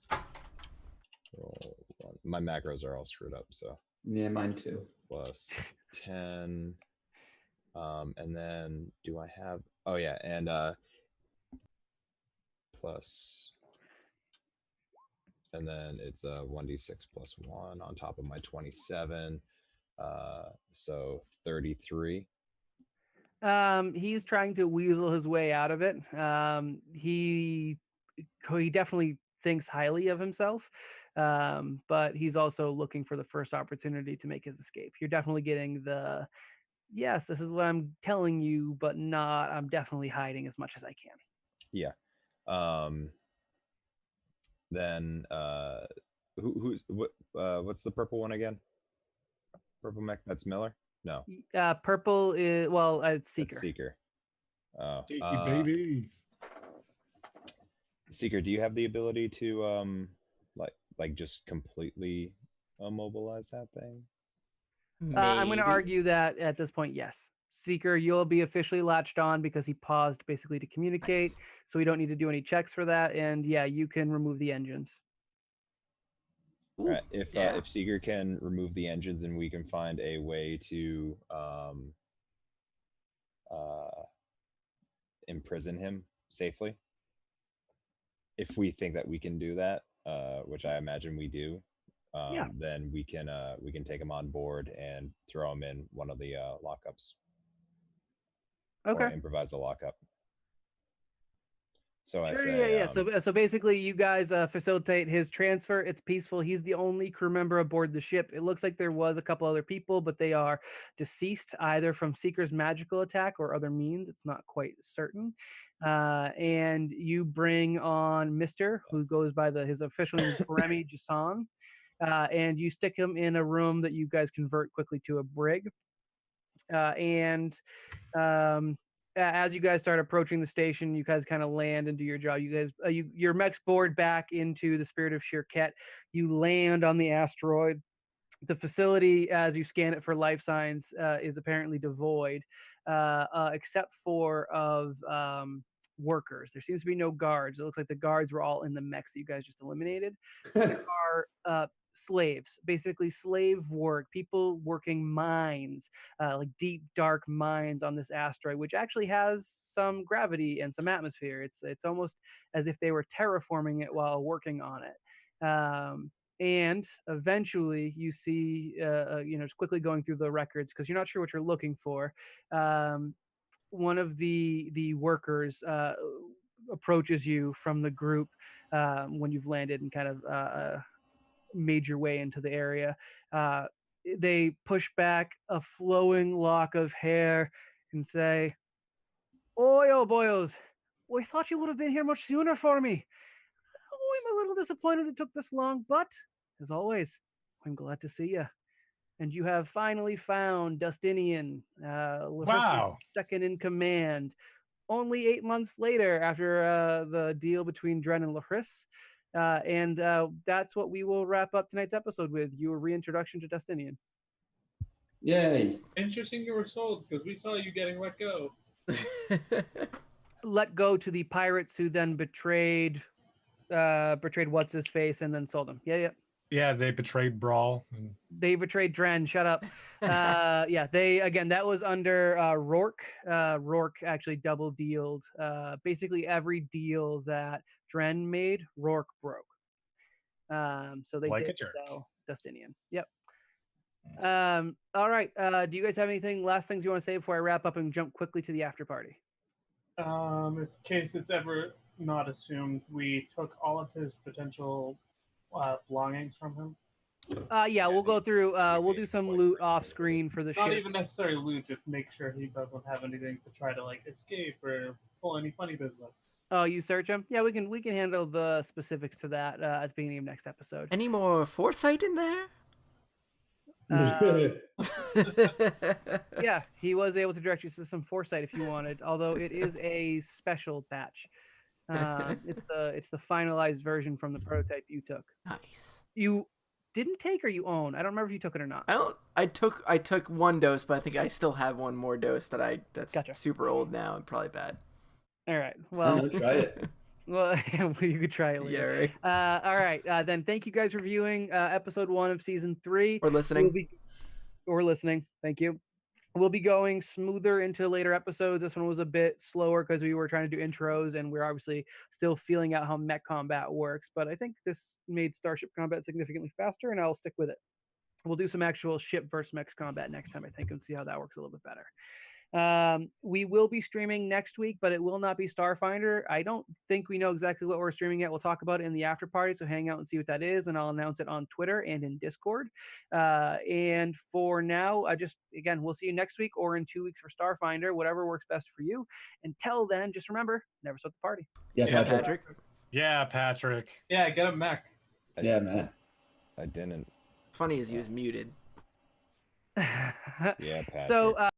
my macros are all screwed up. So Yeah, mine too. plus 10, and then do I have? Oh yeah, and plus. And then it's a 1d6 plus 1 on top of my 27. So 33. He's trying to weasel his way out of it. He definitely thinks highly of himself, but he's also looking for the first opportunity to make his escape. You're definitely getting the, yes, this is what I'm telling you, but not, I'm definitely hiding as much as I can. Yeah. Then what's the purple one again? Purple mech, that's Miller? No. Purple is, well, it's Seeker. That's Seeker. Oh, Take you, baby. Seeker, do you have the ability to like just completely immobilize that thing? I'm going to Maybe. argue that at this point, yes. Seeker, you'll be officially latched on because he paused basically to communicate, Nice. so we don't need to do any checks for that. And yeah, you can remove the engines. Ooh, All right. yeah. If Seeker can remove the engines and we can find a way to imprison him safely, if we think that we can do that, which I imagine we do, then we can take him on board and throw him in one of the lockups. Okay. Or improvise a lockup. So Sure, I say, yeah. So basically, you guys facilitate his transfer. It's peaceful. He's the only crew member aboard the ship. It looks like there was a couple other people, but they are deceased either from Seeker's magical attack or other means. It's not quite certain. And you bring on Mister, who goes by his official name, Remy Jason, and you stick him in a room that you guys convert quickly to a brig. And as you guys start approaching the station, you guys kind of land and do your job. You guys, your mechs board back into the Spirit of Shirket. You land on the asteroid. The facility, as you scan it for life signs, is apparently devoid, except for of workers. There seems to be no guards. It looks like the guards were all in the mechs that you guys just eliminated. There are slaves, basically slave work, people working mines, like deep, dark mines on this asteroid, which actually has some gravity and some atmosphere. It's almost as if they were terraforming it while working on it. And eventually you see, just quickly going through the records because you're not sure what you're looking for. One of the workers approaches you from the group when you've landed and kind of made your way into the area. They push back a flowing lock of hair and say, "Oi, oh boyos, I thought you would have been here much sooner for me. Oh, I'm a little disappointed it took this long, but as always, I'm glad to see you. And you have finally found Dustinian, Larissa's Wow. second in command. Only 8 months later, after the deal between Dren and Larissa. And that's what we will wrap up tonight's episode with, your reintroduction to Dustinian. Yay. Interesting you were sold because we saw you getting let go. Let go to the pirates who then betrayed what's his face and then sold him. Yeah, they betrayed Brawl. They betrayed Dren. Shut up. That was under Rourke. Rourke actually double dealed. Basically every deal that Dren made, Rourke broke. So they Like did a jerk. sell Dustinian. Yep. All right. Do you guys have anything last things you want to say before I wrap up and jump quickly to the after party? In case it's ever not assumed, we took all of his potential belongings from him. We'll go through. We'll do some loot off screen for the Not ship. even necessarily loot, just make sure he doesn't have anything to try to like escape or pull any funny business. Oh, you search him? Yeah, we can handle the specifics to that at the beginning of next episode. Any more foresight in there? Yeah, he was able to direct you to some foresight if you wanted, although it is a special patch. It's the finalized version from the prototype you took. Nice. You didn't take or you own? I don't remember if you took it or not. I took one dose, but I think I still have one more dose that's Gotcha. super old now and probably bad. All right. Well, Try it. well, you could try it later. Yeah, right. All right. Then thank you guys for viewing episode 1 of season 3. Or listening. Or listening. Thank you. We'll be going smoother into later episodes. This one was a bit slower because we were trying to do intros and we're obviously still feeling out how mech combat works. But I think this made Starship combat significantly faster, and I'll stick with it. We'll do some actual ship versus mech combat next time, I think, and see how that works a little bit better. We will be streaming next week, but it will not be Starfinder. I don't think we know exactly what we're streaming yet. We'll talk about it in the after party, so hang out and see what that is, and I'll announce it on Twitter and in Discord. And for now, we'll see you next week or in 2 weeks for Starfinder, whatever works best for you. Until then, just remember, never stop the party. Yeah, Patrick. Yeah, Patrick. Yeah, get a mech. Yeah, man. I didn't. It's funny as he was muted. Yeah, Patrick. So